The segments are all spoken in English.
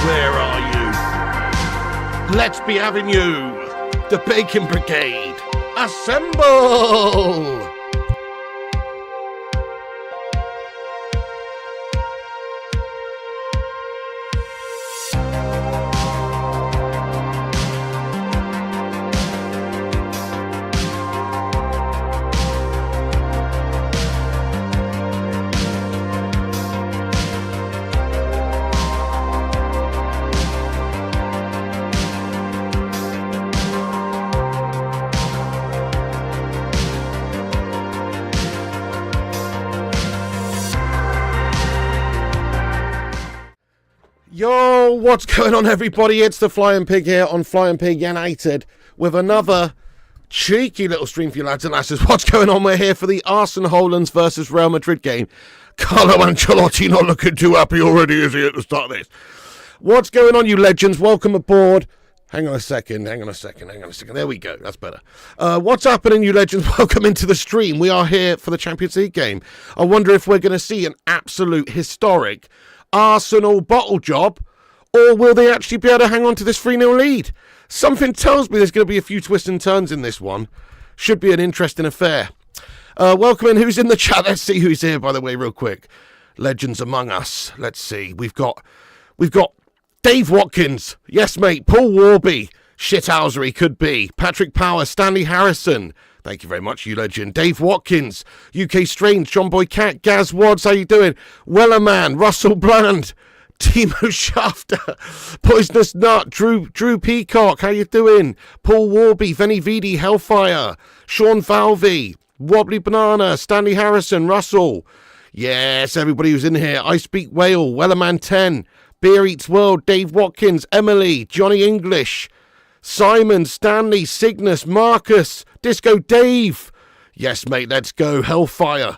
Where are you? Let's be having you. The Bacon Brigade. Assemble! Yo, what's going on, everybody? It's the Flying Pig here on Flying Pig United with another cheeky little stream for you lads and lasses. What's going on? We're here for the Arsenal versus Real Madrid game. Carlo Ancelotti not looking too happy already, is he, at the start of this? What's going on, you legends? Welcome aboard. Hang on a second. There we go. That's better. What's happening, you legends? Welcome into the stream. We are here for the Champions League game. I wonder if we're going to see an absolute historic Arsenal bottle job, or will they actually be able to hang on to this 3-0 lead? Something tells me there's going to be a few twists and turns in this one. Should be an interesting affair. Welcome in. Who's in the chat? Let's see who's here, by the way, real quick. Legends among us. Let's see. We've got Dave Watkins. Yes, mate. Paul Warby. Shithouser he could be. Patrick Power. Stanley Harrison. Thank you very much, you legend. Dave Watkins, UK Strange, John Boy Cat, Gaz Wads, how you doing? Wellerman, Russell Bland, Timo Shafter, Poisonous Nut, Drew Peacock, how you doing? Paul Warby, Venny Vidi, Hellfire, Sean Falvey, Wobbly Banana, Stanley Harrison, Russell. Yes, everybody who's in here. I Speak Whale, Wellerman 10, Beer Eats World, Dave Watkins, Emily, Johnny English, Simon, Stanley, Cygnus, Marcus, Disco Dave. Yes, mate, let's go. Hellfire.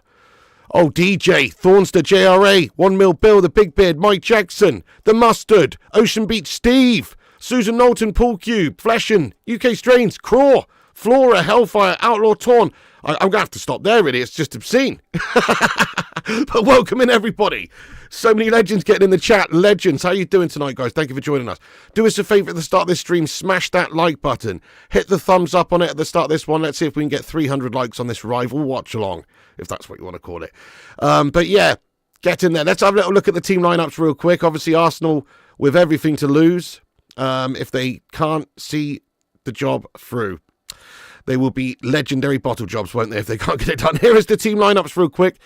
Oh, DJ, Thornster, JRA, 1 Mil Bill, The Big Beard, Mike Jackson, The Mustard, Ocean Beach Steve, Susan Knowlton, Pool Cube, Fleshin, UK Strains, Craw, Flora, Hellfire, Outlaw Torn. I'm going to have to stop there, really. It's just obscene. But welcome in, everybody. So many legends getting in the chat. Legends, how you doing tonight, guys? Thank you for joining us. Do us a favour at the start of this stream. Smash that like button. Hit the thumbs up on it at the start of this one. Let's see if we can get 300 likes on this rival watch-along, if that's what you want to call it. But yeah, get in there. Let's have a little look at the team lineups real quick. Obviously, Arsenal with everything to lose if they can't see the job through. They will be legendary bottle jobs, won't they, if they can't get it done. Here is the team lineups real quick.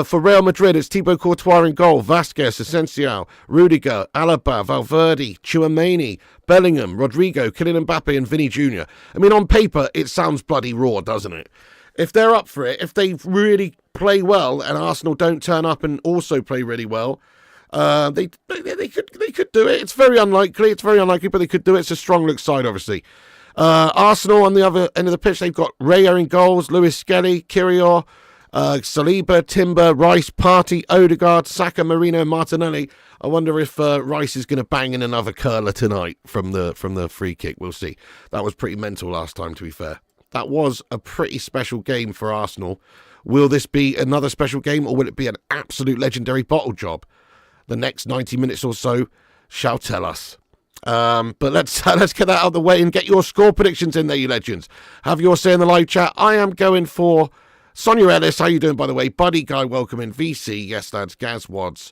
For Real Madrid, it's Thibaut Courtois in goal, Vasquez, Asensio, Rudiger, Alaba, Valverde, Tchouaméni, Bellingham, Rodrigo, Kylian Mbappe and Vinny Jr. I mean, on paper, it sounds bloody raw, doesn't it? If they're up for it, if they really play well and Arsenal don't turn up and also play really well, they could do it. It's very unlikely, but they could do it. It's a strong look side, obviously. Arsenal on the other end of the pitch, they've got Raya in goals, Lewis Skelly, Kirior, Saliba, Timber, Rice, Partey, Odegaard, Saka, Marino, Martinelli. I wonder if Rice is going to bang in another curler tonight from the free kick. We'll see. That was pretty mental last time, to be fair. That was a pretty special game for Arsenal. Will this be another special game, or will it be an absolute legendary bottle job? The next 90 minutes or so shall tell us. But let's get that out of the way and get your score predictions in there, you legends. Have your say in the live chat. I am going for Sonia Ellis. How you doing, by the way? Buddy Guy, welcome in. VC, yes, lads. Gaz Wads.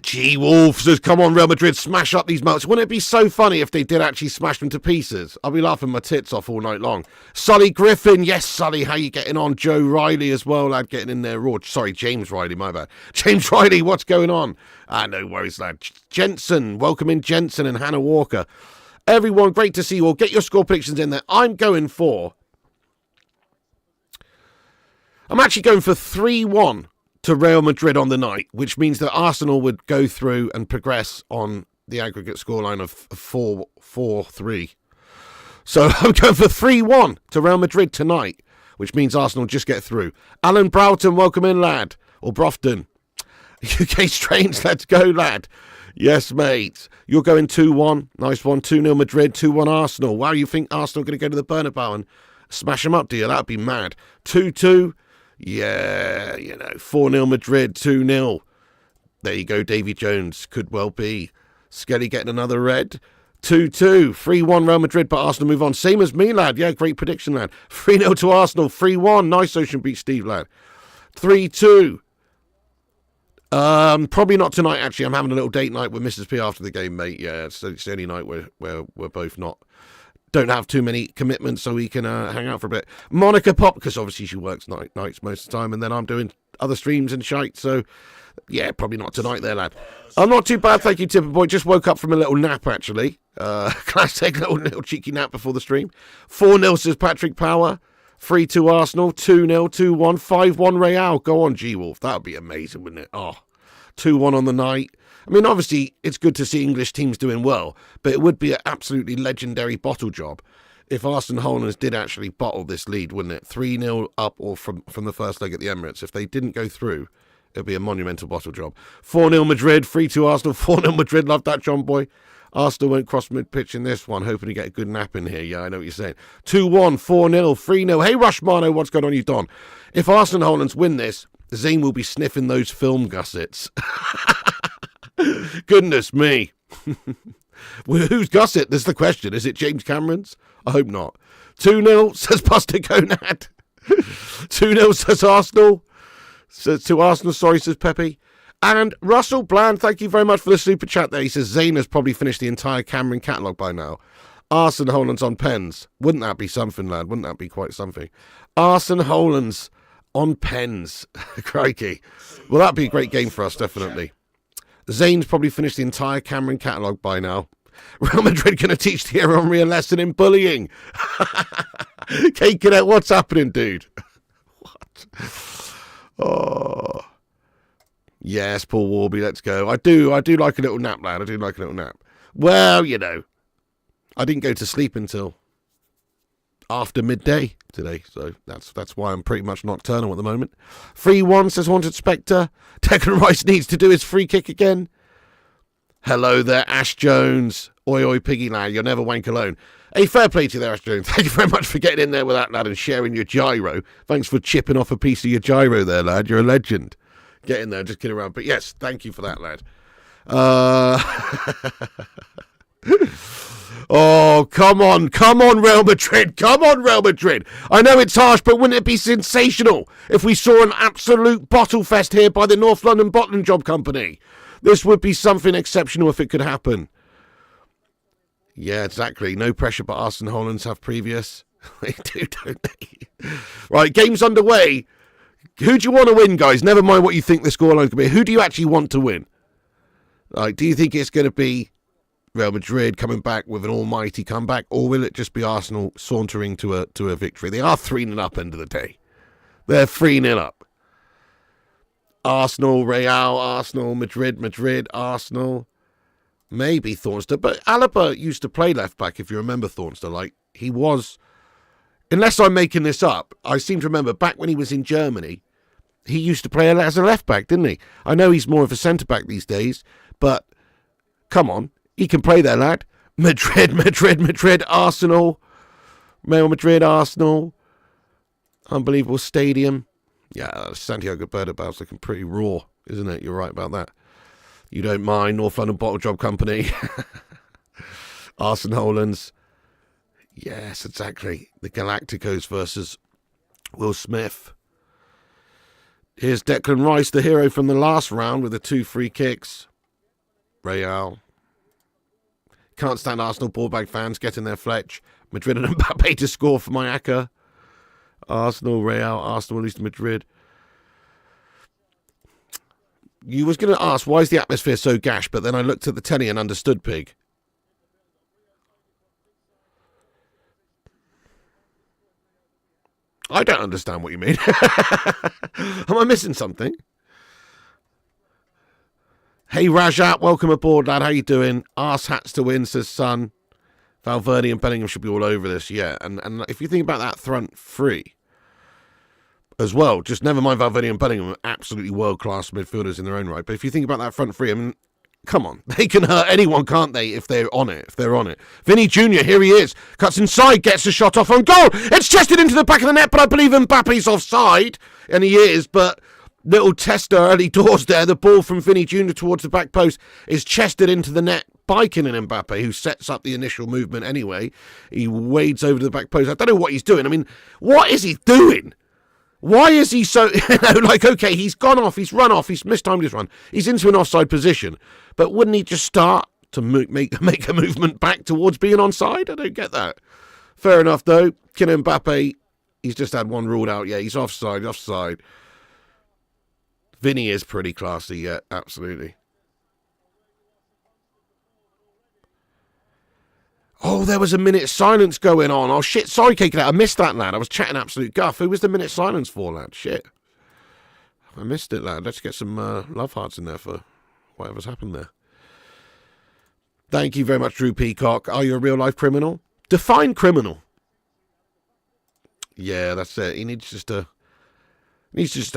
G Wolf says, come on, Real Madrid, smash up these mounts. Wouldn't it be so funny if they did actually smash them to pieces? I'll be laughing my tits off all night long. Sully Griffin, yes, Sully, how you getting on? Joe Riley as well, lad, getting in there raw. Sorry, James Riley, my bad. James Riley, what's going on? No worries, lad. Jensen, welcome in Jensen and Hannah Walker. Everyone, great to see you all. Get your score predictions in there. I'm actually going for 3-1. To Real Madrid on the night, which means that Arsenal would go through and progress on the aggregate scoreline of 4-3. So I'm going for 3-1 to Real Madrid tonight, which means Arsenal just get through. Alan Broughton, welcome in, lad. Or Brofton. UK Strange, let's go, lad. Yes, mate. You're going 2-1. Nice one. 2-0 Madrid, 2-1 Arsenal. Wow, you think Arsenal are going to go to the Bernabeu and smash them up, do you? That would be mad. 2-2. Yeah, 4-0 Madrid, 2-0. There you go, Davy Jones. Could well be. Skelly getting another red. 2-2. 3-1 Real Madrid, but Arsenal move on. Same as me, lad. Yeah, great prediction, lad. 3-0 to Arsenal. 3-1. Nice Ocean Beach Steve, lad. 3-2. Probably not tonight, actually. I'm having a little date night with Mrs. P after the game, mate. Yeah, it's the only night where we're both don't have too many commitments, so we can hang out for a bit. Monica Pop, because obviously she works nights most of the time, and then I'm doing other streams and shite, so yeah, probably not tonight there, lad. I'm not too bad, thank you, Tipper Boy. Just woke up from a little nap, actually. Can I take a little cheeky nap before the stream? 4-0 says Patrick Power. 3-2 Arsenal, 2-0, 2-1, 5-1 Real. Go on, G-Wolf. That would be amazing, wouldn't it? Oh, 2-1 on the night. I mean, obviously, it's good to see English teams doing well, but it would be an absolutely legendary bottle job if Arsenal Hollands did actually bottle this lead, wouldn't it? 3-0 up or from the first leg at the Emirates. If they didn't go through, it would be a monumental bottle job. 4-0 Madrid, 3-2 Arsenal, 4-0 Madrid. Love that, John Boy. Arsenal won't cross mid-pitch in this one, hoping to get a good nap in here. Yeah, I know what you're saying. 2-1, 4-0, 3-0. Hey, Rushmano, what's going on, you Don? If Arsenal Hollands win this, Zane will be sniffing those film gussets. Goodness me. Well, whose gusset? There's the question. Is it James Cameron's? I hope not. 2-0, says Buster Conad. 2-0, says Arsenal. Says to Arsenal, sorry, says Pepe. And Russell Bland, thank you very much for the super chat there. He says Zane has probably finished the entire Cameron catalogue by now. Arsenal Hollands on pens. Wouldn't that be something, lad? Wouldn't that be quite something? Arsenal Hollands on pens. Crikey. Well, that'd be a great game for us, definitely. Zane's probably finished the entire Cameron catalogue by now. Real Madrid going to teach Thierry Henry a lesson in bullying. Kate Cadet, what's happening, dude? What? Oh... Yes, Paul Warby, let's go. I do like a little nap, lad. I do like a little nap. Well, you know, I didn't go to sleep until after midday today, so that's why I'm pretty much nocturnal at the moment. 3-1 says Haunted Spectre. Declan Rice needs to do his free kick again. Hello there, Ash Jones. Oi, oi, piggy lad, you'll never wank alone. Hey, fair play to you there, Ash Jones. Thank you very much for getting in there with that, lad, and sharing your gyro. Thanks for chipping off a piece of your gyro there, lad. You're a legend. Get in there, just kidding around. But yes, thank you for that, lad. Oh, come on, Real Madrid. Come on, Real Madrid. I know it's harsh, but wouldn't it be sensational if we saw an absolute bottle fest here by the North London Bottling Job Company? This would be something exceptional if it could happen. Yeah, exactly. No pressure, but Arsenal Hollands have previous. They do, don't they? Right, game's underway. Who do you want to win, guys? Never mind what you think the scoreline could be. Who do you actually want to win? Like, do you think it's going to be Real Madrid coming back with an almighty comeback, or will it just be Arsenal sauntering to a victory? They are 3-0 up end of the day. They're 3-0 up. Arsenal, Real, Arsenal, Madrid, Arsenal. Maybe Thornster. But Alaba used to play left back, if you remember Thornster. Like, he was... Unless I'm making this up, I seem to remember back when he was in Germany, he used to play as a left-back, didn't he? I know he's more of a centre-back these days, but come on, he can play there, lad. Madrid, Arsenal. Real Madrid, Arsenal. Unbelievable stadium. Yeah, Santiago Bernabeu's looking pretty raw, isn't it? You're right about that. You don't mind, North London Bottle Job Company. Arsenal Hollands. Yes, exactly. The Galacticos versus Will Smith. Here's Declan Rice, the hero from the last round with the 2 free kicks. Real. Can't stand Arsenal ball-bag fans getting their Fletch. Madrid and Mbappe to score for Mayaka. Arsenal, Real, Arsenal, at least Madrid. You was going to ask, why is the atmosphere so gash? But then I looked at the telly and understood, Pig. I don't understand what you mean. Am I missing something? Hey, Rajat, welcome aboard, lad. How you doing? Arse hats to win, says Son. Valverde and Bellingham should be all over this, yeah. And if you think about that front three as well, just never mind Valverde and Bellingham are absolutely world-class midfielders in their own right. But if you think about that front three, I mean, come on. They can hurt anyone, can't they, if they're on it, Vinny Jr., here he is. Cuts inside, gets a shot off on goal. It's chested into the back of the net, but I believe Mbappe's offside. And he is, but Little tester early doors there. The ball from Vinny Jr. towards the back post is chested into the net by Kylian Mbappe, who sets up the initial movement anyway. He wades over to the back post. I don't know what he's doing. I mean, what is he doing? Why is he so, okay, he's gone off, he's run off, he's mistimed his run. He's into an offside position. But wouldn't he just start to make a movement back towards being onside? I don't get that. Fair enough, though. Kylian Mbappe, he's just had one ruled out. Yeah, he's offside. Vinny is pretty classy, yeah, absolutely. Oh, there was a minute silence going on. Oh, shit, sorry, Kickoff. I missed that, lad. I was chatting absolute guff. Who was the minute silence for, lad? Shit. I missed it, lad. Let's get some love hearts in there for whatever's happened there. Thank you very much, Drew Peacock. Are you a real-life criminal? Define criminal. Yeah, that's it. He needs just to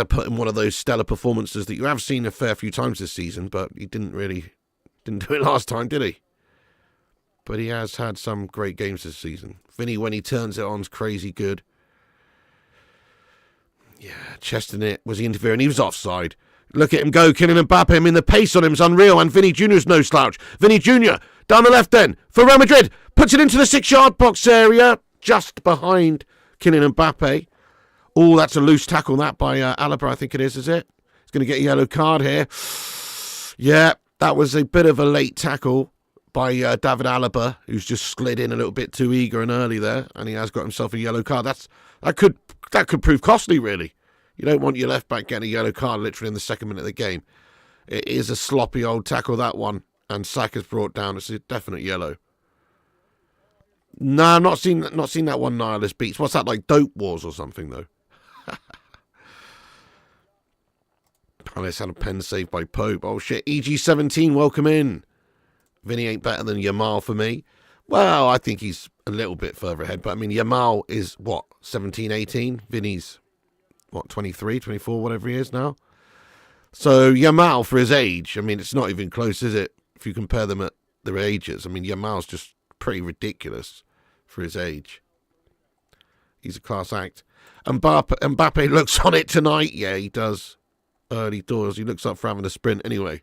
put in one of those stellar performances that you have seen a fair few times this season, but he didn't do it last time, did he? But he has had some great games this season. Vinny, when he turns it on, is crazy good. Yeah, chesting it. Was he interfering? He was offside. Look at him go, Kylian Mbappe. I mean, the pace on him is unreal, and Vinny Jr.'s no slouch. Vinny Jr. down the left then for Real Madrid. Puts it into the 6-yard box area, just behind Kylian Mbappe. Oh, that's a loose tackle, that by Alaba, I think it is it? He's going to get a yellow card here. Yeah, that was a bit of a late tackle by David Alaba, who's just slid in a little bit too eager and early there, and he has got himself a yellow card. That could prove costly, really. You don't want your left back getting a yellow card literally in the second minute of the game. It is a sloppy old tackle, that one, and Saka's brought down. It's a definite yellow. No, I've not seen that one. Nihilist Beats. What's that, like Dope Wars or something though? Palace had a pen saved by Pope. Oh shit, EG17, welcome in. Vinny ain't better than Yamal for me. Well, I think he's a little bit further ahead, but I mean, Yamal is, what, 17, 18? Vinny's, what, 23, 24, whatever he is now? So, Yamal, for his age, I mean, it's not even close, is it? If you compare them at their ages. I mean, Yamal's just pretty ridiculous for his age. He's a class act. Mbappe looks on it tonight. Yeah, he does. Early doors. He looks up for having a sprint anyway.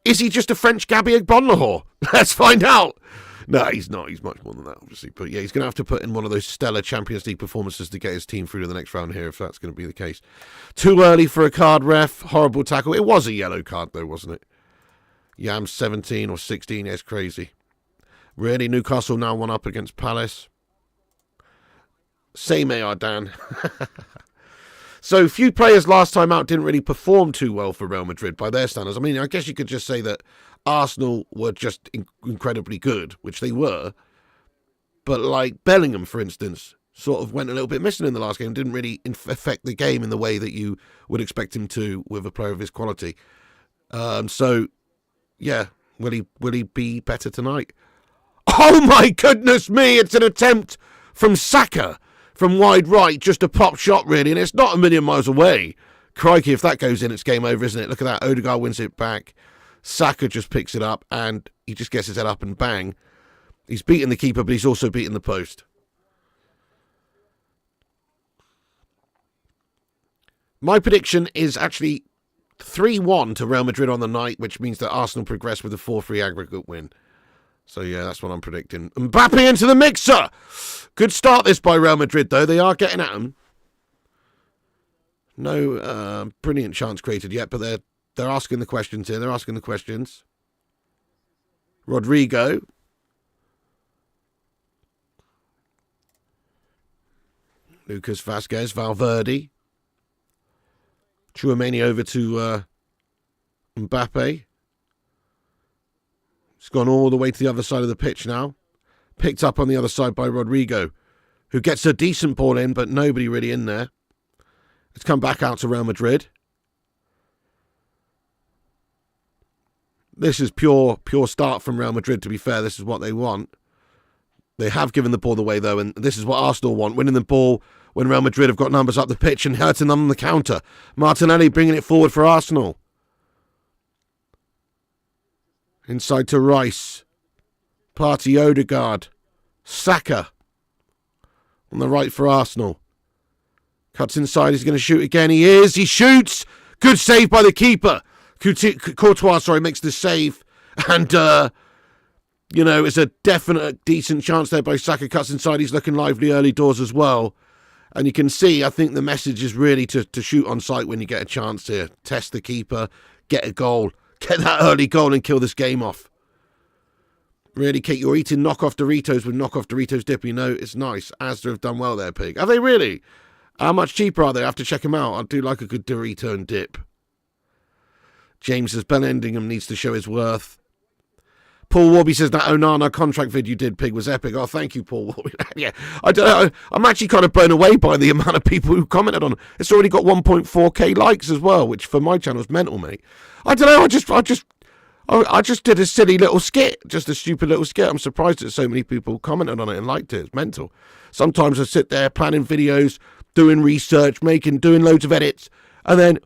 Is he just a French Gabby Bonlahor? Let's find out. No, he's not. He's much more than that, obviously. But yeah, he's going to have to put in one of those stellar Champions League performances to get his team through to the next round here, if that's going to be the case. Too early for a card, ref. Horrible tackle. It was a yellow card, though, wasn't it? Yam 17 or 16. Yeah, it's crazy. Really, Newcastle now one up against Palace. Same AR, Dan. So, few players last time out didn't really perform too well for Real Madrid by their standards. I mean, I guess you could just say that Arsenal were just incredibly good, which they were. But, like, Bellingham, for instance, sort of went a little bit missing in the last game. Didn't really affect the game in the way that you would expect him to with a player of his quality. So, yeah, will he be better tonight? Oh, my goodness me! It's an attempt from Saka. From wide right, just a pop shot, really, and it's not a million miles away. Crikey, if that goes in, it's game over, isn't it? Look at that. Odegaard wins it back. Saka just picks it up, and he just gets his head up and bang. He's beaten the keeper, but he's also beaten the post. My prediction is actually 3-1 to Real Madrid on the night, which means that Arsenal progress with a 4-3 aggregate win. So, yeah, that's what I'm predicting. Mbappe into the mixer. Good start this by Real Madrid, though. They are getting at him. No brilliant chance created yet, but they're asking the questions here. They're asking the questions. Rodrigo. Lucas Vazquez, Valverde. Tchouameni over to Mbappe. It's gone all the way to the other side of the pitch now. Picked up on the other side by Rodrigo, who gets a decent ball in, but nobody really in there. It's come back out to Real Madrid. This is pure start from Real Madrid, to be fair. This is what they want. They have given the ball away, though, and this is what Arsenal want. Winning the ball when Real Madrid have got numbers up the pitch and hurting them on the counter. Martinelli bringing it forward for Arsenal. Inside to Rice. Partey, Odegaard. Saka. On the right for Arsenal. Cuts inside. He's going to shoot again. He is. He shoots. Good save by the keeper. Courtois, makes the save. And, you know, it's a definite decent chance there by Saka. Cuts inside. He's looking lively early doors as well. And you can see, I think the message is really to shoot on sight when you get a chance here. Test the keeper. Get a goal. Get that early goal and kill this game off. Really, Kate, you're eating knockoff Doritos with knockoff Doritos dip. You know, it's nice. Asda have done well there, Pig. Have they really? How much cheaper are they? I have to check them out. I do like a good Dorito and dip. James says Bellingham needs to show his worth. Paul Warby says that Onana contract vid you did, Pig, was epic. Oh, thank you, Paul Warby. Yeah, I don't know. I'm actually kind of blown away by the amount of people who commented on it. It's already got 1.4k likes as well, which for my channel is mental, mate. I don't know. I just did a silly little skit, just a stupid little skit. I'm surprised that so many people commented on it and liked it. It's mental. Sometimes I sit there planning videos, doing research, doing loads of edits, and then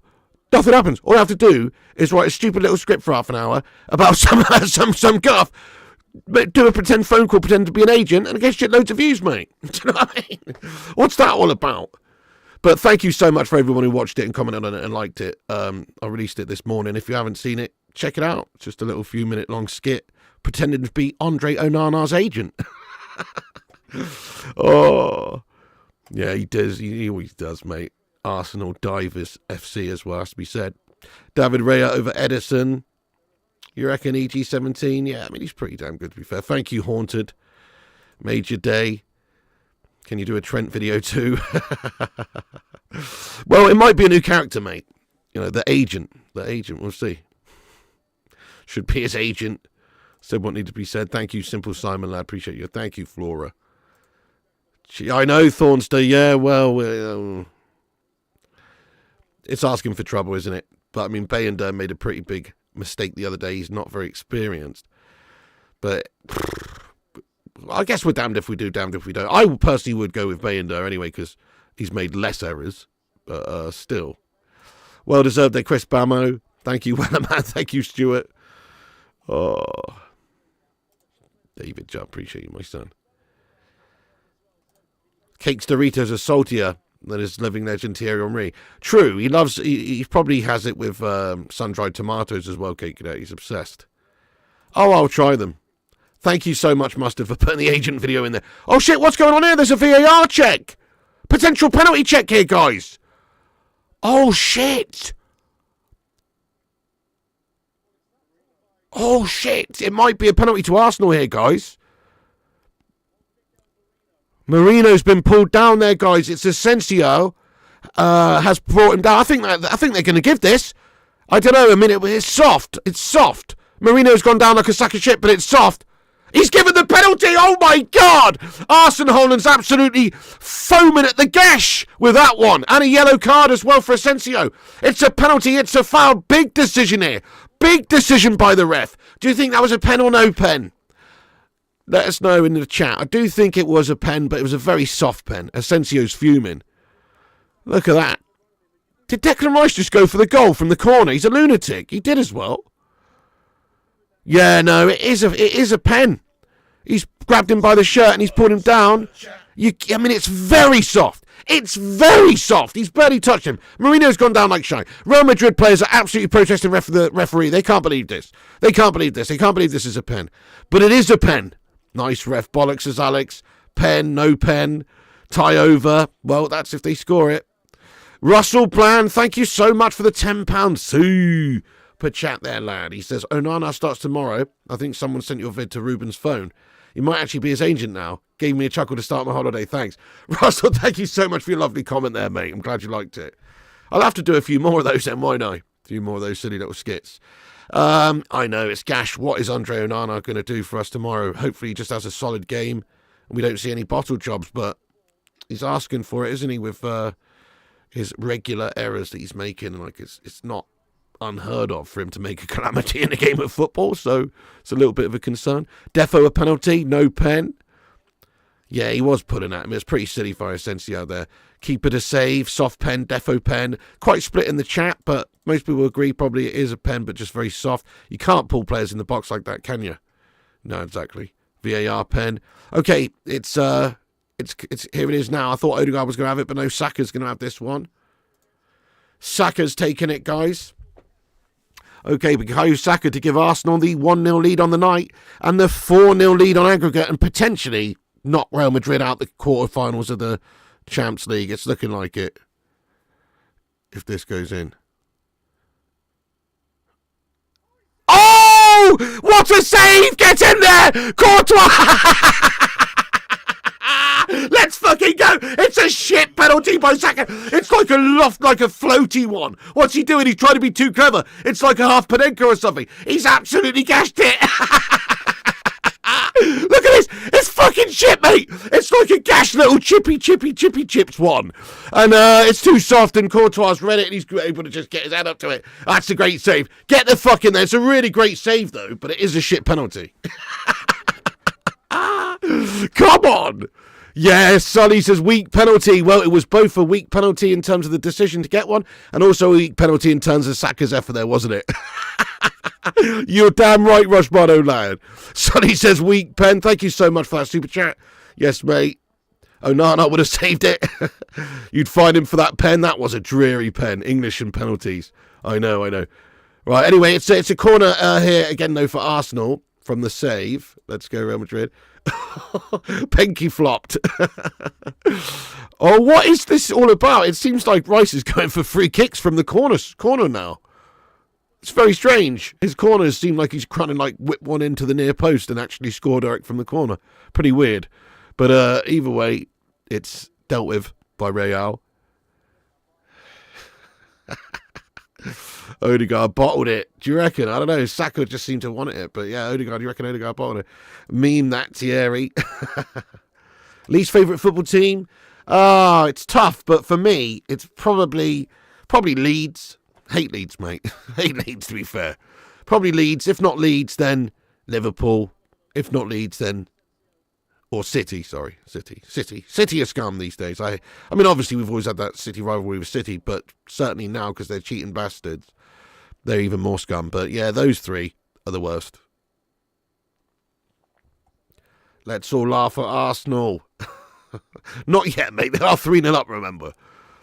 nothing happens. All I have to do is write a stupid little script for half an hour about some guff, do a pretend phone call, pretend to be an agent, and I get shitloads of views, mate. Do you know what I mean? What's that all about? But thank you so much for everyone who watched it and commented on it and liked it. I released it this morning. If you haven't seen it, check it out. It's just a little few minute long skit pretending to be Andre Onana's agent. Oh, yeah, he does. He always does, mate. Arsenal Divers FC as well, has to be said. David Rea over Edison. You reckon EG17? Yeah, I mean, he's pretty damn good, to be fair. Thank you, Haunted. Made your day. Can you do a Trent video too? Well, it might be a new character, mate. You know, the agent. The agent, we'll see. Should be his agent. Said what needed to be said. Thank you, Simple Simon, lad. Appreciate you. Thank you, Flora. I know, Thornster. Yeah, well, it's asking for trouble, isn't it? But, I mean, Bayender made a pretty big mistake the other day. He's not very experienced. But I guess we're damned if we do, damned if we don't. I personally would go with Bayender anyway, because he's made less errors. But still. Well deserved there, Chris Bamo. Thank you, Wellerman. Thank you, Stuart. Oh, David Judd, appreciate you, my son. Cakes Doritos are saltier than his living legend Thierry Henry. True, he probably has it with sun-dried tomatoes as well, Cake. He's obsessed. Oh, I'll try them. Thank you so much, Mustard, for putting the agent video in there. Oh, shit, what's going on here? There's a VAR check. Potential penalty check here, guys. Oh, shit. Oh, shit. It might be a penalty to Arsenal here, guys. Marino's been pulled down there, guys. It's Asensio has brought him down. I think they're going to give this. I don't know. I mean, it's soft. It's soft. Marino's gone down like a sack of shit, but it's soft. He's given the penalty. Oh, my God. Arsene Holland's absolutely foaming at the gash with that one. And a yellow card as well for Asensio. It's a penalty. It's a foul. Big decision here. Big decision by the ref. Do you think that was a pen or no pen? Let us know in the chat. I do think it was a pen, but it was a very soft pen. Asensio's fuming. Look at that. Did Declan Rice just go for the goal from the corner? He's a lunatic. He did as well. Yeah, no, it is a pen. He's grabbed him by the shirt and he's pulled him down. I mean, it's very soft. It's very soft. He's barely touched him. Mourinho's gone down like shine. Real Madrid players are absolutely protesting the referee. They can't believe this. They can't believe this. They can't believe this is a pen. But it is a pen. Nice ref. Bollocks, says Alex. Pen, no pen. Tie over. Well, that's if they score it. Russell Bland, thank you so much for the £10 super chat there, lad. He says, Onana starts tomorrow. I think someone sent your vid to Ruben's phone. He might actually be his agent now. Gave me a chuckle to start my holiday. Thanks. Russell, thank you so much for your lovely comment there, mate. I'm glad you liked it. I'll have to do a few more of those then, won't I? A few more of those silly little skits. I know, it's Gash. What is Andre Onana going to do for us tomorrow? Hopefully he just has a solid game and we don't see any bottle jobs, but he's asking for it, isn't he, with his regular errors that he's making. Like, it's not unheard of for him to make a calamity in a game of football, so it's a little bit of a concern. Defo a penalty, no pen. Yeah, he was pulling at him. It's pretty silly for Asensio there. Keeper to save, soft pen, defo pen. Quite split in the chat, but most people agree probably it is a pen, but just very soft. You can't pull players in the box like that, can you? No, exactly. VAR pen. Okay, it's It's here it is now. I thought Odegaard was going to have it, but no, Saka's going to have this one. Saka's taking it, guys. Okay, Bukayo Saka to give Arsenal the 1-0 lead on the night and the 4-0 lead on aggregate, and potentially knock Real Madrid out the quarterfinals of the Champions League. It's looking like it, if this goes in. Oh! What a save! Get in there! Courtois! Let's fucking go! It's a shit penalty by Saka. It's like a floaty one. What's he doing? He's trying to be too clever. It's like a half Panenka or something. He's absolutely gashed it. Look at this. It's fucking shit, mate. It's like a gashed little chippy chips one. And it's too soft, and Courtois read it, and he's able to just get his head up to it. That's a great save. Get the fuck in there. It's a really great save, though, but it is a shit penalty. Come on. Yes, Sully says weak penalty. Well, it was both a weak penalty in terms of the decision to get one, and also a weak penalty in terms of Saka's effort there, wasn't it? You're damn right, Rushmano lad. Sully says weak pen. Thank you so much for that super chat. Yes, mate. Onana would have saved it. You'd find him for that pen. That was a dreary pen. English and penalties. I know. Right, anyway, it's a corner here again, though, for Arsenal from the save. Let's go, Real Madrid. Penke flopped. Oh, what is this all about? It seems like Rice is going for free kicks from the corner now. It's very strange. His corners seem like he's trying to like whip one into the near post and actually score direct from the corner. Pretty weird. But either way, it's dealt with by Real. Odegaard bottled it. Do you reckon? I don't know. Saka just seemed to want it. But yeah, Odegaard, you reckon Odegaard bottled it? Meme that, Thierry. Least favourite football team? It's tough. But for me, it's probably Leeds. Hate Leeds, mate. Hate Leeds, to be fair. Probably Leeds. If not Leeds, then Liverpool. If not Leeds, then... Or City, sorry. City are scum these days. I mean, obviously, we've always had that City rivalry with City, but certainly now, because they're cheating bastards, they're even more scum. But yeah, those three are the worst. Let's all laugh at Arsenal. Not yet, mate. They are 3-0 up, remember.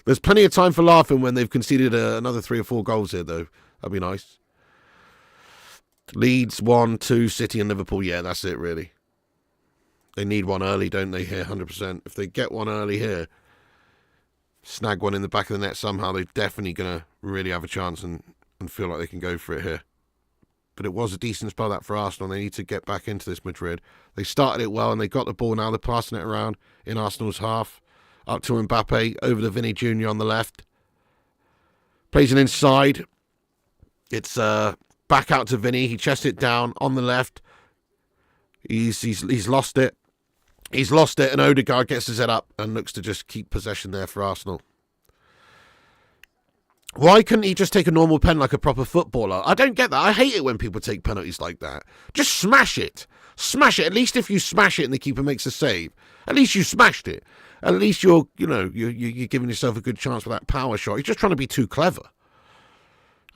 There's plenty of time for laughing when they've conceded another 3 or 4 goals here, though. That'd be nice. Leeds, 1, 2, City and Liverpool. Yeah, that's it, really. They need one early, don't they, here, 100%. If they get one early here, snag one in the back of the net somehow, they're definitely going to really have a chance and feel like they can go for it here. But it was a decent spell that for Arsenal. They need to get back into this Madrid. They started it well and they got the ball. Now they're passing it around in Arsenal's half. Up to Mbappe, over to Vinny Jr. on the left. Plays it inside. It's back out to Vinny. He chests it down on the left. He's lost it. He's lost it, and Odegaard gets his head up and looks to just keep possession there for Arsenal. Why couldn't he just take a normal pen like a proper footballer? I don't get that. I hate it when people take penalties like that. Just smash it. Smash it. At least if you smash it and the keeper makes a save, at least you smashed it. At least you're giving yourself a good chance for that power shot. He's just trying to be too clever.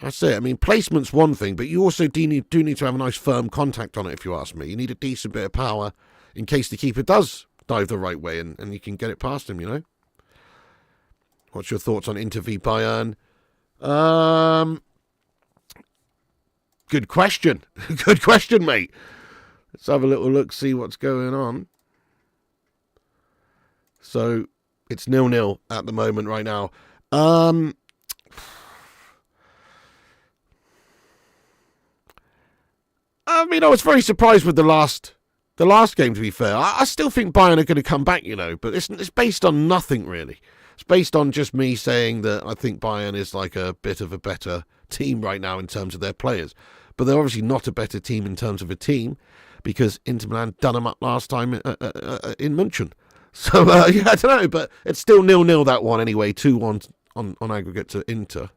That's it. I mean, placement's one thing, but you also do need to have a nice firm contact on it, if you ask me. You need a decent bit of power in case the keeper does dive the right way and you can get it past him, you know? What's your thoughts on Inter v Bayern? Good question. Good question, mate. Let's have a little look, see what's going on. So, it's 0-0 at the moment right now. I mean, I was very surprised with the last game, to be fair. I still think Bayern are going to come back, you know, but it's based on nothing, really. It's based on just me saying that I think Bayern is like a bit of a better team right now in terms of their players. But they're obviously not a better team in terms of a team because Inter Milan done them up last time in München. So, yeah, I don't know, but it's still 0-0 that one anyway, 2-1 on aggregate to Inter.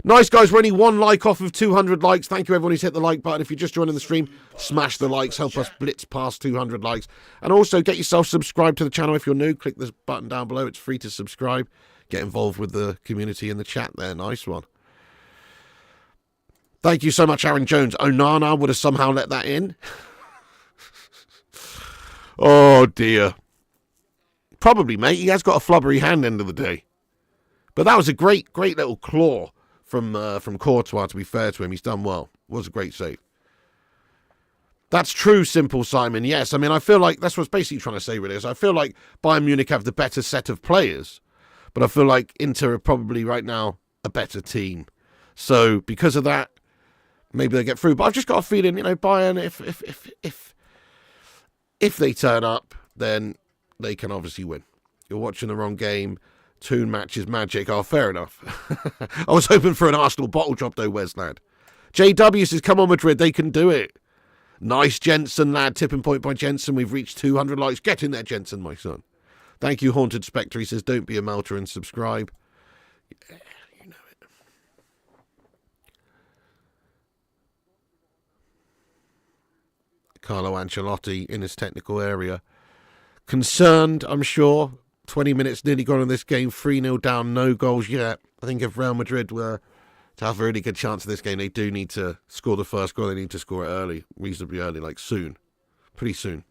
Nice, guys. We're only 1 like off of 200 likes. Thank you, everyone who's hit the like button. If you're just joining the stream, smash the likes. Help us blitz past 200 likes. And also, get yourself subscribed to the channel if you're new. Click this button down below. It's free to subscribe. Get involved with the community in the chat there. Nice one. Thank you so much, Aaron Jones. Onana would have somehow let that in. Oh, dear. Probably, mate. He has got a flubbery hand end of the day. But that was a great little claw from Courtois, to be fair to him. He's done well. Was a great save. That's true, Simple Simon. Yes, I mean, I feel like that's what's basically trying to say, really, is I feel like Bayern Munich have the better set of players, but I feel like Inter are probably right now a better team. So because of that, maybe they get through. But I've just got a feeling, Bayern, if they turn up, then they can obviously win. You're watching the wrong game. Toon matches magic. Oh, fair enough. I was hoping for an Arsenal bottle drop, though, Wes, lad. JW says, come on, Madrid, they can do it. Nice, Jensen, lad. Tipping point by Jensen. We've reached 200 likes. Get in there, Jensen, my son. Thank you, Haunted Spectre. He says, don't be a melter and subscribe. Yeah, you know it. Carlo Ancelotti in his technical area. Concerned, I'm sure. 20 minutes nearly gone in this game. 3-0 down, no goals yet. I think if Real Madrid were to have a really good chance of this game, they do need to score the first goal. They need to score it early, reasonably early, like soon. Pretty soon.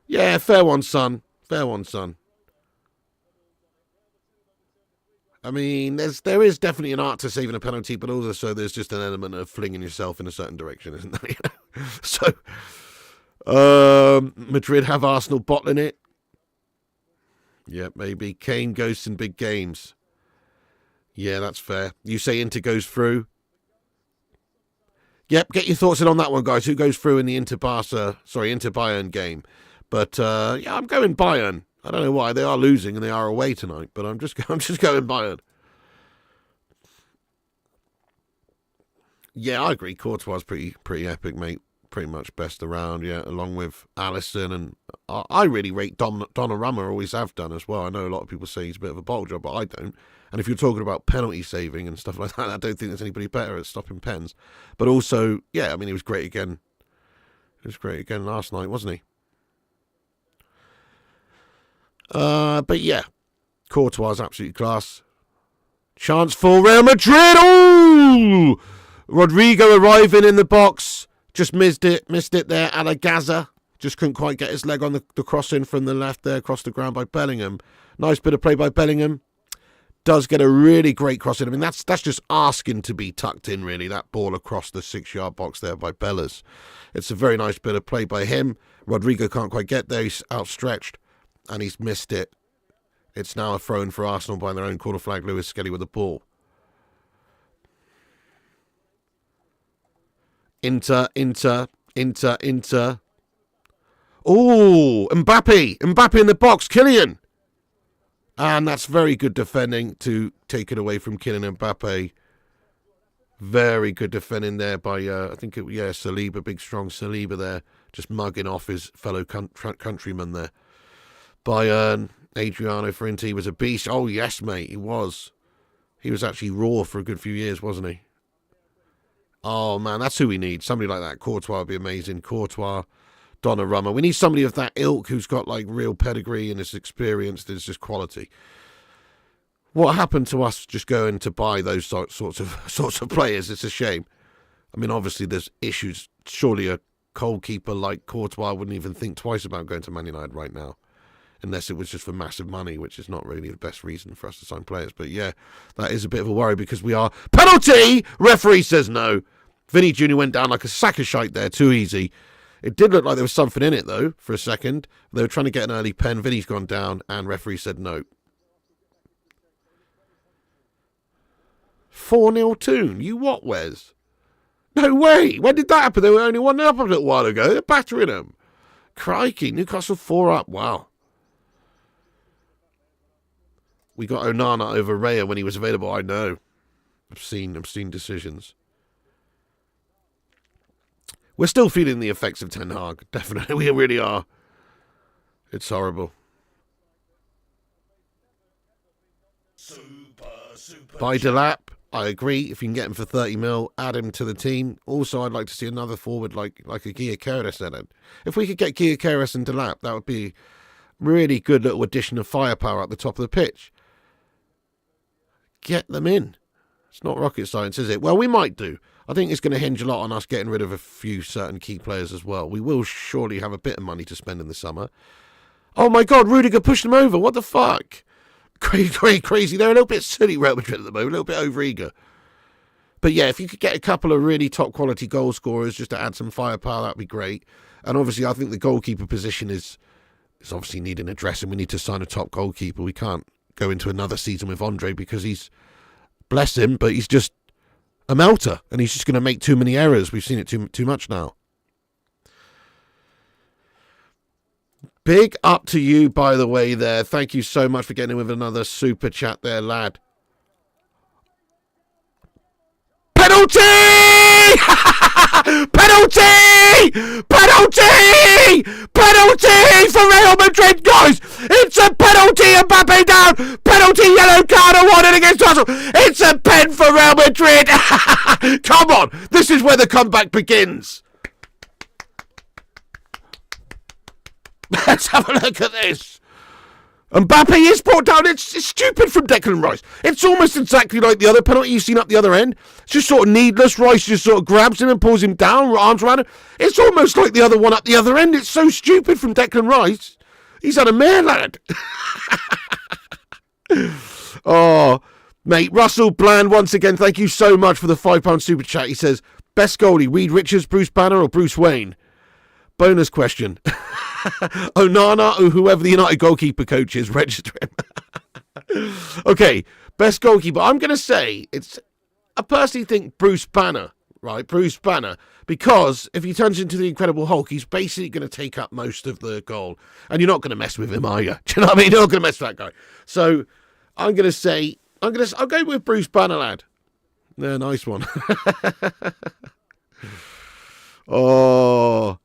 Yeah, fair one, son. Fair one, son. I mean, there is definitely an art to saving a penalty, but also there's just an element of flinging yourself in a certain direction, isn't there? So, Madrid have Arsenal bottling it. Yeah, maybe. Kane ghosts in big games. Yeah, that's fair. You say Inter goes through. Yep, get your thoughts in on that one, guys. Who goes through in the Inter-Bayern game? But, yeah, I'm going Bayern. I don't know why. They are losing and they are away tonight, but I'm just going Bayern. Yeah, I agree. Courtois is pretty epic, mate. Pretty much best around, yeah, along with Alisson. And I really rate Donnarumma, always have done as well. I know a lot of people say he's a bit of a bottle job, but I don't. And if you're talking about penalty saving and stuff like that, I don't think there's anybody better at stopping pens. But also, yeah, I mean, he was great again. He was great again last night, wasn't he? But yeah, Courtois is absolutely class. Chance for Real Madrid. Ooh! Rodrigo arriving in the box. Just missed it there. Alagaza just couldn't quite get his leg on the crossing from the left there, across the ground by Bellingham. Nice bit of play by Bellingham. Does get a really great crossing. I mean, that's just asking to be tucked in, really, that ball across the 6-yard box there by Bellas. It's a very nice bit of play by him. Rodrigo can't quite get there. He's outstretched, and he's missed it. It's now a throw-in for Arsenal by their own corner flag. Lewis Skelly with the ball. Inter. Oh, Mbappe in the box. Kylian. And that's very good defending to take it away from Kylian Mbappe. Very good defending there by, I think, Saliba, big strong Saliba there. Just mugging off his fellow countryman there. Bayern, Adriano Ferranti was a beast. Oh, yes, mate, he was. He was actually raw for a good few years, wasn't he? Oh, man, that's who we need. Somebody like that. Courtois would be amazing. Courtois, Donnarumma. We need somebody of that ilk who's got, like, real pedigree and is experienced. It's just quality. What happened to us just going to buy those sorts of players? It's a shame. I mean, obviously, there's issues. Surely a goalkeeper like Courtois wouldn't even think twice about going to Man United right now, unless it was just for massive money, which is not really the best reason for us to sign players. But yeah, that is a bit of a worry because we are... Penalty! Referee says no. Vinny Jr. went down like a sack of shite there, too easy. It did look like there was something in it, though, for a second. They were trying to get an early pen. Vinny's gone down, and referee said no. 4-0 Toon. You what, Wes? No way. When did that happen? They were only 1-0 up a little while ago. They're battering them. Crikey. Newcastle 4 up. Wow. We got Onana over Raya when he was available. I know. Obscene decisions. We're still feeling the effects of Ten Hag. Definitely. We really are. It's horrible. By Delap, I agree. If you can get him for 30 mil, add him to the team. Also, I'd like to see another forward like a Gyökeres in it. If we could get Gyökeres and Delap, that would be really good little addition of firepower at the top of the pitch. Get them in. It's not rocket science, is it? Well, we might do. I think it's going to hinge a lot on us getting rid of a few certain key players as well. We will surely have a bit of money to spend in the summer. Oh my God, Rudiger pushed them over. What the fuck? Crazy. They're a little bit silly, Real Madrid, at the moment. A little bit overeager. But yeah, if you could get a couple of really top quality goal scorers just to add some firepower, that'd be great. And obviously, I think the goalkeeper position is obviously needing addressing. We need to sign a top goalkeeper. We can't go into another season with Andre because he's, bless him, but he's just a melter and he's just going to make too many errors. We've seen it too much now. Big up to you, by the way, there. Thank you so much for getting in with another super chat there, lad. Penalty! Penalty! Penalty! Penalty for Real Madrid, guys! It's a penalty, Mbappe down! Penalty, yellow card awarded against Arsenal! It's a pen for Real Madrid! Come on! This is where the comeback begins! Let's have a look at this. Mbappe is brought down. It's stupid from Declan Rice. It's almost exactly like the other penalty you've seen up the other end. It's just sort of needless. Rice just sort of grabs him and pulls him down, arms around him. It's almost like the other one up the other end. It's so stupid from Declan Rice. He's had a mare, lad. Oh, mate. Russell Bland, once again, thank you so much for the £5 super chat. He says, best goalie, Reed Richards, Bruce Banner or Bruce Wayne? Bonus question. Onana or whoever the United goalkeeper coach is, register him. Okay, best goalkeeper. I'm going to say I personally think Bruce Banner, right? Bruce Banner. Because if he turns into the Incredible Hulk, he's basically going to take up most of the goal. And you're not going to mess with him, are you? Do you know what I mean? You're not going to mess with that guy. So I'm going to say, I'll go with Bruce Banner, lad. Yeah, nice one. Oh...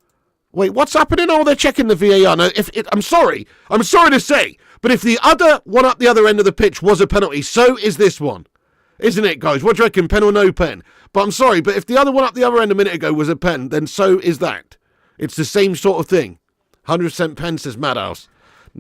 Wait, what's happening? Oh, they're checking the VAR. Now, I'm sorry to say, but if the other one up the other end of the pitch was a penalty, so is this one. Isn't it, guys? What do you reckon, pen or no pen? But I'm sorry, but if the other one up the other end a minute ago was a pen, then so is that. It's the same sort of thing. 100% pen, says Madhouse.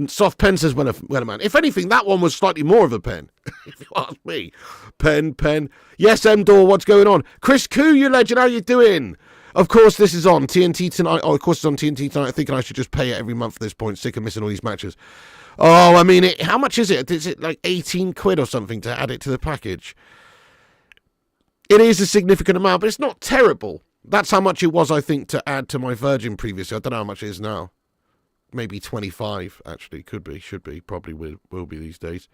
Soft pen, says Weatherman. If anything, that one was slightly more of a pen, if you ask me. Pen. Yes, M-Door, what's going on? Chris Koo, you legend, how you doing? Of course, this is on TNT tonight. Oh, of course, it's on TNT tonight. I think I should just pay it every month at this point. Sick of missing all these matches. Oh, I mean, how much is it? Is it like 18 quid or something to add it to the package? It is a significant amount, but it's not terrible. That's how much it was, I think, to add to my Virgin previously. I don't know how much it is now. Maybe 25, actually. Could be, should be. Probably will be these days.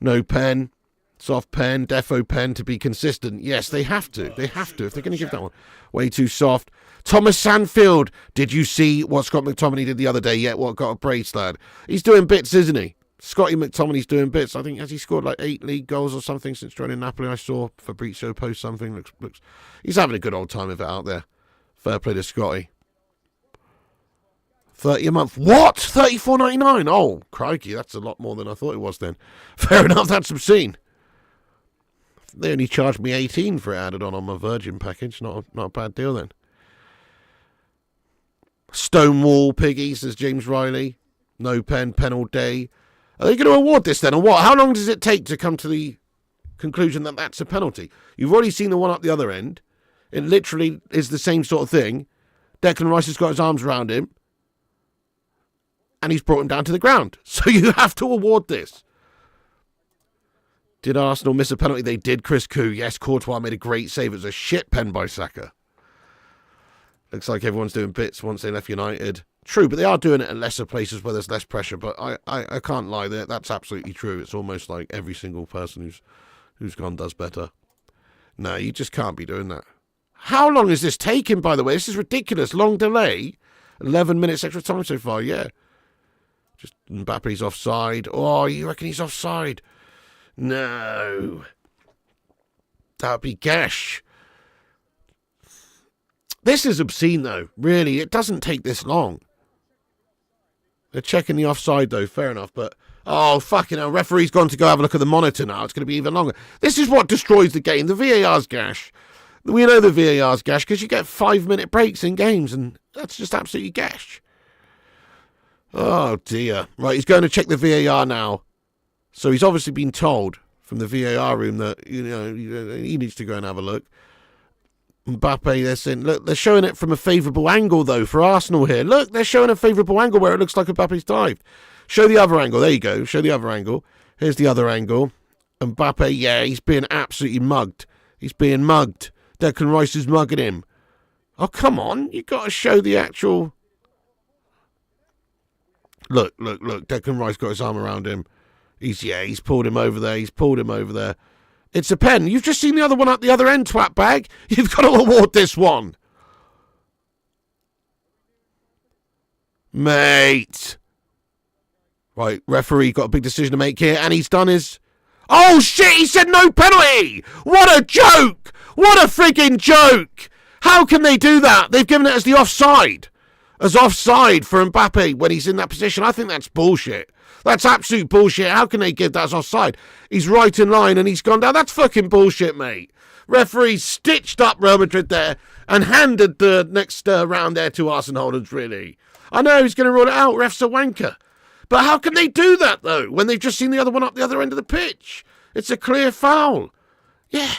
No pen. Soft pen, defo pen to be consistent. Yes, they have to. They have to if they're going to give that one. Way too soft. Thomas Sandfield. Did you see what Scott McTominay did the other day yet? What got a brace, lad? He's doing bits, isn't he? Scotty McTominay's doing bits. I think, has he scored like 8 league goals or something since joining Napoli? I saw Fabrizio post something. Looks. He's having a good old time of it out there. Fair play to Scotty. 30 a month. What? $34.99? Oh, crikey. That's a lot more than I thought it was then. Fair enough. That's obscene. They only charged me 18 for it added on my Virgin package. Not a bad deal then. Stonewall Piggy, says James Riley. No pen all day. Are they going to award this then or what? How long does it take to come to the conclusion that that's a penalty? You've already seen the one up the other end. It literally is the same sort of thing. Declan Rice has got his arms around him. And he's brought him down to the ground. So you have to award this. Did Arsenal miss a penalty? They did, Chris Koo. Yes, Courtois made a great save. It was a shit pen by Saka. Looks like everyone's doing bits once they left United. True, but they are doing it at lesser places where there's less pressure. But I can't lie there. That's absolutely true. It's almost like every single person who's gone does better. No, you just can't be doing that. How long is this taking, by the way? This is ridiculous. Long delay. 11 minutes extra time so far, yeah. Just Mbappe's offside. Oh, you reckon he's offside? No. That would be gash. This is obscene, though. Really, it doesn't take this long. They're checking the offside, though. Fair enough, but... Oh, fucking hell. Referee's gone to go have a look at the monitor now. It's going to be even longer. This is what destroys the game. The VAR's gash. We know the VAR's gash because you get 5-minute breaks in games, and that's just absolutely gash. Oh, dear. Right, he's going to check the VAR now. So he's obviously been told. from the VAR room that, he needs to go and have a look. Mbappe, they're saying, look, they're showing it from a favourable angle, though, for Arsenal here. Look, they're showing a favourable angle where it looks like Mbappe's dived. Show the other angle. There you go. Show the other angle. Here's the other angle. Mbappe, yeah, he's being absolutely mugged. He's being mugged. Declan Rice is mugging him. Oh, come on. You've got to show the actual... Look. Declan Rice got his arm around him. He's pulled him over there. It's a pen. You've just seen the other one at the other end, twat bag. You've got to award this one. Mate. Right, referee got a big decision to make here, and he's done his... Oh, shit, he said no penalty! What a joke! What a frigging joke! How can they do that? They've given it as the offside. As offside for Mbappe when he's in that position. I think that's bullshit. That's absolute bullshit. How can they give that as offside? He's right in line and he's gone down. That's fucking bullshit, mate. Referee stitched up Real Madrid there and handed the next round there to Arsene Holdens, really. I know he's going to rule it out. Ref's a wanker. But how can they do that, though, when they've just seen the other one up the other end of the pitch? It's a clear foul. Yeah.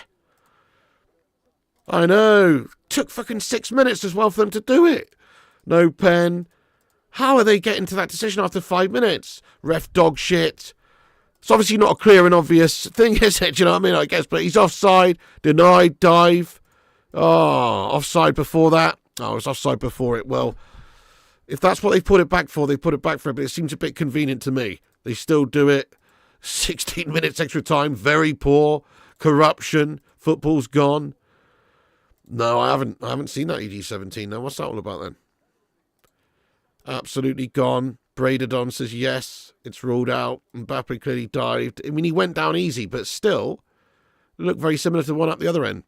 I know. Took fucking 6 minutes as well for them to do it. No pen. How are they getting to that decision after 5 minutes? Ref dog shit. It's obviously not a clear and obvious thing, is it? Do you know what I mean? I guess, but he's offside. Denied. Dive. Oh, offside before that. Oh, it was offside before it. Well, if that's what they put it back for, they put it back for it, but it seems a bit convenient to me. They still do it. 16 minutes extra time. Very poor. Corruption. Football's gone. No, I haven't seen that EG17. Now, what's that all about then? Absolutely gone. Bradadon says yes, it's ruled out. Mbappe clearly dived. I mean, he went down easy, but still looked very similar to the one up the other end.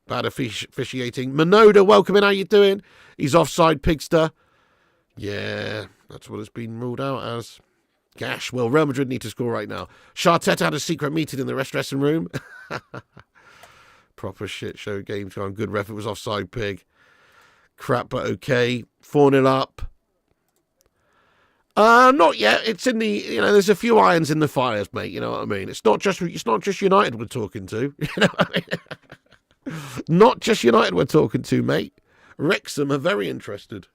Bad officiating. Manoda, welcome in. How you doing? He's offside, Pigster. Yeah, that's what it's been ruled out as. Gosh, well, Real Madrid need to score right now. Charteta had a secret meeting in the dressing room. Proper shit show game time. Good ref. It was offside, Pig. Crap, but okay. 4-0 up. Not yet. It's in the, there's a few irons in the fires, mate. You know what I mean? It's not just United we're talking to. You know what I mean? Not just United we're talking to, mate. Wrexham are very interested.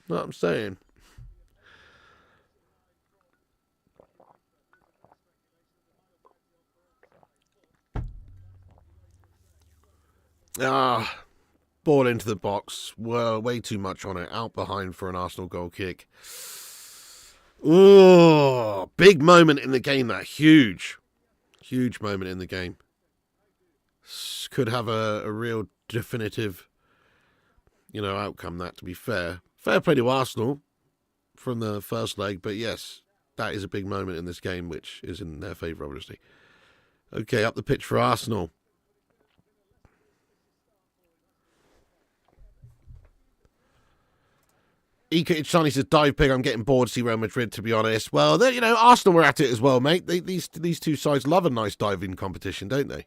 Know what I'm saying? Ball into the box. Well, way too much on it. Out behind for an Arsenal goal kick. Oh, big moment in the game, that. Huge moment in the game. Could have a real definitive, outcome, that, to be fair. Fair play to Arsenal from the first leg, but yes, that is a big moment in this game, which is in their favour, obviously. Okay, up the pitch for Arsenal. Sonny says, dive Pig, I'm getting bored to see Real Madrid, to be honest. Well, Arsenal were at it as well, mate. These two sides love a nice diving competition, don't they?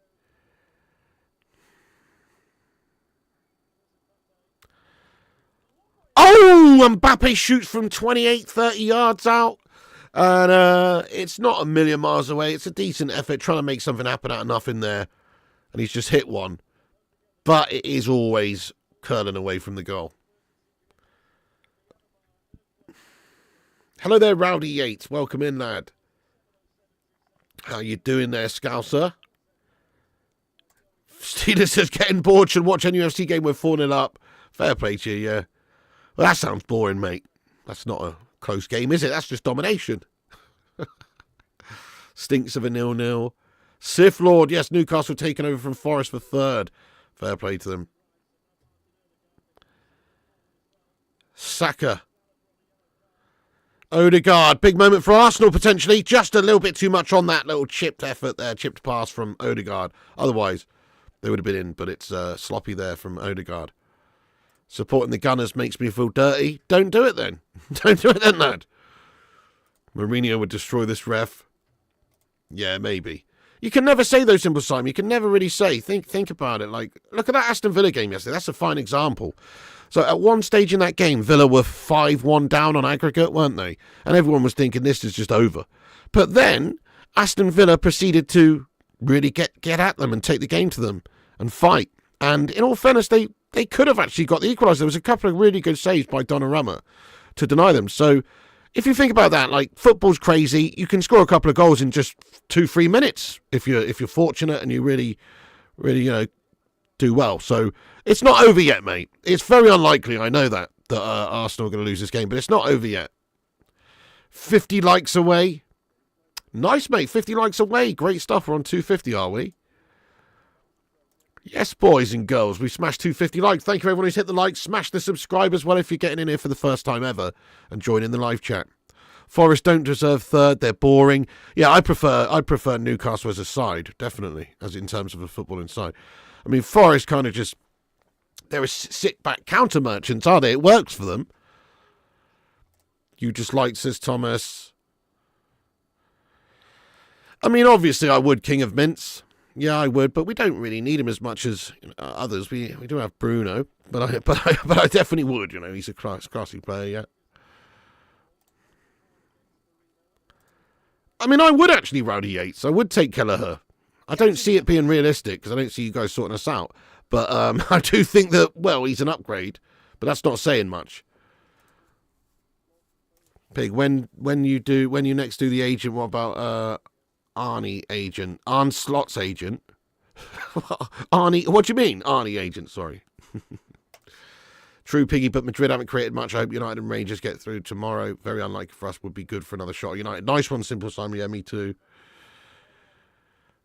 Oh, Mbappe shoots from 28, 30 yards out. And it's not a million miles away. It's a decent effort, trying to make something happen out of nothing there. And he's just hit one. But it is always curling away from the goal. Hello there, Rowdy Yates. Welcome in, lad. How you doing there, Scouser? Steelers says, getting bored, should watch any UFC game with 4-0 up. Fair play to you, yeah. Well, that sounds boring, mate. That's not a close game, is it? That's just domination. Stinks of a 0-0. Sith Lord, yes, Newcastle taken over from Forest for third. Fair play to them. Saka. Odegaard, big moment for Arsenal potentially. Just a little bit too much on that little chipped effort there, chipped pass from Odegaard. Otherwise, they would have been in, but it's sloppy there from Odegaard. Supporting the Gunners makes me feel dirty. Don't do it then. Don't do it then, lad. Mourinho would destroy this ref. Yeah, maybe. You can never say those simple, Simon. You can never really say. Think about it. Like, look at that Aston Villa game yesterday. That's a fine example. So at one stage in that game, Villa were 5-1 down on aggregate, weren't they? And everyone was thinking this is just over. But then Aston Villa proceeded to really get at them and take the game to them and fight. And in all fairness, they could have actually got the equaliser. There was a couple of really good saves by Donnarumma to deny them. So if you think about that, like, football's crazy. You can score a couple of goals in just 2-3 minutes if you're fortunate and you really do well. So it's not over yet, mate. It's very unlikely, I know that Arsenal are going to lose this game, but it's not over yet. 50 likes away. Nice, mate. 50 likes away. Great stuff. We're on 250, are we? Yes, boys and girls. We smashed 250 likes. Thank you, everyone who's hit the like. Smash the subscribe as well if you're getting in here for the first time ever and joining the live chat. Forest don't deserve third. They're boring. Yeah, I prefer Newcastle as a side, definitely, as in terms of a footballing side. I mean, Forest kind of just, they're a sit-back counter merchants, are they? It works for them. You just like, says Thomas. I mean, obviously, I would King of Mints. Yeah, I would, but we don't really need him as much as others. We do have Bruno, but I definitely would. He's a classy player. Yeah. I mean, I would actually Rowdy Yates. I would take Kelleher. I don't see it being realistic because I don't see you guys sorting us out. But I do think that, well, he's an upgrade, but that's not saying much. Pig, when you next do the agent, what about Arnie agent? Arne Slot's agent? Arnie, what do you mean? Arnie agent, sorry. True, Piggy, but Madrid haven't created much. I hope United and Rangers get through tomorrow. Very unlikely for us. Would be good for another shot. United, nice one, Simple Simon. Yeah, me too.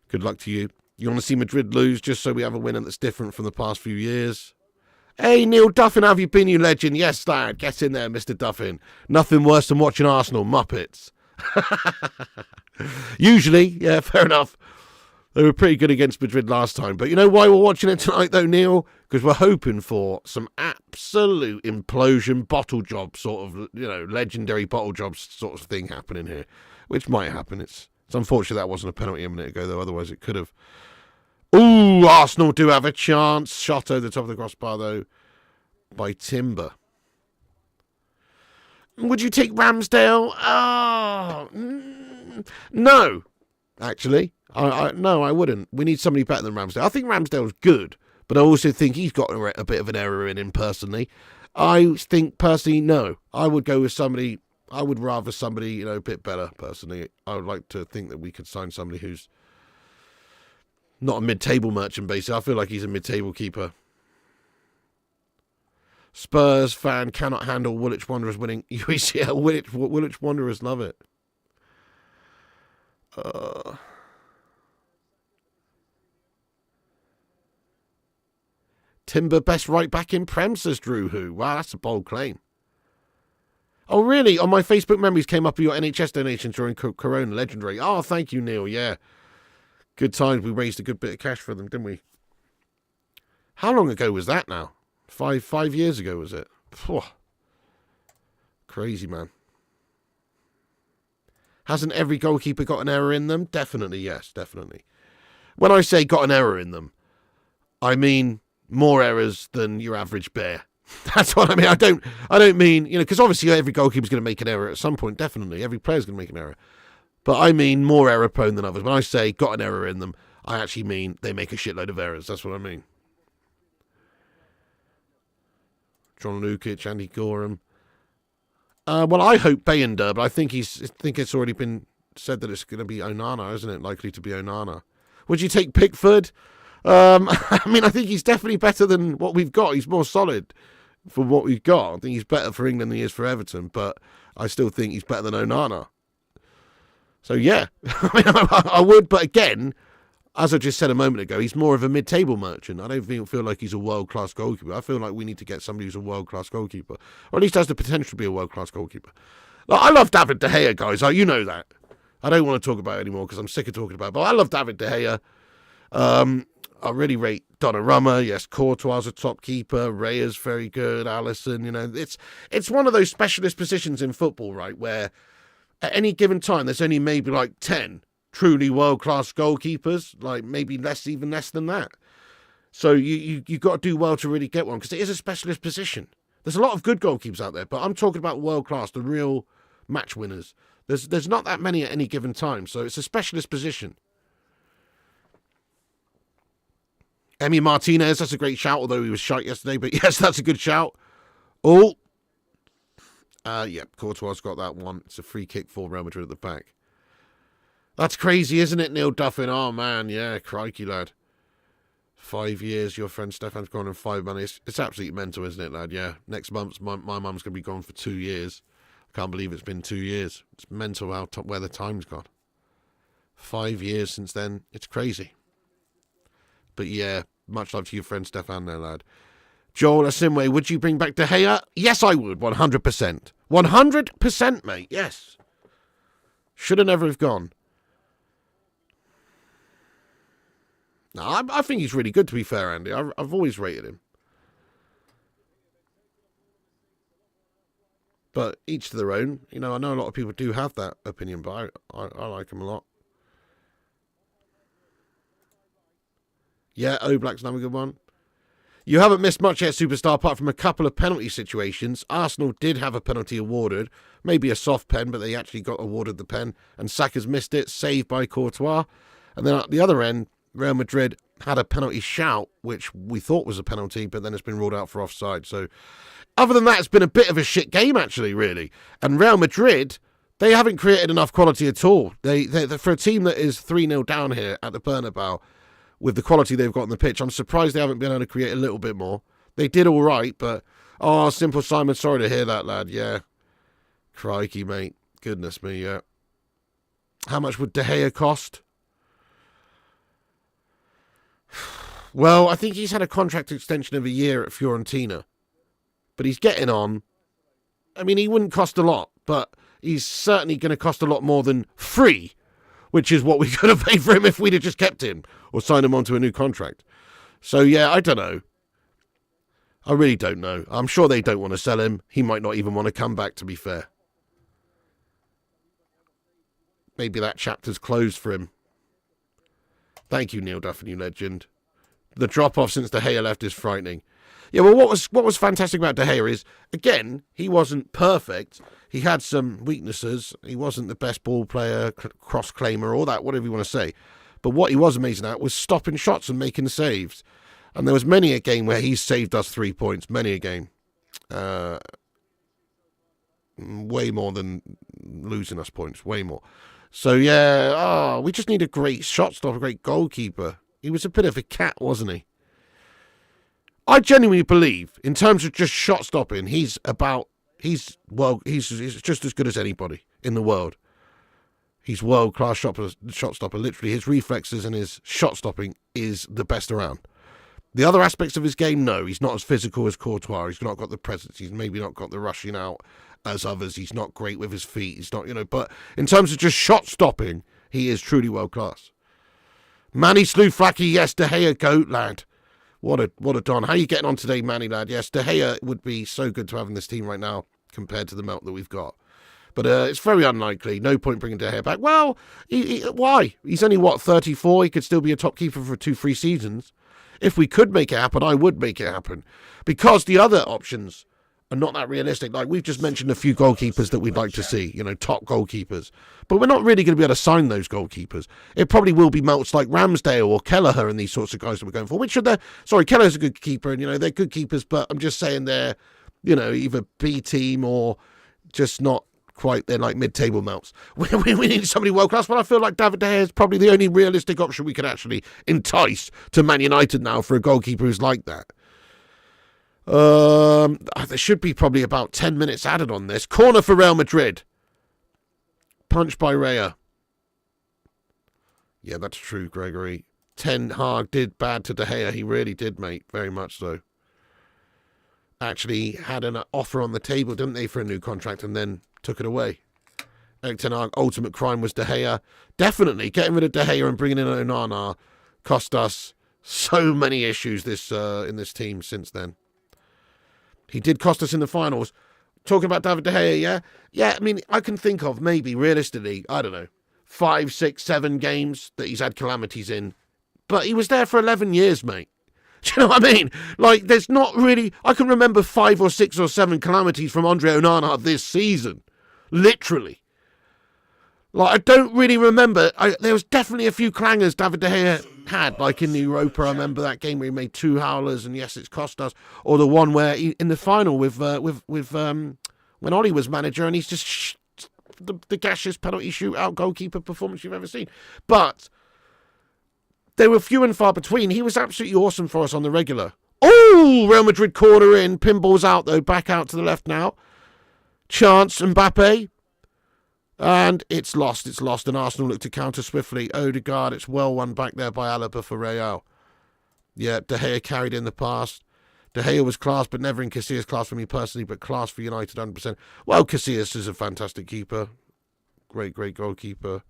Good luck to you. You want to see Madrid lose just so we have a winner that's different from the past few years? Hey, Neil Duffin, how have you been, you legend? Yes, lad. Get in there, Mr. Duffin. Nothing worse than watching Arsenal. Muppets. Usually, yeah, fair enough. They were pretty good against Madrid last time. But you know why we're watching it tonight, though, Neil? Because we're hoping for some absolute implosion bottle job sort of, legendary bottle job sort of thing happening here. Which might happen. It's unfortunate that wasn't a penalty a minute ago, though. Otherwise, it could have. Ooh, Arsenal do have a chance. Shot over the top of the crossbar, though, by Timber. Would you take Ramsdale? Oh, no, actually. No, I wouldn't. We need somebody better than Ramsdale. I think Ramsdale's good, but I also think he's got a bit of an error in him personally. I think, personally, no. I would go with somebody, I would rather somebody, a bit better, personally. I would like to think that we could sign somebody who's not a mid-table merchant, basically. I feel like he's a mid-table keeper. Spurs fan cannot handle Woolwich Wanderers winning UCL. Woolwich Wanderers love it. Timber best right back in Prem, says Drew Who. Wow, that's a bold claim. Oh, really? On my Facebook memories came up with your NHS donation during Corona. Legendary. Oh, thank you, Neil. Yeah. Good times. We raised a good bit of cash for them, didn't we? How long ago was that now? 5 years ago, was it? Phew. Crazy, man. Hasn't every goalkeeper got an error in them? Definitely, yes, definitely. When I say got an error in them, I mean more errors than your average bear. That's what I mean. I don't mean, because obviously every goalkeeper's going to make an error at some point, definitely. Every player's going to make an error. But I mean more error prone than others. When I say got an error in them, I actually mean they make a shitload of errors. That's what I mean. John Lukic, Andy Gorham. Well, I hope Bayender, but I think it's already been said that it's going to be Onana, isn't it? Likely to be Onana. Would you take Pickford? I mean, I think he's definitely better than what we've got. He's more solid for what we've got. I think he's better for England than he is for Everton, but I still think he's better than Onana. So, yeah, I mean, I would, but again, as I just said a moment ago, he's more of a mid-table merchant. I don't feel like he's a world-class goalkeeper. I feel like we need to get somebody who's a world-class goalkeeper, or at least has the potential to be a world-class goalkeeper. Like, I love David De Gea, guys. You know that. I don't want to talk about it anymore because I'm sick of talking about it, but I love David De Gea. I really rate Donnarumma. Yes, Courtois a top keeper. Raya's very good. Alisson, it's one of those specialist positions in football, right, where at any given time there's only maybe like 10 truly world-class goalkeepers, like maybe even less than that. So you got to do well to really get one because it is a specialist position. There's a lot of good goalkeepers out there, but I'm talking about world-class, the real match winners. There's not that many at any given time, so it's a specialist position. Emi Martinez, that's a great shout, although he was shite yesterday. But yes, that's a good shout. Oh. Courtois got that one. It's a free kick for Real Madrid at the back. That's crazy, isn't it, Neil Duffin? Oh, man, yeah, crikey, lad. 5 years, your friend Stefan's gone in 5 months. It's absolutely mental, isn't it, lad? Yeah, next month, my mum's going to be gone for 2 years. I can't believe it's been 2 years. It's mental where the time's gone. 5 years since then. It's crazy. But yeah, much love to your friend Stefan there, lad. Joel Asimwe, would you bring back De Gea? Yes, I would, 100%. 100%, mate, yes. Should have never have gone. No, I think he's really good, to be fair, Andy. I've always rated him. But each to their own. You know, I know a lot of people do have that opinion, but I like him a lot. Yeah, Oblak's another good one. You haven't missed much yet, Superstar, apart from a couple of penalty situations. Arsenal did have a penalty awarded. Maybe a soft pen, but they actually got awarded the pen. And Saka's missed it, saved by Courtois. And then at the other end, Real Madrid had a penalty shout, which we thought was a penalty, but then it's been ruled out for offside. So other than that, it's been a bit of a shit game, actually, really. And Real Madrid, they haven't created enough quality at all. They for a team that is 3-0 down here at the Bernabeu, with the quality they've got on the pitch, I'm surprised they haven't been able to create a little bit more. They did all right, but... Oh, Simple Simon, sorry to hear that, lad. Yeah. Crikey, mate. Goodness me, yeah. How much would De Gea cost? Well, I think he's had a contract extension of a year at Fiorentina. But he's getting on. I mean, he wouldn't cost a lot, but he's certainly going to cost a lot more than free, which is what we could have paid for him if we'd have just kept him or signed him onto a new contract. So, yeah, I don't know. I really don't know. I'm sure they don't want to sell him. He might not even want to come back, to be fair. Maybe that chapter's closed for him. Thank you, Neil Duffin, you legend. The drop-off since De Gea left is frightening. Yeah, well, what was fantastic about De Gea is, again, he wasn't perfect. He had some weaknesses. He wasn't the best ball player, cross-claimer, all that, whatever you want to say. But what he was amazing at was stopping shots and making saves. And there was many a game where he saved us 3 points. Many a game. Way more than losing us points. Way more. So, yeah, we just need a great shot stopper, a great goalkeeper. He was a bit of a cat, wasn't he? I genuinely believe, in terms of just shot stopping, he's just as good as anybody in the world. He's world-class shot stopper. Literally, his reflexes and his shot stopping is the best around. The other aspects of his game, no. He's not as physical as Courtois. He's not got the presence. He's maybe not got the rushing out as others. He's not great with his feet. He's not, but in terms of just shot stopping, he is truly world-class. Manny Slouflaki, yes, De Gea, goat, lad. What a don. How are you getting on today, Manny, lad? Yes, De Gea would be so good to have in this team right now compared to the melt that we've got. But it's very unlikely. No point bringing De Gea back. Well, why? He's only, 34? He could still be a top keeper for 2-3 seasons. If we could make it happen, I would make it happen. Because the other options are not that realistic. Like, we've just mentioned a few goalkeepers that we'd like to see, top goalkeepers. But we're not really going to be able to sign those goalkeepers. It probably will be melts like Ramsdale or Kelleher and these sorts of guys that we're going for. Kelleher's a good keeper, and, they're good keepers, but I'm just saying they're, either B team or just not quite, they're like mid-table melts. We need somebody world-class, but I feel like David De Gea is probably the only realistic option we could actually entice to Man United now for a goalkeeper who's like that. There should be probably about 10 minutes added on this. Corner for Real Madrid. Punch by Raya. Yeah, that's true, Gregory. Ten Hag did bad to De Gea. He really did, mate. Very much so. Actually had an offer on the table, didn't they, for a new contract, and then took it away. Erik ten Hag, ultimate crime was De Gea. Definitely, getting rid of De Gea and bringing in Onana cost us so many issues in this team since then. He did cost us in the finals. Talking about David De Gea, yeah? Yeah, I mean, I can think of maybe, realistically, I don't know, 5, 6, 7 games that he's had calamities in. But he was there for 11 years, mate. Do you know what I mean? Like, there's not really... I can remember 5 or 6 or 7 calamities from Andre Onana this season. Literally. Like, I don't really remember... there was definitely a few clangers David De Gea had, like in the Europa. I remember that game where he made 2 howlers, and yes, it's cost us. Or the one where in the final with when Ollie was manager, and he's just the gaseous penalty shootout goalkeeper performance you've ever seen. But they were few and far between. He was absolutely awesome for us on the regular. Oh, Real Madrid corner in. Pinball's out, though. Back out to the left now. Chance, Mbappe. And it's lost. It's lost. And Arsenal look to counter swiftly. Odegaard, it's well won back there by Alaba for Real. Yeah, De Gea carried in the pass. De Gea was class, but never in Casillas' class for me personally, but class for United 100%. Well, Casillas is a fantastic keeper. Great, great goalkeeper.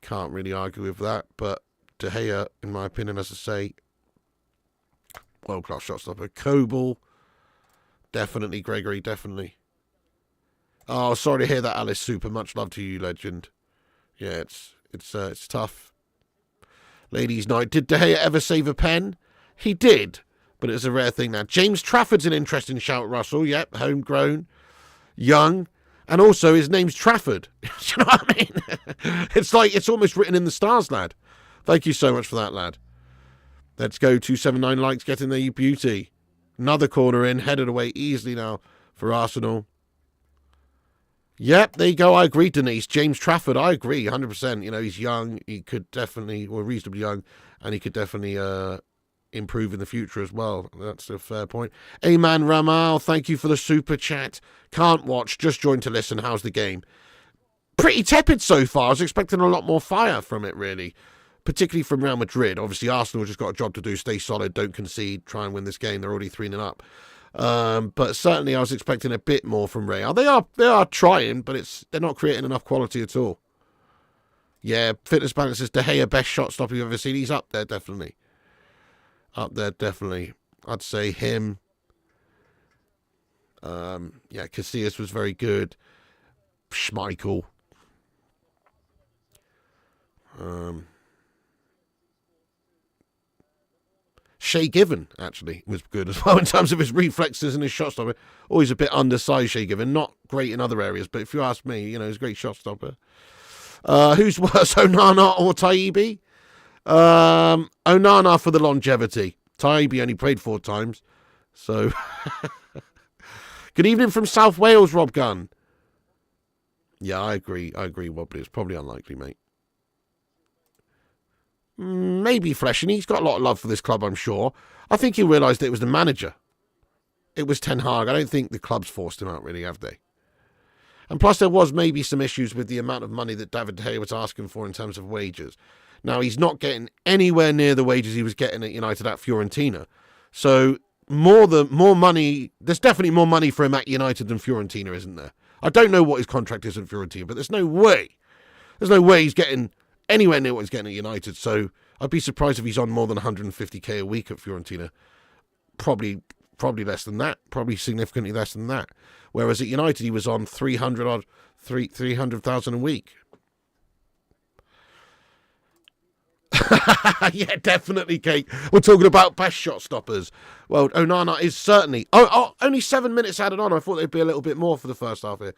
Can't really argue with that, but De Gea, in my opinion, as I say, world-class shot stopper. Kobel, definitely. Gregory, definitely. Oh, sorry to hear that, Alice. Super much love to you, legend. Yeah, it's tough. Ladies' night. Did De Gea ever save a pen? He did, but it's a rare thing now. James Trafford's an interesting shout, Russell. Yep, homegrown, young. And also, his name's Trafford. You know what I mean? It's like, it's almost written in the stars, lad. Thank you so much for that, lad. Let's go. 279 likes, get in there, you beauty. Another corner in, headed away easily now for Arsenal. Yep, there you go. I agree, Denise. James Trafford, I agree, 100%. You know, he's young. He could definitely, well, reasonably young, and he could definitely improve in the future as well. That's a fair point. Ayman Ramal, thank you for the super chat. Can't watch, just joined to listen. How's the game? Pretty tepid so far. I was expecting a lot more fire from it, really, particularly from Real Madrid. Obviously, Arsenal just got a job to do. Stay solid, don't concede, try and win this game. They're already 3-0 up. But certainly I was expecting a bit more from Real. They are trying, but they're not creating enough quality at all. Yeah, Fitness Balance says De Gea, best shot stopper you've ever seen. He's up there, definitely. Up there, definitely. I'd say him. Yeah, Casillas was very good. Schmeichel. Shea Given, actually, was good as well in terms of his reflexes and his shot stopper. Always a bit undersized, Shea Given. Not great in other areas, but if you ask me, you know, he's a great shot stopper. Who's worse, Onana or Taibbi? Onana for the longevity. Taibbi only played 4 times. So, good evening from South Wales, Rob Gunn. Yeah, I agree, Wobbly. It's probably unlikely, mate. Maybe Fleshing. He's got a lot of love for this club, I'm sure. I think he realised that it was the manager. It was Ten Hag. I don't think the clubs forced him out, really, have they? And plus, there was maybe some issues with the amount of money that David De Gea was asking for in terms of wages. Now, he's not getting anywhere near the wages he was getting at United at Fiorentina. So, more money. There's definitely more money for him at United than Fiorentina, isn't there? I don't know what his contract is at Fiorentina, but there's no way. There's no way he's getting anywhere near what he's getting at United. So, I'd be surprised if he's on more than 150k a week at Fiorentina. Probably less than that. Probably significantly less than that. Whereas at United, he was on 300,000 a week. Yeah, definitely, Kate. We're talking about best shot stoppers. Well, Onana is certainly... only 7 minutes added on. I thought they'd be a little bit more for the first half here.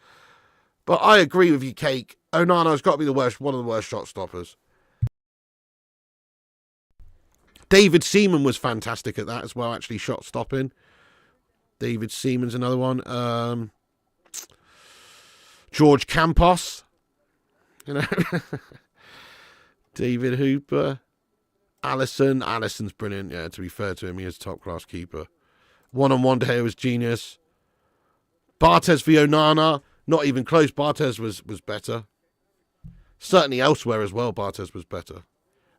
But I agree with you, Kate. Onana's got to be one of the worst shot stoppers. David Seaman was fantastic at that as well, actually, shot stopping. David Seaman's another one. George Campos. You know... David Hooper. Allison's brilliant. Yeah, to be fair to him, he is a top-class keeper. One-on-one, De Gea was genius. Barthez v Onana, not even close. Barthez was better. Certainly elsewhere as well, Barthez was better.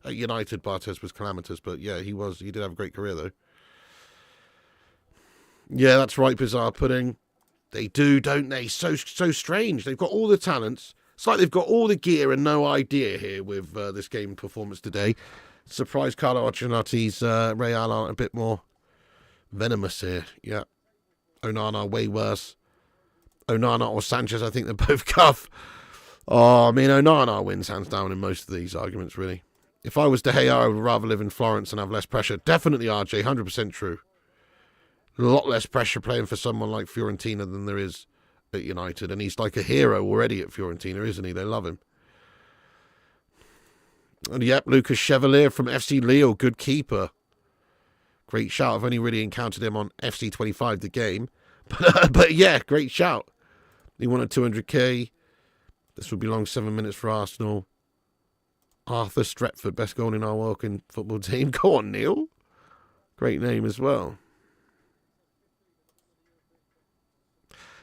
At United, Barthez was calamitous, but yeah, he did have a great career, though. Yeah, that's right, Bizarre Pudding. They do, don't they? So strange. They've got all the talents. It's like they've got all the gear and no idea here with this game performance today. Surprised Carlo Ancelotti's Real aren't a bit more venomous here. Yeah. Onana, way worse. Onana or Sanchez, I think they're both cuff. Oh, I mean, Onana wins hands down in most of these arguments, really. If I was De Gea, I would rather live in Florence and have less pressure. Definitely, RJ, 100% true. A lot less pressure playing for someone like Fiorentina than there is at United, and he's like a hero already at Fiorentina, isn't he? They love him. And yep, Lucas Chevalier from FC Lille, good keeper. Great shout. I've only really encountered him on FC 25, the game. But yeah, great shout. He wanted 200k. This would be long 7 minutes for Arsenal. Arthur Stretford, best goal in our working football team. Go on, Neil. Great name as well.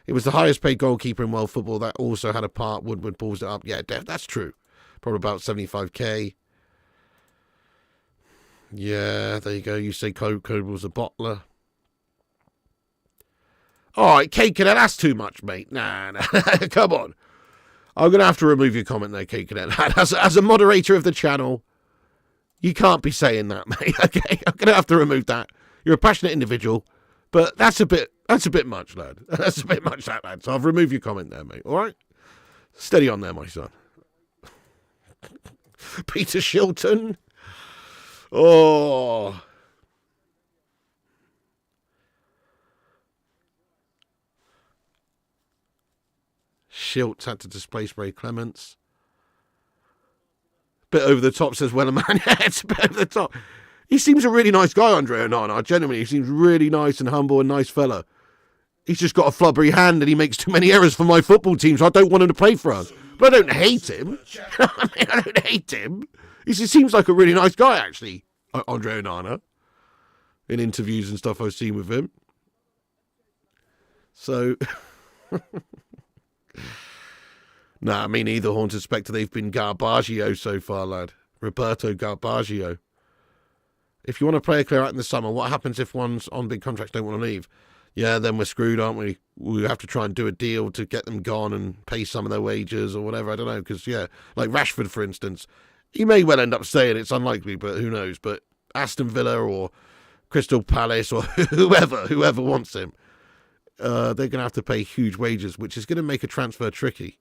It was the highest paid goalkeeper in world football. That also had a part. Woodward balls it up. Yeah, that's true. Probably about 75k. Yeah, there you go. You say Coble's a bottler. All right, Kate Cadet, that's too much, mate. Nah. Come on. I'm going to have to remove your comment there, Kate Cadet. As a moderator of the channel, you can't be saying that, mate. Okay, I'm going to have to remove that. You're a passionate individual, but that's a bit much, lad. That's a bit much, that, lad. So I've removed your comment there, mate. All right? Steady on there, my son. Peter Shilton. Oh. Schiltz had to displace Ray Clements. Bit over the top, says Wellerman. Yeah, it's a bit over the top. He seems a really nice guy, Andre Onana. Genuinely, he seems really nice and humble and nice fella. He's just got a flubbery hand and he makes too many errors for my football team, so I don't want him to play for us. But I don't hate him. I don't hate him. He seems like a really nice guy, actually, Andre Onana. In interviews and stuff I've seen with him. So... Nah, me neither, Haunted Spectre. They've been Garbaggio so far, lad. Roberto Garbaggio. If you want to play a clear out in the summer, what happens if one's on big contracts don't want to leave? Yeah, then we're screwed, aren't we? We have to try and do a deal to get them gone and pay some of their wages or whatever. I don't know, because, yeah, like Rashford, for instance. He may well end up staying. It's unlikely, but who knows? But Aston Villa or Crystal Palace or whoever wants him, they're going to have to pay huge wages, which is going to make a transfer tricky.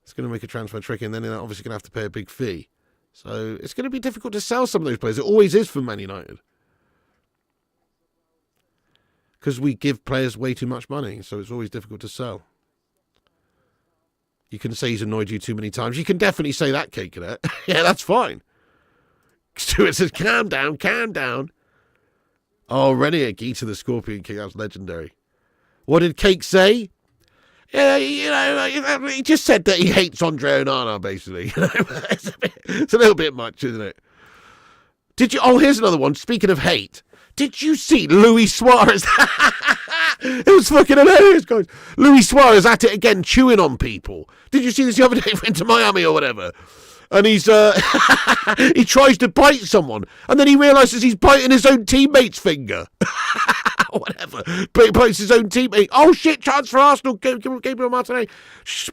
It's going to make a transfer tricky, and then they're obviously going to have to pay a big fee. So it's going to be difficult to sell some of those players. It always is for Man United. Because we give players way too much money, so it's always difficult to sell. You can say he's annoyed you too many times. You can definitely say that, Kate Cadet. Yeah, that's fine. Stuart says, calm down, calm down. Oh, Renegade Geeta the Scorpion King, that's legendary. What did Cake say? Yeah, you know, he just said that he hates Andre Onana, basically. It's a little bit much, isn't it? Did you? Oh, here's another one. Speaking of hate, did you see Luis Suarez? It was fucking hilarious, guys. Luis Suarez at it again, chewing on people. Did you see this the other day? Went to Miami or whatever. And he's he tries to bite someone, and then he realises he's biting his own teammate's finger. Whatever. But he bites his own teammate. Oh shit! Chance for Arsenal. Gabriel Martinez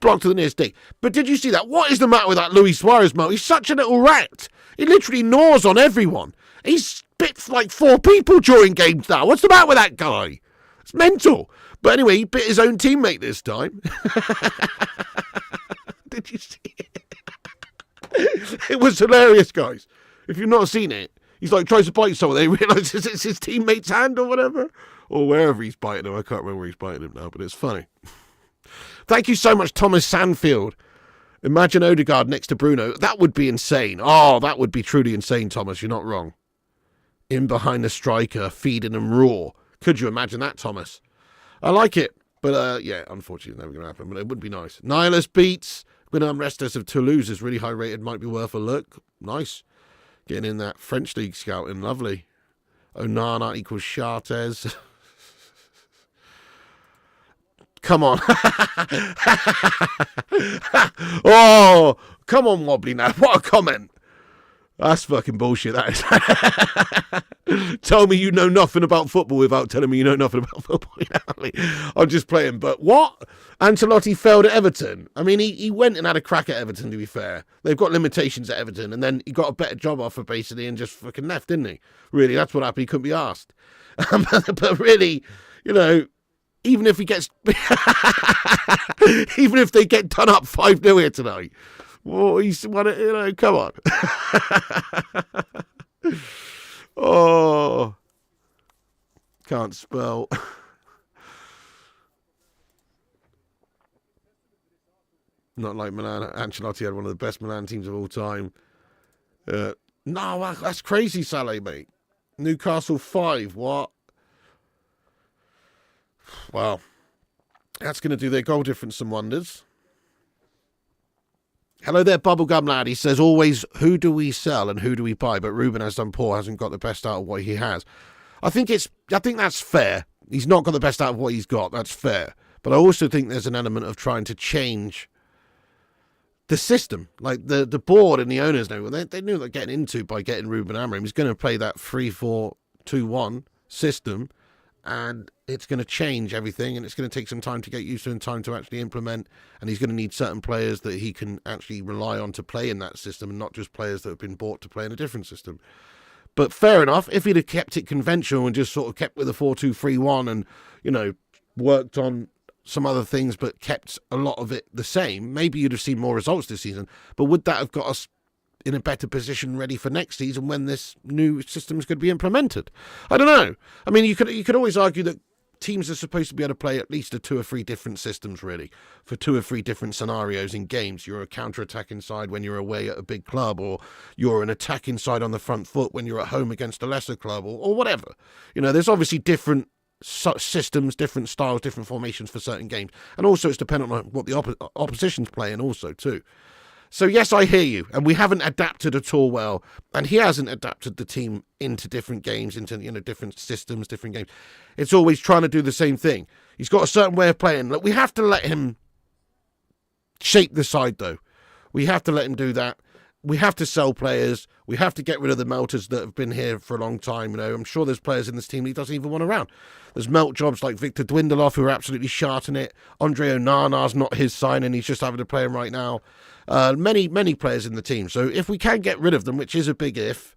blocked to the nearest stick. But did you see that? What is the matter with that Luis Suarez, Mo? He's such a little rat. He literally gnaws on everyone. He spits like 4 people during games now. What's the matter with that guy? It's mental. But anyway, he bit his own teammate this time. Did you see it? It was hilarious, guys. If you've not seen it, he's like tries to bite someone. They realise it's his teammate's hand or whatever, or wherever he's biting him. I can't remember where he's biting him now, but it's funny. Thank you so much, Thomas Sandfield. Imagine Odegaard next to Bruno. That would be insane. Oh, that would be truly insane, Thomas. You're not wrong. In behind the striker, feeding him raw. Could you imagine that, Thomas? I like it, but yeah, unfortunately, it's never going to happen. But it would be nice. Nihilus beats. Gwinnam Restos of Toulouse is really high rated. Might be worth a look. Nice. Getting in that French League scouting. Lovely. Onana equals Chartes. Come on. Oh, come on, Wobbly now. What a comment. That's fucking bullshit, that is. Tell me you know nothing about football without telling me you know nothing about football. You know what I mean? I'm just playing. But what? Ancelotti failed at Everton. I mean, he went and had a crack at Everton, to be fair. They've got limitations at Everton. And then he got a better job offer, basically, and just fucking left, didn't he? Really, that's what happened. He couldn't be asked. But really, you know, even if he gets... even if they get done up 5-0 here tonight... Well, he's won it, you know, come on. Oh. Can't spell. Not like Milan. Ancelotti had one of the best Milan teams of all time. No, that's crazy, Salah, mate. Newcastle 5. What? Well, that's going to do their goal difference some wonders. Hello there, Bubblegum Lad. He says, always, who do we sell and who do we buy? But Ruben has done poor, hasn't got the best out of what he has. I think that's fair. He's not got the best out of what he's got. That's fair. But I also think there's an element of trying to change the system. Like the board and the owners know, they knew what they're getting into by getting Ruben Amorim. He's going to play that 3-4-2-1 system, and it's going to change everything, and it's going to take some time to get used to and time to actually implement, and he's going to need certain players that he can actually rely on to play in that system and not just players that have been bought to play in a different system. But fair enough, if he'd have kept it conventional and just sort of kept with a 4-2-3-1 and, worked on some other things but kept a lot of it the same, maybe you'd have seen more results this season. But would that have got us in a better position ready for next season when this new system is going to be implemented? I don't know. I mean, you could always argue that teams are supposed to be able to play at least 2 or 3 different systems, really, for 2 or 3 different scenarios in games. You're a counter-attacking side when you're away at a big club, or you're an attacking side on the front foot when you're at home against a lesser club, or whatever. There's obviously different systems, different styles, different formations for certain games. And also it's dependent on what the opposition's playing also, too. So, yes, I hear you. And we haven't adapted at all well. And he hasn't adapted the team into different games, into different systems, different games. It's always trying to do the same thing. He's got a certain way of playing. Look, we have to let him shape the side, though. We have to let him do that. We have to sell players. We have to get rid of the melters that have been here for a long time. I'm sure there's players in this team he doesn't even want around. There's melt jobs like Victor Dwindloff who are absolutely sharting it. Andre Onana's not his signing. He's just having to play him right now. Many players in the team. So if we can get rid of them, which is a big if,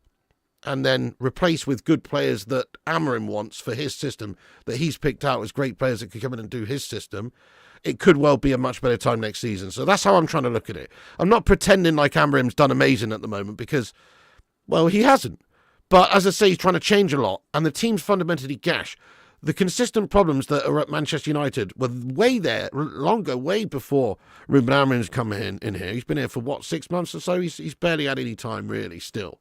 and then replace with good players that Amorim wants for his system, that he's picked out as great players that could come in and do his system, it could well be a much better time next season. So that's how I'm trying to look at it. I'm not pretending like Amorim's done amazing at the moment because, well, he hasn't. But as I say, he's trying to change a lot, and the team's fundamentally gash. The consistent problems that are at Manchester United were way before Ruben Amorim's come in here. He's been here for, 6 months or so? He's barely had any time, really, still.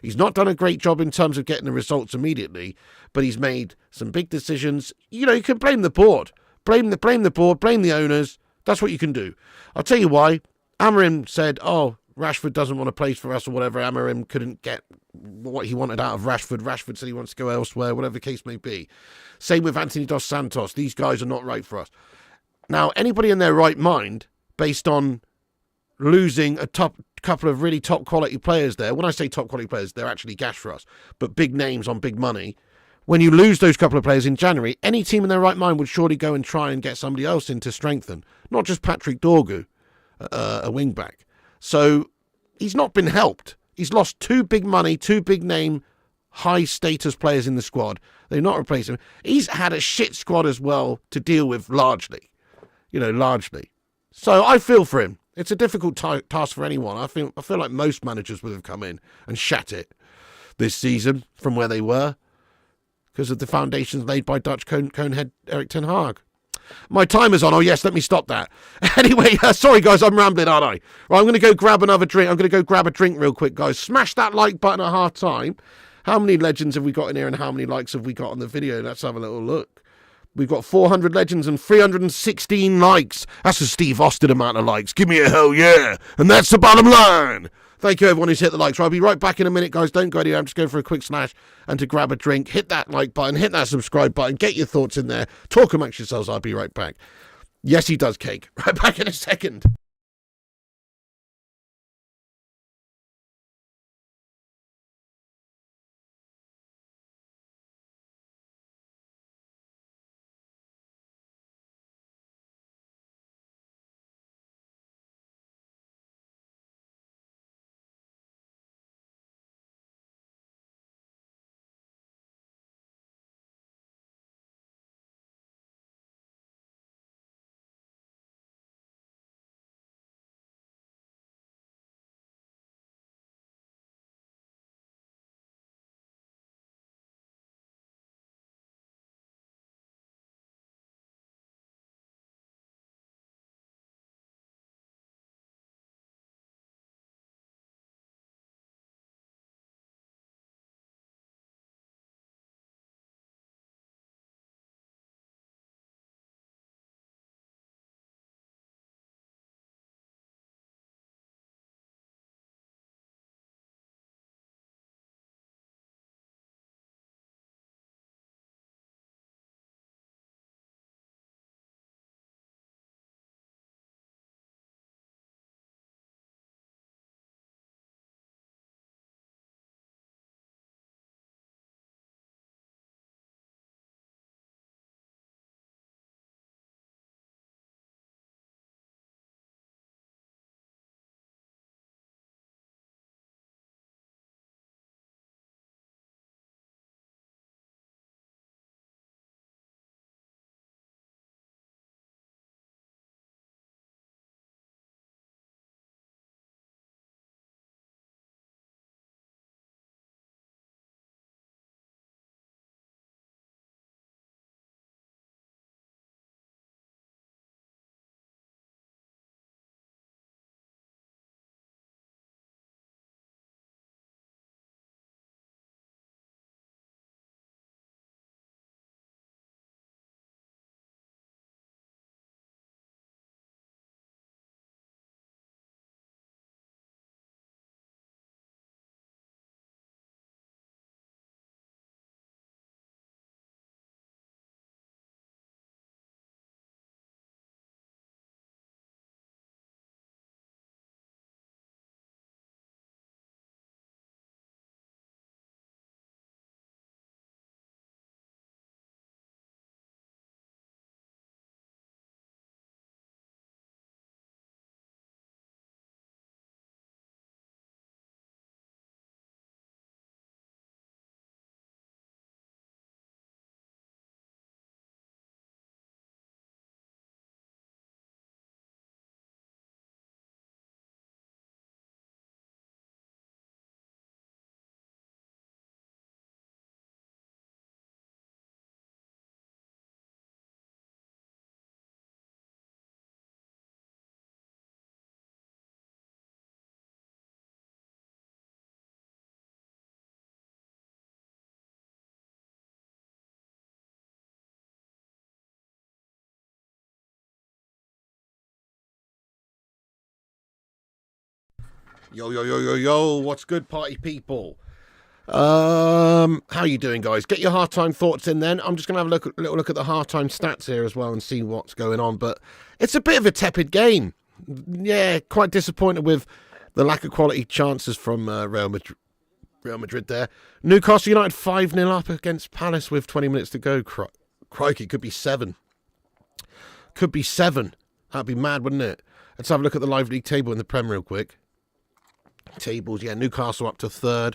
He's not done a great job in terms of getting the results immediately, but he's made some big decisions. You can blame the board. Blame the board, blame the owners. That's what you can do. I'll tell you why. Amorim said, Rashford doesn't want to play for us or whatever. Amorim couldn't get what he wanted out of Rashford. Rashford said he wants to go elsewhere, whatever the case may be. Same with Anthony Dos Santos. These guys are not right for us. Now, anybody in their right mind, based on losing a couple of really top quality players there, when I say top quality players, they're actually gash for us, but big names on big money. When you lose those couple of players in January, any team in their right mind would surely go and try and get somebody else in to strengthen, not just Patrick Dorgu, a wing-back. So he's not been helped. He's lost 2 big money, 2 big name, high-status players in the squad. They've not replaced him. He's had a shit squad as well to deal with largely. So I feel for him. It's a difficult task for anyone. I feel like most managers would have come in and shat it this season from where they were, because of the foundations laid by Dutch Conehead Erik ten Hag. My timer's on. Oh, yes, let me stop that. Anyway, sorry, guys, I'm rambling, aren't I? Right, I'm going to go grab another drink. I'm going to go grab a drink real quick, guys. Smash that like button at half time. How many legends have we got in here and how many likes have we got on the video? Let's have a little look. We've got 400 legends and 316 likes. That's a Steve Austin amount of likes. Give me a hell yeah. And that's the bottom line. Thank you, everyone who's hit the likes. Right, I'll be right back in a minute, guys. Don't go anywhere. I'm just going for a quick slash and to grab a drink. Hit that like button. Hit that subscribe button. Get your thoughts in there. Talk amongst yourselves. I'll be right back. Yes, he does, Cake. Right back in a second. Yo, yo, yo, yo, yo, what's good, party people? How you doing, guys? Get your halftime thoughts in then. I'm just going to have a little look at the halftime stats here as well and see what's going on. But it's a bit of a tepid game. Yeah, quite disappointed with the lack of quality chances from Real Madrid there. Newcastle United 5-0 up against Palace with 20 minutes to go. Crikey, could be 7. Could be 7. That'd be mad, wouldn't it? Let's have a look at the live league table in the Prem real quick. Tables, yeah, Newcastle up to 3rd.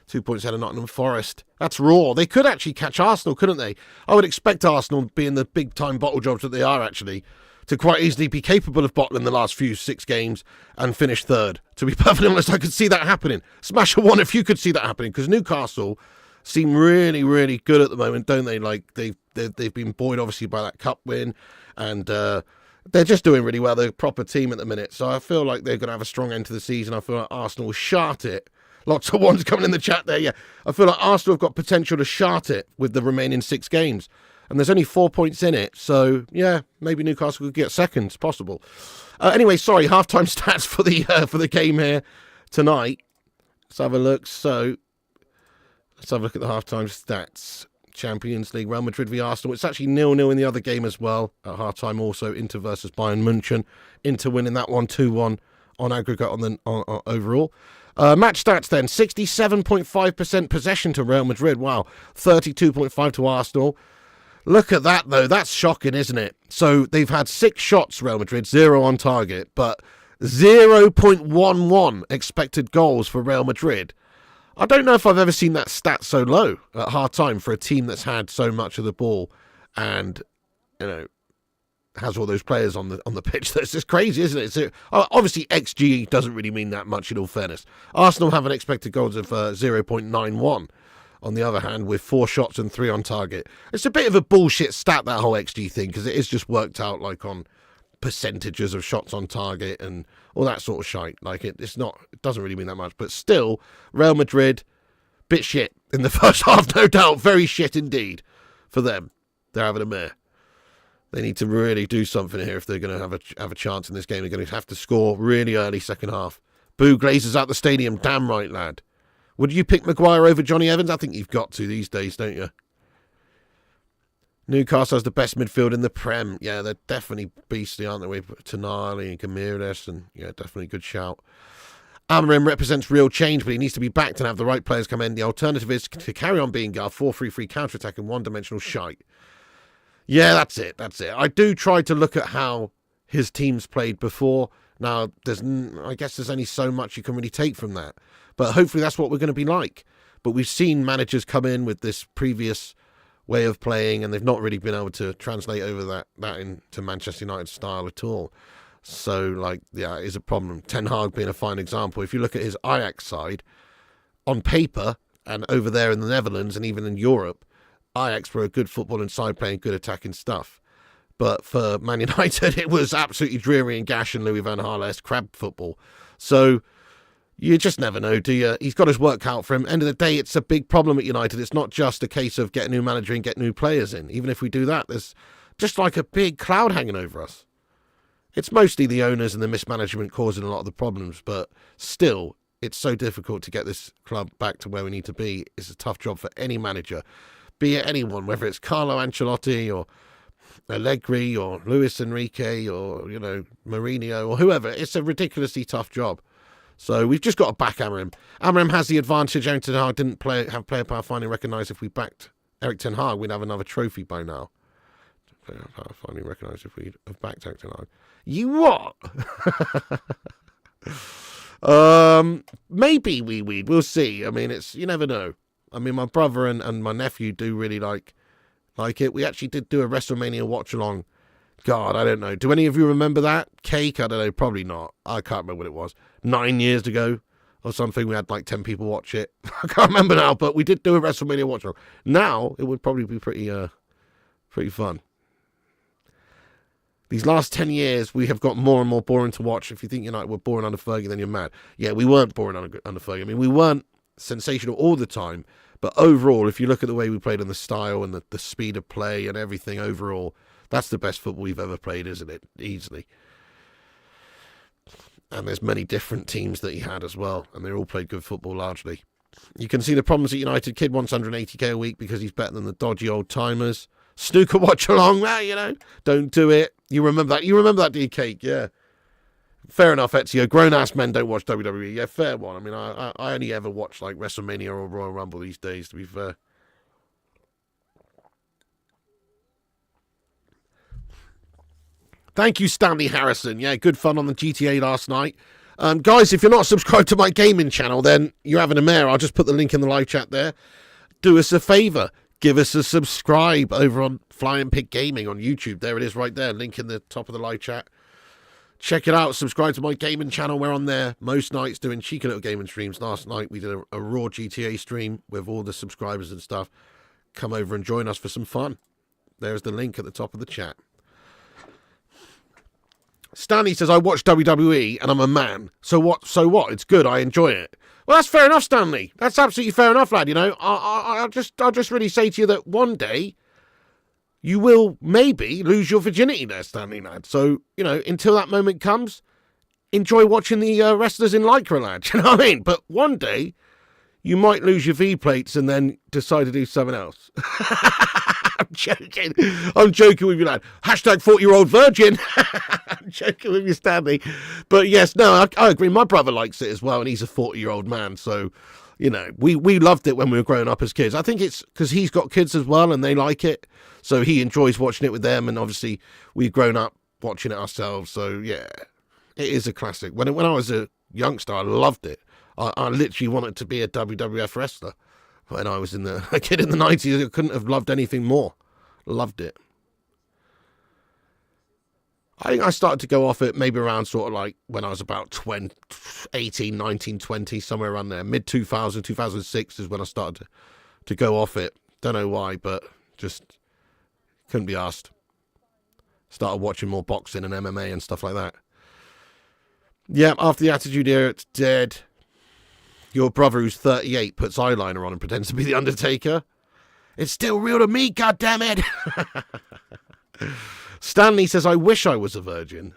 2 points ahead of Nottingham Forest. That's raw. They could actually catch Arsenal, couldn't they? I would expect Arsenal, being the big-time bottle jobs that they are actually, to quite easily be capable of bottling the last 6 games and finish 3rd. To be perfectly honest, I could see that happening. Smash a 1 if you could see that happening, because Newcastle seem really, really good at the moment, don't they? Like, they've been buoyed, obviously, by that cup win, and they're just doing really well. They're a proper team at the minute, so I feel like they're going to have a strong end to the season. I feel like Arsenal will shart it. Lots of ones coming in the chat there, yeah. I feel like Arsenal have got potential to shart it with the remaining 6 games. And there's only 4 points in it. So, yeah, maybe Newcastle could get second. It's possible. Anyway, sorry, halftime stats for the game here tonight. Let's have a look. So, let's have a look at the halftime stats. Champions League, Real Madrid v Arsenal. It's actually 0-0 in the other game as well. At halftime also, Inter versus Bayern München. Inter winning that one 2-1 on aggregate on overall. Match stats then, 67.5% possession to Real Madrid. Wow, 32.5% to Arsenal. Look at that, though. That's shocking, isn't it? So they've had 6 shots, Real Madrid, 0 on target, but 0.11 expected goals for Real Madrid. I don't know if I've ever seen that stat so low at half-time for a team that's had so much of the ball and, you know, has all those players on the pitch. That's just crazy, isn't it? So, obviously, XG doesn't really mean that much in all fairness. Arsenal have an expected goals of 0.91, on the other hand, with 4 shots and 3 on target. It's a bit of a bullshit stat, that whole XG thing, because it is just worked out like on percentages of shots on target and all that sort of shite. Like, it doesn't really mean that much. But still, Real Madrid, bit shit in the first half, no doubt. Very shit indeed for them. They're having a mare. They need to really do something here if they're going to have a chance in this game. They're going to have to score really early second half. Boo Glazers out the stadium. Damn right, lad. Would you pick Maguire over Johnny Evans? I think you've got to these days, don't you? Newcastle has the best midfield in the Prem. Yeah, they're definitely beastly, aren't they? With Tonali and Camires, and yeah, definitely a good shout. Amorim represents real change, but he needs to be backed and have the right players come in. The alternative is to carry on being Gar, 4-3-3 counter-attack and one-dimensional shite. Yeah, that's it. I do try to look at how his team's played before. Now, I guess there's only so much you can really take from that. But hopefully that's what we're going to be like. But we've seen managers come in with this previous way of playing, and they've not really been able to translate over that into Manchester United style at all. So, like, yeah, it is a problem. Ten Hag being a fine example. If you look at his Ajax side, on paper, and over there in the Netherlands, and even in Europe, Ajax were a good footballing side playing good attacking stuff. But for Man United, it was absolutely dreary and gash and Louis van Gaal-esque crab football. So you just never know, do you? He's got his work cut out for him. End of the day, it's a big problem at United. It's not just a case of get a new manager and get new players in. Even if we do that, there's just like a big cloud hanging over us. It's mostly the owners and the mismanagement causing a lot of the problems, but still, it's so difficult to get this club back to where we need to be. It's a tough job for any manager. Be it anyone, whether it's Carlo Ancelotti or Allegri or Luis Enrique or, you know, Mourinho or whoever. It's a ridiculously tough job. So we've just got to back Amorim. Amorim has the advantage. Eric Ten Hag didn't have player power finally recognised. If we backed Eric Ten Hag, we'd have another trophy by now. Player power finally recognised if we'd have backed Eric Ten Hag. You what? Maybe we'll see. I mean, you never know. I mean, my brother and my nephew do really like it. We actually did do a WrestleMania watch-along. God, I don't know. Do any of you remember that? Cake? I don't know. Probably not. I can't remember what it was. 9 years ago or something. We had like 10 people watch it. I can't remember now, but we did do a WrestleMania watch-along. Now, it would probably be pretty fun. These last 10 years, we have got more and more boring to watch. If you think United were boring under Fergie, then you're mad. Yeah, we weren't boring under Fergie. I mean, we weren't sensational all the time, but overall, if you look at the way we played and the style and the speed of play and everything overall, that's the best football we've ever played, isn't it? Easily. And there's many different teams that he had as well, and they all played good football largely. You can see the problems at United. Kid wants 180k a week because he's better than the dodgy old timers. Snooker watch along, well, don't do it. You remember that? You remember that, D Cake? Yeah. Fair enough, Ezio. Grown-ass men don't watch WWE. Yeah, fair one. I mean, I only ever watch, like, WrestleMania or Royal Rumble these days, to be fair. Thank you, Stanley Harrison. Yeah, good fun on the GTA last night. Guys, if you're not subscribed to my gaming channel, then you're having a mare. I'll just put the link in the live chat there. Do us a favour. Give us a subscribe over on Flying Pig Gaming on YouTube. There it is right there. Link in the top of the live chat. Check it out. Subscribe to my gaming channel. We're on there most nights doing cheeky little gaming streams. Last night we did a raw GTA stream with all the subscribers and stuff. Come over and join us for some fun. There's the link at the top of the chat. Stanley says, I watch WWE and I'm a man. So what? It's good. I enjoy it. Well, that's fair enough, Stanley. That's absolutely fair enough, lad. I'll just really say to you that one day you will maybe lose your virginity there, Stanley, lad. So, until that moment comes, enjoy watching the wrestlers in Lycra, lad. You know what I mean? But one day you might lose your V-plates and then decide to do something else. I'm joking. I'm joking with you, lad. Hashtag 40-year-old virgin. I'm joking with you, Stanley. But yes, no, I agree. My brother likes it as well, and he's a 40-year-old man. So, we loved it when we were growing up as kids. I think it's because he's got kids as well, and they like it. So he enjoys watching it with them, and obviously we've grown up watching it ourselves. So, yeah, it is a classic. When I was a youngster, I loved it. I literally wanted to be a WWF wrestler. When I was a kid in the 90s, I couldn't have loved anything more. Loved it. I think I started to go off it maybe around sort of like when I was about 18, 19, 20, somewhere around there. Mid-2000, 2006 is when I started to go off it. Don't know why, but just couldn't be asked. Started watching more boxing and MMA and stuff like that. Yeah, after the Attitude Era, it's dead. Your brother, who's 38, puts eyeliner on and pretends to be the Undertaker. It's still real to me, goddammit. Stanley says, I wish I was a virgin.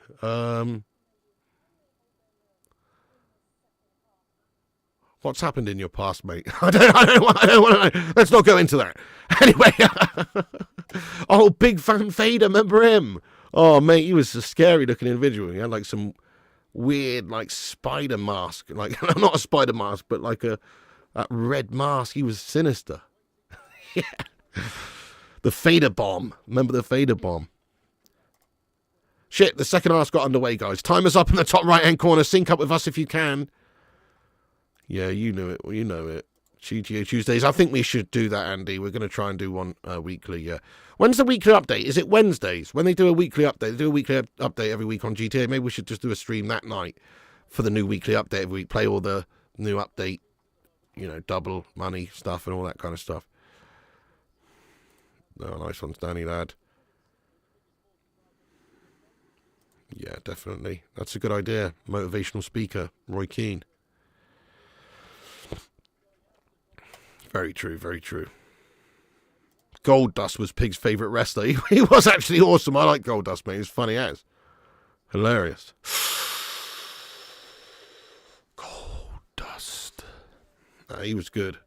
What's happened in your past, mate? I don't want to know. Let's not go into that. Anyway. Oh, Big Fan Fader, remember him? Oh, mate, he was a scary looking individual. He had like some weird like spider mask, like not a spider mask, but like that red mask. He was sinister. Yeah, the Fader bomb. Remember the Fader bomb? Shit, the second half's got underway, guys. Timer's up in the top right hand corner. Sync up with us if you can. Yeah, you knew it. Well, you know it. GTA Tuesdays. I think we should do that, Andy. We're going to try and do one weekly. Yeah. When's the weekly update? Is it Wednesdays? When they do a weekly update, they do a weekly update every week on GTA. Maybe we should just do a stream that night for the new weekly update every week. Play all the new update, double money stuff and all that kind of stuff. Oh, nice one, Danny, lad. Yeah, definitely. That's a good idea. Motivational speaker, Roy Keane. Very true, very true. Goldust was Pig's favourite wrestler. He was actually awesome. I like Goldust, mate. He was funny as. Hilarious. Goldust. He was good.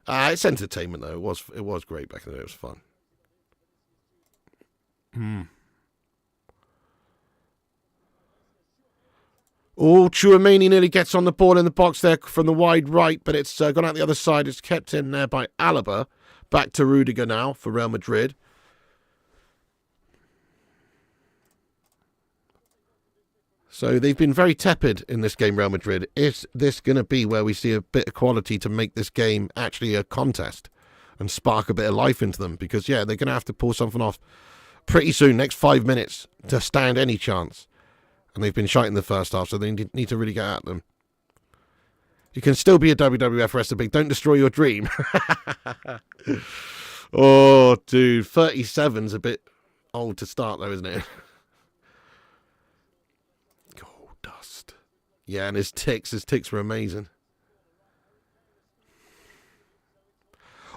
It's entertainment, though. It was great back in the day. It was fun. Oh, Chouameni nearly gets on the ball in the box there from the wide right, but it's gone out the other side. It's kept in there by Alaba. Back to Rudiger now for Real Madrid. So they've been very tepid in this game, Real Madrid. Is this going to be where we see a bit of quality to make this game actually a contest and spark a bit of life into them? Because, yeah, they're going to have to pull something off pretty soon, next 5 minutes, to stand any chance. And they've been shite in the first half, so they need to really get at them. You can still be a WWF wrestler, Big. Don't destroy your dream. Oh, dude. 37's a bit old to start, though, isn't it? Goldust. Yeah, and his ticks were amazing.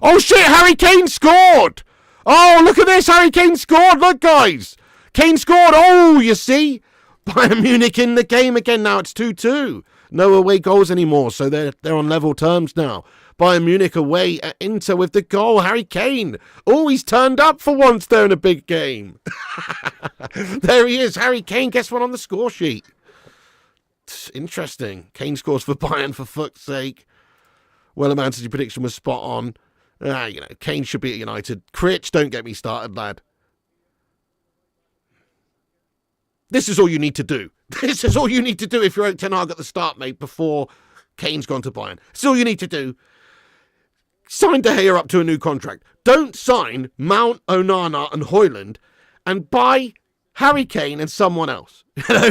Oh, shit! Harry Kane scored! Oh, look at this! Harry Kane scored! Look, guys! Kane scored. Oh, you see? Bayern Munich in the game again. Now it's 2-2. No away goals anymore, so they're on level terms now. Bayern Munich away at Inter with the goal. Harry Kane. Oh, he's turned up for once there in a big game. There he is. Harry Kane gets one on the score sheet. Interesting. Kane scores for Bayern, for fuck's sake. Well, Manchester prediction was spot on. Kane should be at United. Critch, don't get me started, lad. This is all you need to do. This is all you need to do if you're Ten Hag at the start, mate, before Kane's gone to Bayern. It's all you need to do. Sign De Gea up to a new contract. Don't sign Mount, Onana and Højlund and buy Harry Kane and someone else.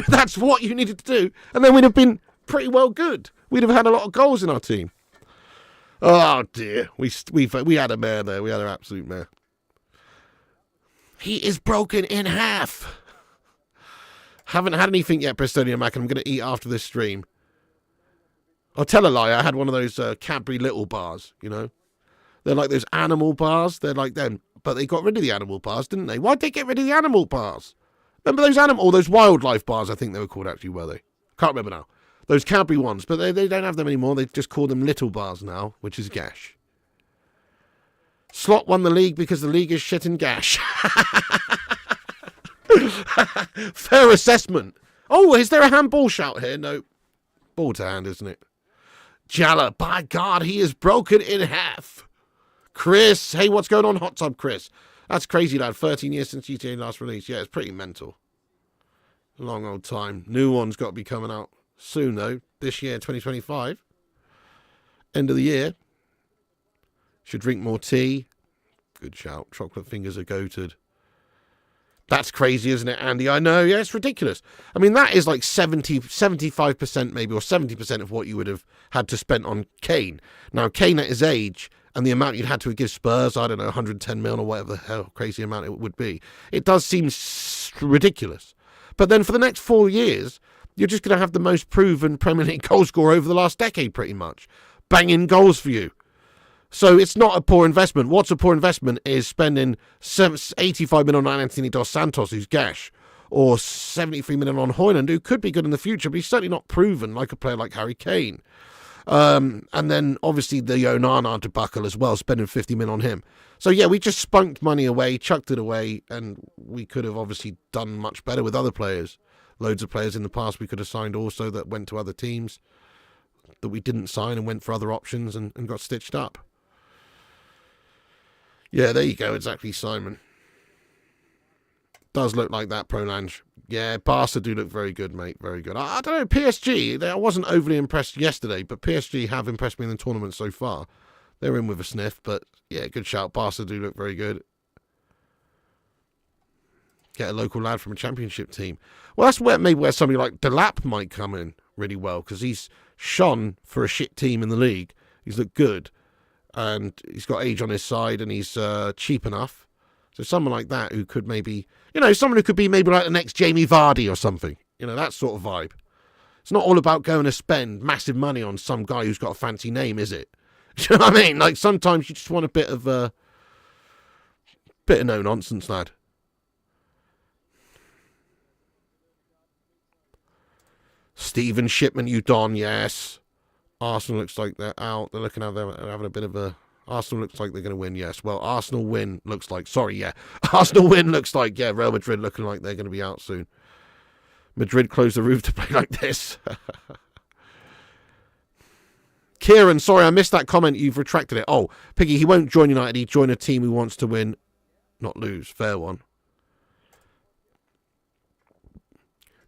That's what you needed to do. And then we'd have been pretty well good. We'd have had a lot of goals in our team. Oh, dear. We had a mare there. We had an absolute mare. He is broken in half. Haven't had anything yet, Bristonia Mac, and I'm going to eat after this stream. I'll tell a lie, I had one of those Cadbury little bars, you know. They're like those animal bars. They're like them. But they got rid of the animal bars, didn't they? Why'd they get rid of the animal bars? Remember those wildlife bars, I think they were called, actually, were they? Can't remember now. Those Cadbury ones, but they don't have them anymore. They just call them little bars now, which is gash. Slot won the league because the league is shit and gash. Fair assessment. Oh, is there a handball shout here? No. Ball to hand, isn't it? Jalla, by God, he is broken in half. Chris, hey, what's going on, Hot Tub Chris? That's crazy, lad. 13 years since GTA last release. Yeah, it's pretty mental. Long old time. New one's got to be coming out soon, though. This year, 2025. End of the year. Should drink more tea. Good shout. Chocolate fingers are goated. That's crazy, isn't it, Andy? I know. Yeah, it's ridiculous. I mean, that is like 75% maybe, or 70% of what you would have had to spend on Kane. Now, Kane at his age and the amount you'd had to give Spurs, I don't know, 110 mil or whatever the hell crazy amount it would be, it does seem ridiculous. But then for the next 4 years, you're just going to have the most proven Premier League goal scorer over the last decade, pretty much. Banging goals for you. So it's not a poor investment. What's a poor investment is spending 85 million on Anthony Dos Santos, who's gash, or 73 million on Højlund, who could be good in the future, but he's certainly not proven like a player like Harry Kane. And then obviously the Onana debacle as well, spending 50 million on him. So yeah, we just spunked money away, chucked it away, and we could have obviously done much better with other players. Loads of players in the past we could have signed also that went to other teams that we didn't sign and went for other options and got stitched up. Yeah, there you go, exactly, Simon. Does look like that, Prolange. Yeah, Barca do look very good, mate, very good. I don't know, PSG, I wasn't overly impressed yesterday, but PSG have impressed me in the tournament so far. They're in with a sniff, but yeah, good shout. Barca do look very good. Get a local lad from a championship team. Well, that's where somebody like Delap might come in really well, because he's shone for a shit team in the league. He's looked good. And he's got age on his side, and he's cheap enough. So someone like that who could maybe, someone who could be maybe like the next Jamie Vardy or something. That sort of vibe. It's not all about going to spend massive money on some guy who's got a fancy name, is it? Do you know what I mean? Like, sometimes you just want a bit of no nonsense, lad. Stephen Shipman, you don, yes. Arsenal looks like they're out. They're looking at they're having a bit of a... Arsenal looks like they're going to win, yes. Well, Arsenal win looks like... Arsenal win looks like, Real Madrid looking like they're going to be out soon. Madrid closed the roof to play like this. Kieran, sorry, I missed that comment. You've retracted it. Oh, Piggy, he won't join United. He'd join a team who wants to win, not lose. Fair one.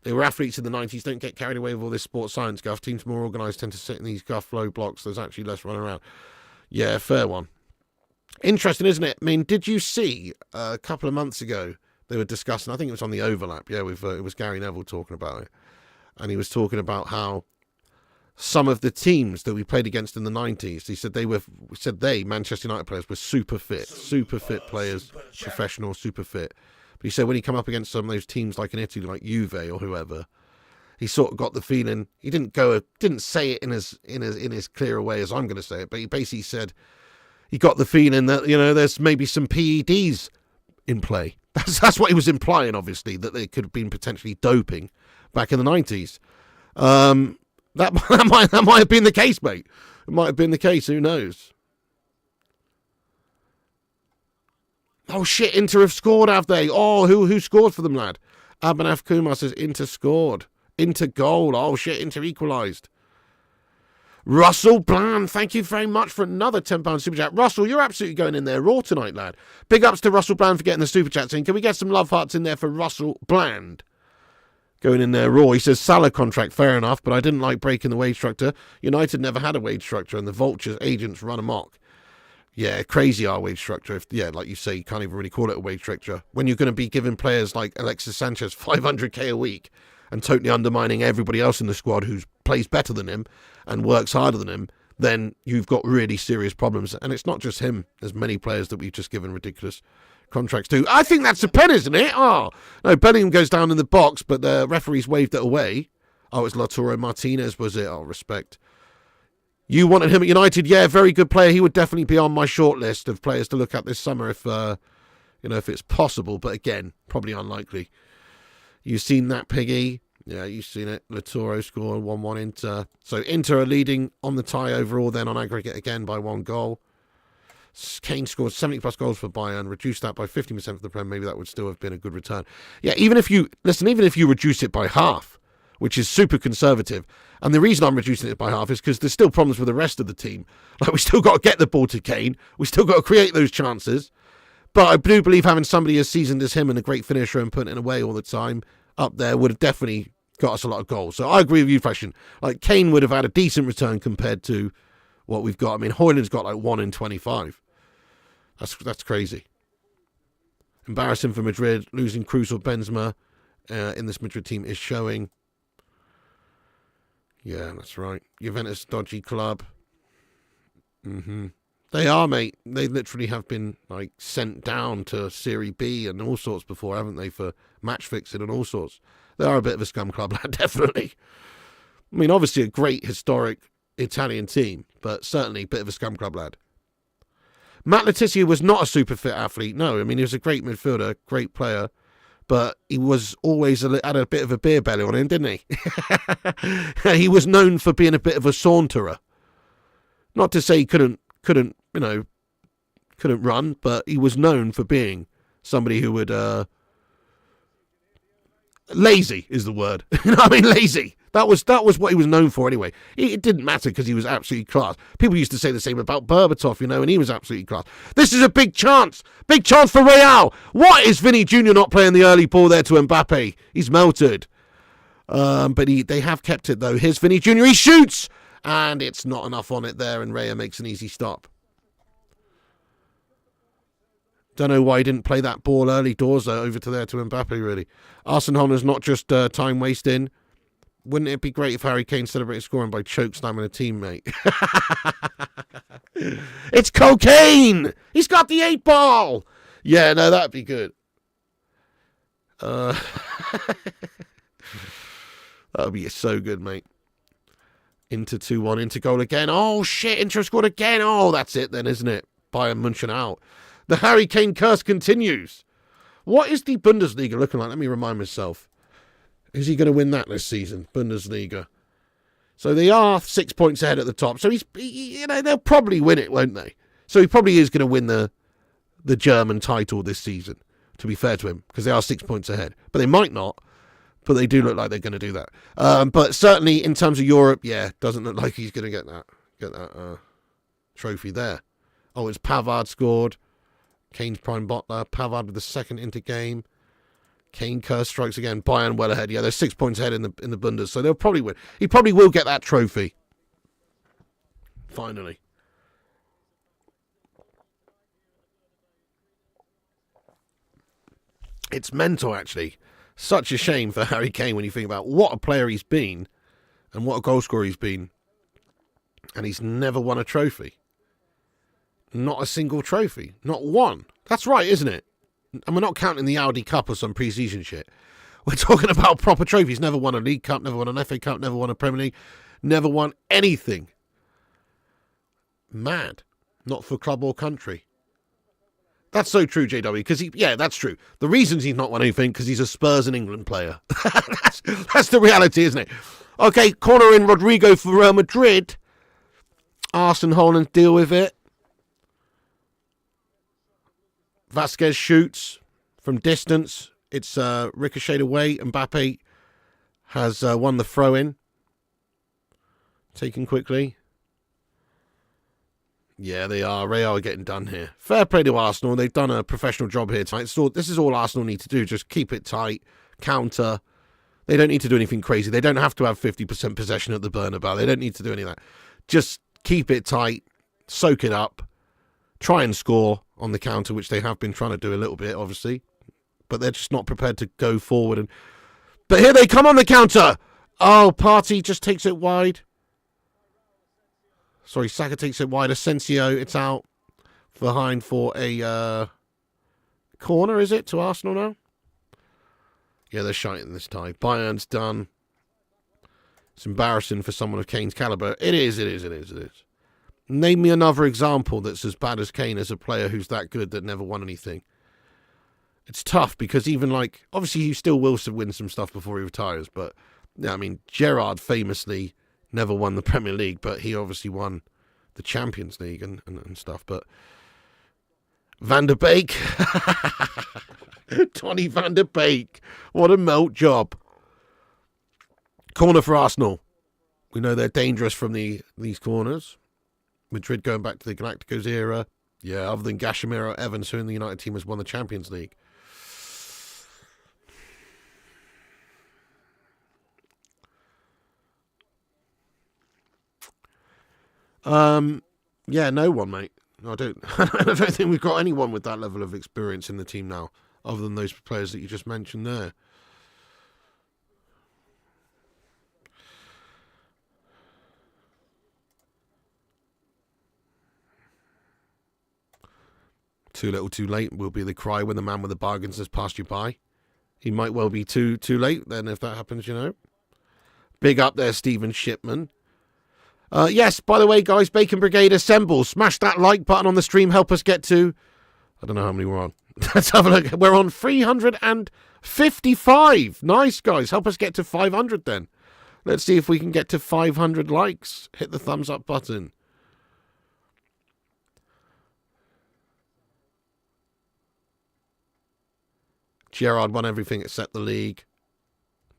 They were athletes in the 90s. Don't get carried away with all this sports science guff. Teams more organised tend to sit in these guff low blocks. There's actually less running around. Yeah, fair one. Interesting, isn't it? I mean, did you see a couple of months ago they were discussing, I think it was on the overlap, with it was Gary Neville talking about it. And he was talking about how some of the teams that we played against in the 90s, he said Manchester United players, were super fit players, professional, super fit. But he said when he come up against some of those teams like in Italy, like Juve or whoever, he sort of got the feeling, he didn't say it in as clear a way as I'm going to say it, but he basically said he got the feeling that, there's maybe some PEDs in play. That's what he was implying, obviously, that there could have been potentially doping back in the 90s. That might have been the case, mate. It might have been the case. Who knows? Oh, shit. Inter have scored, have they? Oh, who scored for them, lad? Abanaf Kumar says Inter scored. Inter goal. Oh, shit. Inter equalised. Russell Bland, thank you very much for another £10 super chat. Russell, you're absolutely going in there raw tonight, lad. Big ups to Russell Bland for getting the super chats in. Can we get some love hearts in there for Russell Bland? Going in there raw. He says Salah contract, fair enough, but I didn't like breaking the wage structure. United never had a wage structure, and the Vultures agents run amok. Yeah, crazy our wage structure. Like you say, you can't even really call it a wage structure. When you're going to be giving players like Alexis Sanchez 500k a week and totally undermining everybody else in the squad who plays better than him and works harder than him, then you've got really serious problems. And it's not just him. There's many players that we've just given ridiculous contracts to. I think that's a pen, isn't it? Oh, no, Bellingham goes down in the box, but the referees waved it away. Oh, it's Lautaro Martinez, was it? Oh, respect. You wanted him at United? Yeah, very good player. He would definitely be on my short list of players to look at this summer if it's possible. But again, probably unlikely. You've seen that, Piggy. Yeah, you've seen it. Lautaro scored 1-1 Inter. So Inter are leading on the tie overall, then on aggregate again by 1 goal. Kane scored 70-plus goals for Bayern, reduced that by 50% for the Prem. Maybe that would still have been a good return. Yeah, even if you reduce it by half, which is super conservative, and the reason I'm reducing it by half is because there's still problems with the rest of the team. Like, we still got to get the ball to Kane. We still got to create those chances. But I do believe having somebody as seasoned as him and a great finisher and putting it away all the time up there would have definitely got us a lot of goals. So I agree with you, Fashion. Like, Kane would have had a decent return compared to what we've got. I mean, Højlund's got like 1 in 25. That's crazy. Embarrassing for Madrid. Losing Cruz or Benzema in this Madrid team is showing. Yeah, that's right. Juventus, dodgy club. They are, mate. They literally have been like sent down to Serie B and all sorts before, haven't they, for match fixing and all sorts. They are a bit of a scum club, lad, definitely. I mean, obviously a great historic Italian team, but certainly a bit of a scum club, lad. Matt Letizia was not a super fit athlete. No, I mean, he was a great midfielder, great player, but he was always had a bit of a beer belly on him, didn't he? He was known for being a bit of a saunterer. Not to say he couldn't run, but he was known for being somebody who would lazy is the word. You know what I mean? Lazy. That was what he was known for anyway. It didn't matter because he was absolutely class. People used to say the same about Berbatov, and he was absolutely class. This is a big chance. Big chance for Real. What is Vinny Jr. not playing the early ball there to Mbappe? He's melted. But they have kept it, though. Here's Vinny Jr. He shoots! And it's not enough on it there, and Raya makes an easy stop. Don't know why he didn't play that ball early doors over to Mbappe, really. Arsenal is not just time wasting. Wouldn't it be great if Harry Kane celebrated scoring by choke slamming a teammate? It's cocaine! He's got the 8 ball! Yeah, no, that'd be good. That would be so good, mate. Inter 2-1, Inter goal again. Oh, shit, Inter scored again. Oh, that's it then, isn't it? Bayern Munchen out. The Harry Kane curse continues. What is the Bundesliga looking like? Let me remind myself. Is he going to win that this season? Bundesliga. So they are 6 points ahead at the top. So they'll probably win it, won't they? So he probably is going to win the German title this season, to be fair to him, because they are 6 points ahead. But they might not. But they do look like they're going to do that. But certainly in terms of Europe, yeah, doesn't look like he's going to get that trophy there. Oh, it's Pavard scored. Kane's prime bottler. Pavard with the second Inter game. Kane curse strikes again. Bayern well ahead. Yeah, they're 6 points ahead in the Bundes, so they'll probably win. He probably will get that trophy. Finally. It's mental, actually. Such a shame for Harry Kane when you think about what a player he's been and what a goal scorer he's been. And he's never won a trophy. Not a single trophy. Not one. That's right, isn't it? And we're not counting the Audi Cup or some pre-season shit. We're talking about proper trophies. Never won a League Cup, never won an FA Cup, never won a Premier League, never won anything. Mad. Not for club or country. That's so true, JW, because that's true. The reasons he's not won anything, because he's a Spurs and England player. that's the reality, isn't it? Okay, corner in Rodrigo for Real Madrid. Arsene Holland deal with it. Vasquez shoots from distance. It's ricocheted away. Mbappe has won the throw-in. Taken quickly. Yeah, they are. Real are getting done here. Fair play to Arsenal. They've done a professional job here tonight. So this is all Arsenal need to do. Just keep it tight. Counter. They don't need to do anything crazy. They don't have to have 50% possession at the Bernabeu. They don't need to do any of that. Just keep it tight. Soak it up. Try and score on the counter, which they have been trying to do a little bit, obviously. But they're just not prepared to go forward. But here they come on the counter. Oh, Partey just takes it wide. Sorry, Saka takes it wide. Asensio, it's out behind for a corner, is it, to Arsenal now? Yeah, they're shining this time. Bayern's done. It's embarrassing for someone of Kane's calibre. It is. Name me another example that's as bad as Kane as a player who's that good that never won anything. It's tough because even obviously he still will win some stuff before he retires, but yeah, I mean, Gerrard famously never won the Premier League, but he obviously won the Champions League and stuff. But Van der Beek, Donny Van der Beek, what a melt job. Corner for Arsenal. We know they're dangerous from these corners. Madrid going back to the Galacticos era. Yeah, other than Gashimiro Evans, who in the United team has won the Champions League. Yeah, no one, mate. I don't think we've got anyone with that level of experience in the team now, other than those players that you just mentioned there. Too little, too late will be the cry when the man with the bargains has passed you by. He might well be too late then if that happens, you know. Big up there, Stephen Shipman. Yes, by the way, guys, Bacon Brigade assemble. Smash that like button on the stream. Help us get to... I don't know how many we're on. Let's have a look. We're on 355. Nice, guys. Help us get to 500 then. Let's see if we can get to 500 likes. Hit the thumbs up button. Gerrard won everything except the league.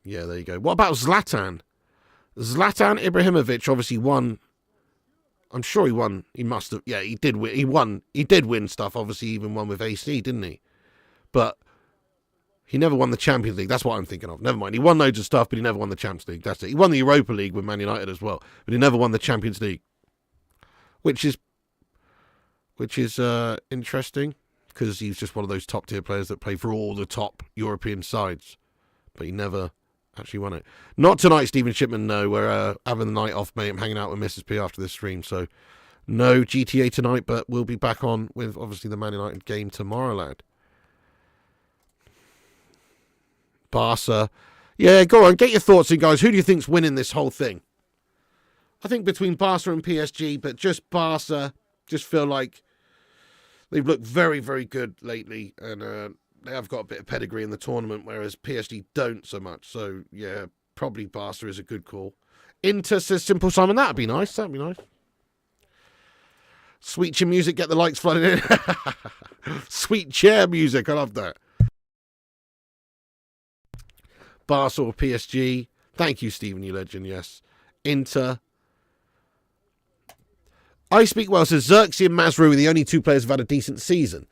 Yeah, there you go. What about Zlatan? Zlatan Ibrahimovic obviously won. I'm sure he won. He must have. Yeah, he did win. He won. He did win stuff. Obviously, he even won with AC, didn't he? But he never won the Champions League. That's what I'm thinking of. Never mind. He won loads of stuff, but he never won the Champions League. That's it. He won the Europa League with Man United as well, but he never won the Champions League, which is interesting because he's just one of those top tier players that play for all the top European sides, but he never actually won it. Not tonight, Stephen Shipman, no. We're having the night off, mate. I'm hanging out with Mrs. P after this stream, so no GTA tonight, but we'll be back on with, obviously, the Man United game tomorrow, lad. Barca. Yeah, go on, get your thoughts in, guys. Who do you think's winning this whole thing? I think between Barca and PSG, but just Barca, just feel like they've looked very, very good lately, and they have got a bit of pedigree in the tournament, whereas PSG don't so much. So, yeah, probably Barca is a good call. Inter says Simple Simon. That'd be nice. That'd be nice. Sweet chair music. Get the likes flooded in. Sweet chair music. I love that. Barca or PSG. Thank you, Stephen, you legend. Yes. Inter. I Speak Well says Xerxes and Mazraoui are the only two players who've had a decent season.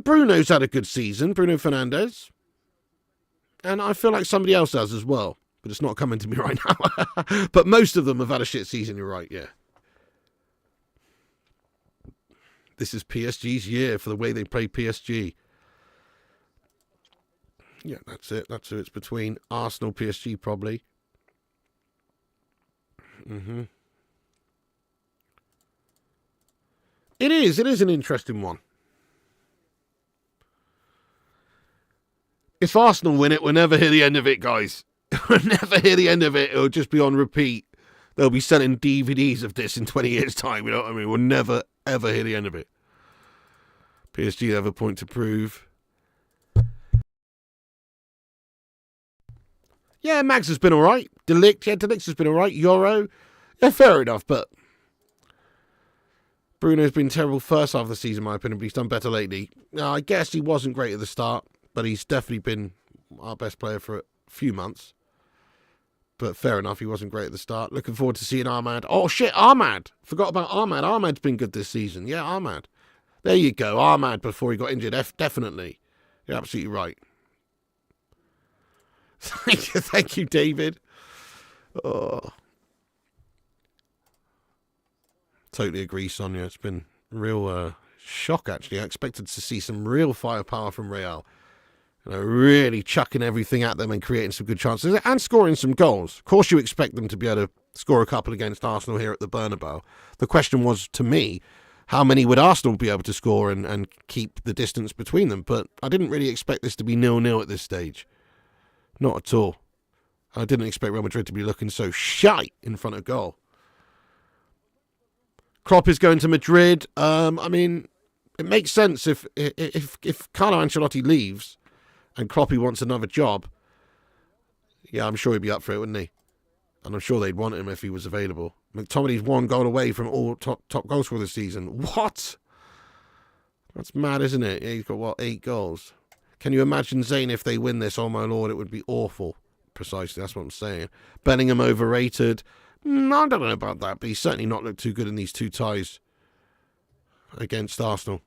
Bruno's had a good season, Bruno Fernandes. And I feel like somebody else has as well, but it's not coming to me right now. But most of them have had a shit season, you're right, yeah. This is PSG's year for the way they play PSG. Yeah, that's it. That's who it's between. Arsenal, PSG, probably. It is an interesting one. If Arsenal win it, we'll never hear the end of it, guys. We'll never hear the end of it. It'll just be on repeat. They'll be selling DVDs of this in 20 years' time. You know what I mean? We'll never, ever hear the end of it. PSG have a point to prove. Yeah, Mags has been all right. De Ligt has been all right. Euro, yeah, fair enough, but Bruno's been terrible first half of the season, in my opinion, but he's done better lately. I guess he wasn't great at the start, but he's definitely been our best player for a few months. But fair enough, he wasn't great at the start. Looking forward to seeing Ahmad. Oh, shit, Ahmad. Forgot about Ahmad. Ahmad's been good this season. Yeah, Ahmad. There you go, Ahmad before he got injured. Definitely. You're absolutely right. Thank you, David. Oh. Totally agree, Sonia. It's been a real shock, actually. I expected to see some real firepower from Real. Really chucking everything at them and creating some good chances and scoring some goals. Of course, you expect them to be able to score a couple against Arsenal here at the Bernabeu. The question was, to me, how many would Arsenal be able to score and keep the distance between them? But I didn't really expect this to be 0-0 at this stage. Not at all. I didn't expect Real Madrid to be looking so shite in front of goal. Klopp is going to Madrid. I mean, it makes sense if Carlo Ancelotti leaves and Kloppy wants another job. Yeah, I'm sure he'd be up for it, wouldn't he? And I'm sure they'd want him if he was available. McTominay's 1 goal away from all top goals for the season. What? That's mad, isn't it? Yeah, he's got, what, 8 goals? Can you imagine Zayn if they win this? Oh, my Lord, it would be awful. Precisely, that's what I'm saying. Bellingham overrated. I don't know about that, but he's certainly not looked too good in these 2 ties against Arsenal.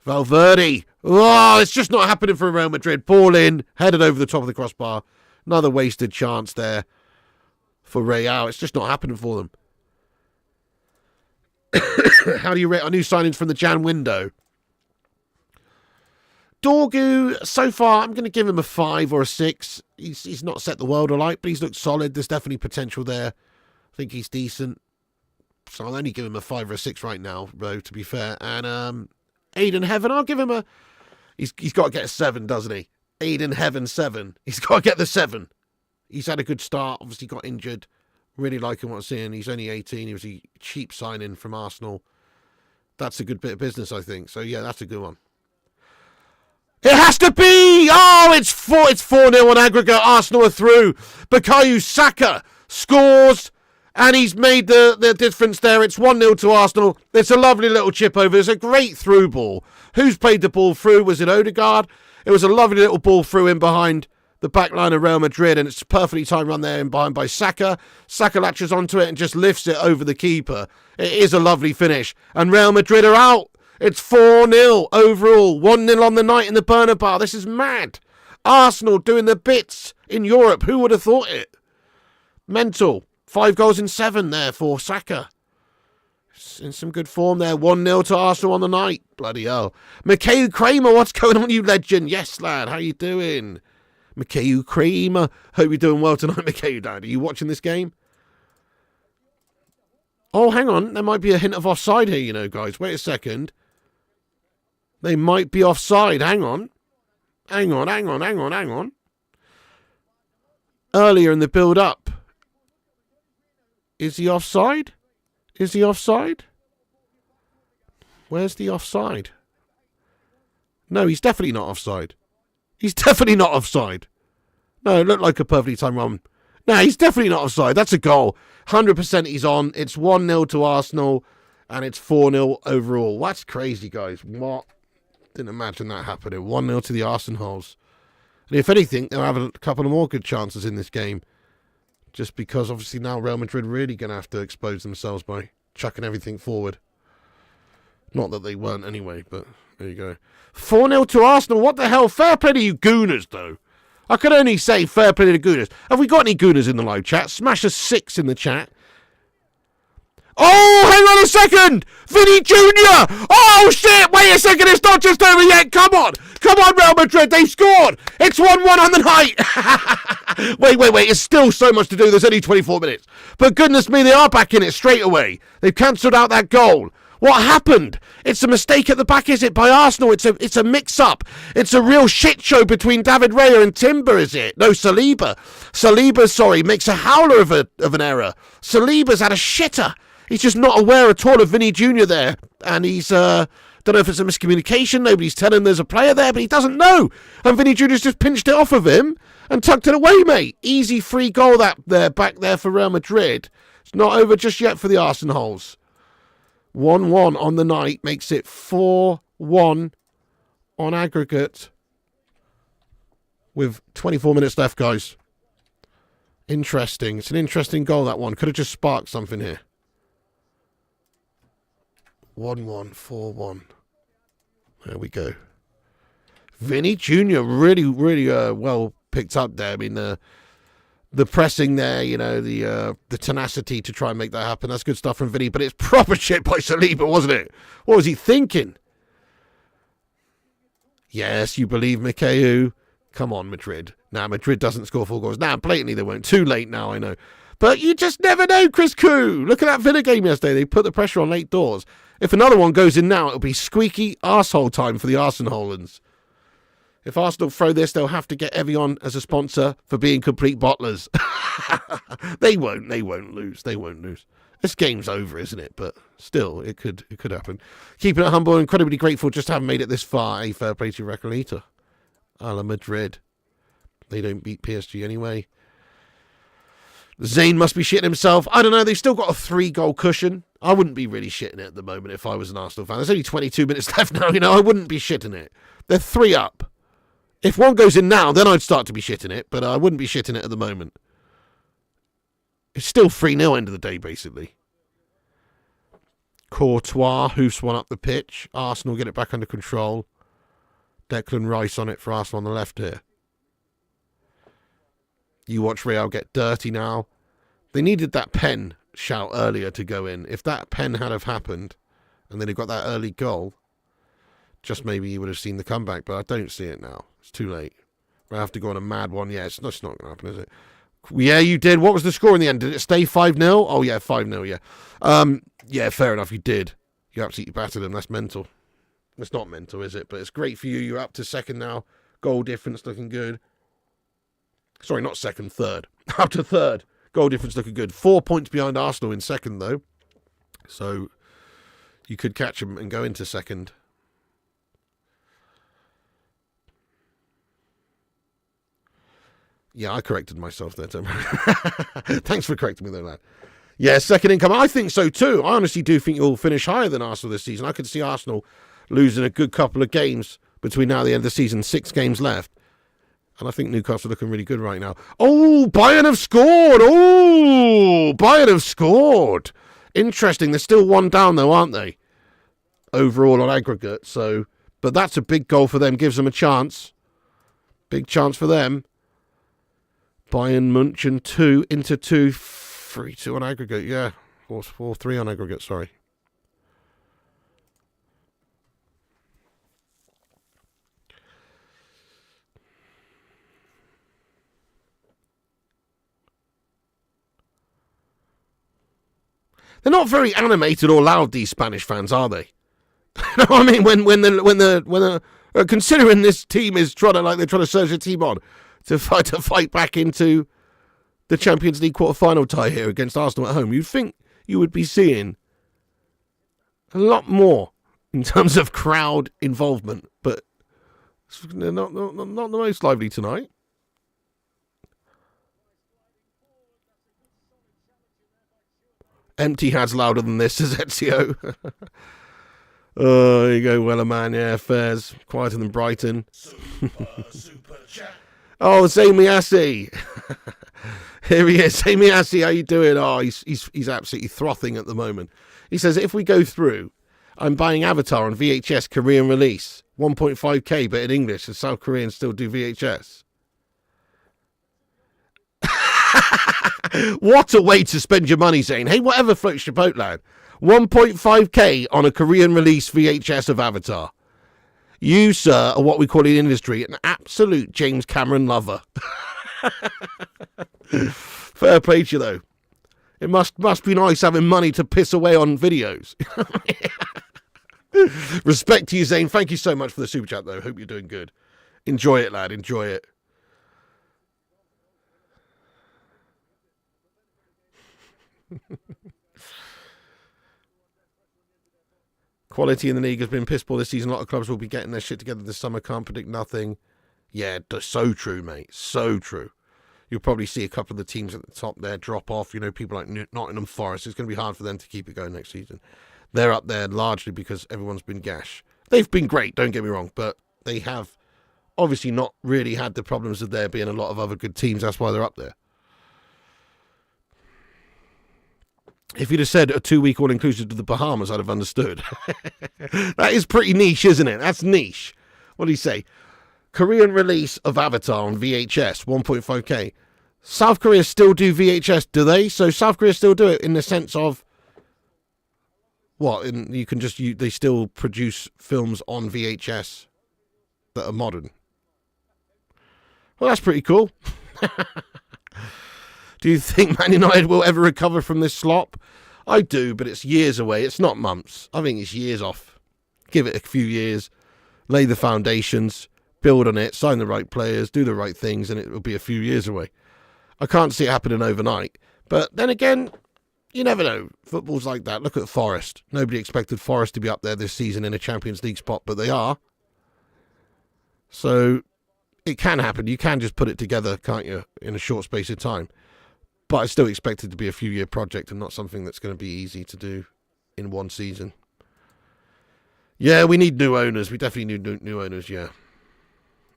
Valverde. Oh, it's just not happening for Real Madrid. Ball in, headed over the top of the crossbar. Another wasted chance there for Real. It's just not happening for them. How do you rate our new signings from the Jan window? Dorgu, so far, I'm going to give him a 5 or a 6. He's not set the world alight, but he's looked solid. There's definitely potential there. I think he's decent. So I'll only give him a 5 or a 6 right now, though, to be fair. And Aiden Heaven, I'll give him a... He's got to get a 7, doesn't he? Aiden Heaven 7. He's got to get the 7. He's had a good start. Obviously got injured. Really liking what I'm seeing. He's only 18. He was a cheap signing from Arsenal. That's a good bit of business, I think. So, yeah, that's a good one. It has to be! Oh, it's 4-0 on aggregate. Arsenal are through. Bukayo Saka scores, and he's made the difference there. It's 1-0 to Arsenal. It's a lovely little chip over. It's a great through ball. Who's played the ball through? Was it Odegaard? It was a lovely little ball through in behind the back line of Real Madrid, and it's a perfectly timed run there in behind by Saka. Saka latches onto it and just lifts it over the keeper. It is a lovely finish, and Real Madrid are out. It's 4-0 overall, 1-0 on the night in the Bernabeu. This is mad. Arsenal doing the bits in Europe. Who would have thought it? Mental. 5 goals in 7 there for Saka. In some good form there. 1-0 to Arsenal on the night. Bloody hell. Mikhail Kramer, what's going on, you legend? Yes, lad. How you doing? Mikhail Kramer. Hope you're doing well tonight, Mikhail, Dad. Are you watching this game? Oh, hang on. There might be a hint of offside here, you know, guys. Wait a second. They might be offside. Hang on. Hang on. Earlier in the build-up. Is he offside? Is he offside? Where's the offside? No, he's definitely not offside. He's definitely not offside. No, it looked like a perfectly timed run. No, he's definitely not offside. That's a goal. 100% he's on. It's 1-0 to Arsenal, and it's 4-0 overall. That's crazy, guys. What? Didn't imagine that happening. 1-0 to the Arsenals. And if anything, they'll have a couple of more good chances in this game. Just because, obviously, now Real Madrid really going to have to expose themselves by chucking everything forward. Not that they weren't anyway, but there you go. 4-0 to Arsenal. What the hell? Fair play to you Gooners, though. I could only say fair play to the Gooners. Have we got any Gooners in the live chat? Smash a 6 in the chat. Oh, hang on a second! Vinny Jr.! Oh, shit! Wait a second, it's not just over yet! Come on! Come on, Real Madrid, they've scored! It's 1-1 on the night! Wait, there's still so much to do, there's only 24 minutes. But goodness me, they are back in it straight away. They've cancelled out that goal. What happened? It's a mistake at the back, is it, by Arsenal? It's a mix-up. It's a real shit show between David Raya and Timber, is it? No, Saliba. Saliba, sorry, makes a howler of an error. Saliba's had a shitter. He's just not aware at all of Vinny Jr. there. And he's, don't know if it's a miscommunication. Nobody's telling him there's a player there, but he doesn't know. And Vinny Jr.'s just pinched it off of him and tucked it away, mate. Easy free goal back there for Real Madrid. It's not over just yet for the Arsenals. 1-1 on the night makes it 4-1 on aggregate with 24 minutes left, guys. Interesting. It's an interesting goal, that one. Could have just sparked something here. 1-1, 4-1. There we go. Vinny Jr. really well picked up there. I mean, the pressing there, you know, the tenacity to try and make that happen. That's good stuff from Vinny, but it's proper shit by Saliba, wasn't it? What was he thinking? Yes, you believe Mikeu. Come on, Madrid. Now, Madrid doesn't score 4 goals. Now, blatantly they won't. Too late now, I know. But you just never know, Chris Koo. Look at that Villa game yesterday. They put the pressure on late doors. If another one goes in now, it'll be squeaky arsehole time for the Arsenalans. If Arsenal throw this, they'll have to get Evian as a sponsor for being complete bottlers. They won't lose. They won't lose. This game's over, isn't it? But still, it could happen. Keeping it humble, incredibly grateful just to have made it this far. A fair play to Recolita. A la Madrid. They don't beat PSG anyway. Zayn must be shitting himself. I don't know. They've still got a 3-goal cushion. I wouldn't be really shitting it at the moment if I was an Arsenal fan. There's only 22 minutes left now. You know, I wouldn't be shitting it. They're 3 up. If one goes in now, then I'd start to be shitting it. But I wouldn't be shitting it at the moment. It's still 3-0 end of the day, basically. Courtois hoofs one up the pitch. Arsenal get it back under control. Declan Rice on it for Arsenal on the left here. You watch Real get dirty now. They needed that pen shout earlier to go in. If that pen had have happened and they'd have got that early goal, just maybe you would have seen the comeback, but I don't see it now. It's too late. We'll have to go on a mad one. Yeah, it's not going to happen, is it? Yeah, you did. What was the score in the end? Did it stay 5-0? Oh, yeah, 5-0, yeah. Yeah, fair enough, you did. You absolutely battered them. That's mental. It's not mental, is it? But it's great for you. You're up to second now. Goal difference looking good. Sorry, not second, third. Up to third. Goal difference looking good. 4 points behind Arsenal in second, though. So you could catch them and go into second. Yeah, I corrected myself there, Tim. Thanks for correcting me, though, lad. Yeah, second income. I think so, too. I honestly do think you'll finish higher than Arsenal this season. I could see Arsenal losing a good couple of games between now and the end of the season. 6 games left. And I think Newcastle are looking really good right now. Oh, Bayern have scored. Oh, Bayern have scored. Interesting. They're still 1 down, though, aren't they? Overall on aggregate. So, but that's a big goal for them. Gives them a chance. Big chance for them. Bayern München 2 into 2. 3-2 on aggregate. Yeah. 4-3 on aggregate. Sorry. They're not very animated or loud, these Spanish fans, are they? You know what I mean? When considering this team is they're trying to surge the team on to fight back into the Champions League quarter-final tie here against Arsenal at home, you'd think you would be seeing a lot more in terms of crowd involvement, but they're not the most lively tonight. Empty has louder than this, says Ezio. Oh, there you go, Weller man. Yeah, Fairs. Quieter than Brighton. Super chat. Oh, Zamiassi. Here he is. Zamiassi, how you doing? Oh, he's absolutely frothing at the moment. He says, if we go through, I'm buying Avatar on VHS Korean release. 1.5k, but in English, and South Koreans still do VHS. What a way to spend your money, Zane. Hey, whatever floats your boat, lad. 1.5k on a Korean release VHS of Avatar. You, sir, are what we call in the industry an absolute James Cameron lover. Fair play to you, though. It must be nice having money to piss away on videos. Respect to you, Zane. Thank you so much for the super chat, though. Hope you're doing good. Enjoy it, lad. Enjoy it. Quality in the league has been piss poor this season. A lot of clubs will be getting their shit together this summer. Can't predict nothing. Yeah, so true, mate. So true. You'll probably see a couple of the teams at the top there drop off. You know, people like Nottingham Forest. It's going to be hard for them to keep it going next season. They're up there largely because everyone's been gash. They've been great, don't get me wrong, but they have obviously not really had the problems of there being a lot of other good teams. That's why they're up there. If you'd have said a 2-week all-inclusive to the Bahamas, I'd have understood. That is pretty niche, isn't it? That's niche. What do you say? Korean release of Avatar on VHS, 1.5K. South Korea still do VHS, do they? So South Korea still do it in the sense of what? You can just they still produce films on VHS that are modern. Well, that's pretty cool. Do you think Man United will ever recover from this slop? I do, but it's years away. It's not months. I think it's years off. Give it a few years, lay the foundations, build on it, sign the right players, do the right things, and it will be a few years away. I can't see it happening overnight. But then again, you never know. Football's like that. Look at Forest. Nobody expected Forest to be up there this season in a Champions League spot, but they are. So it can happen. You can just put it together, can't you, in a short space of time. But I still expect it to be a few-year project and not something that's going to be easy to do in one season. Yeah, we need new owners. We definitely need new owners, yeah.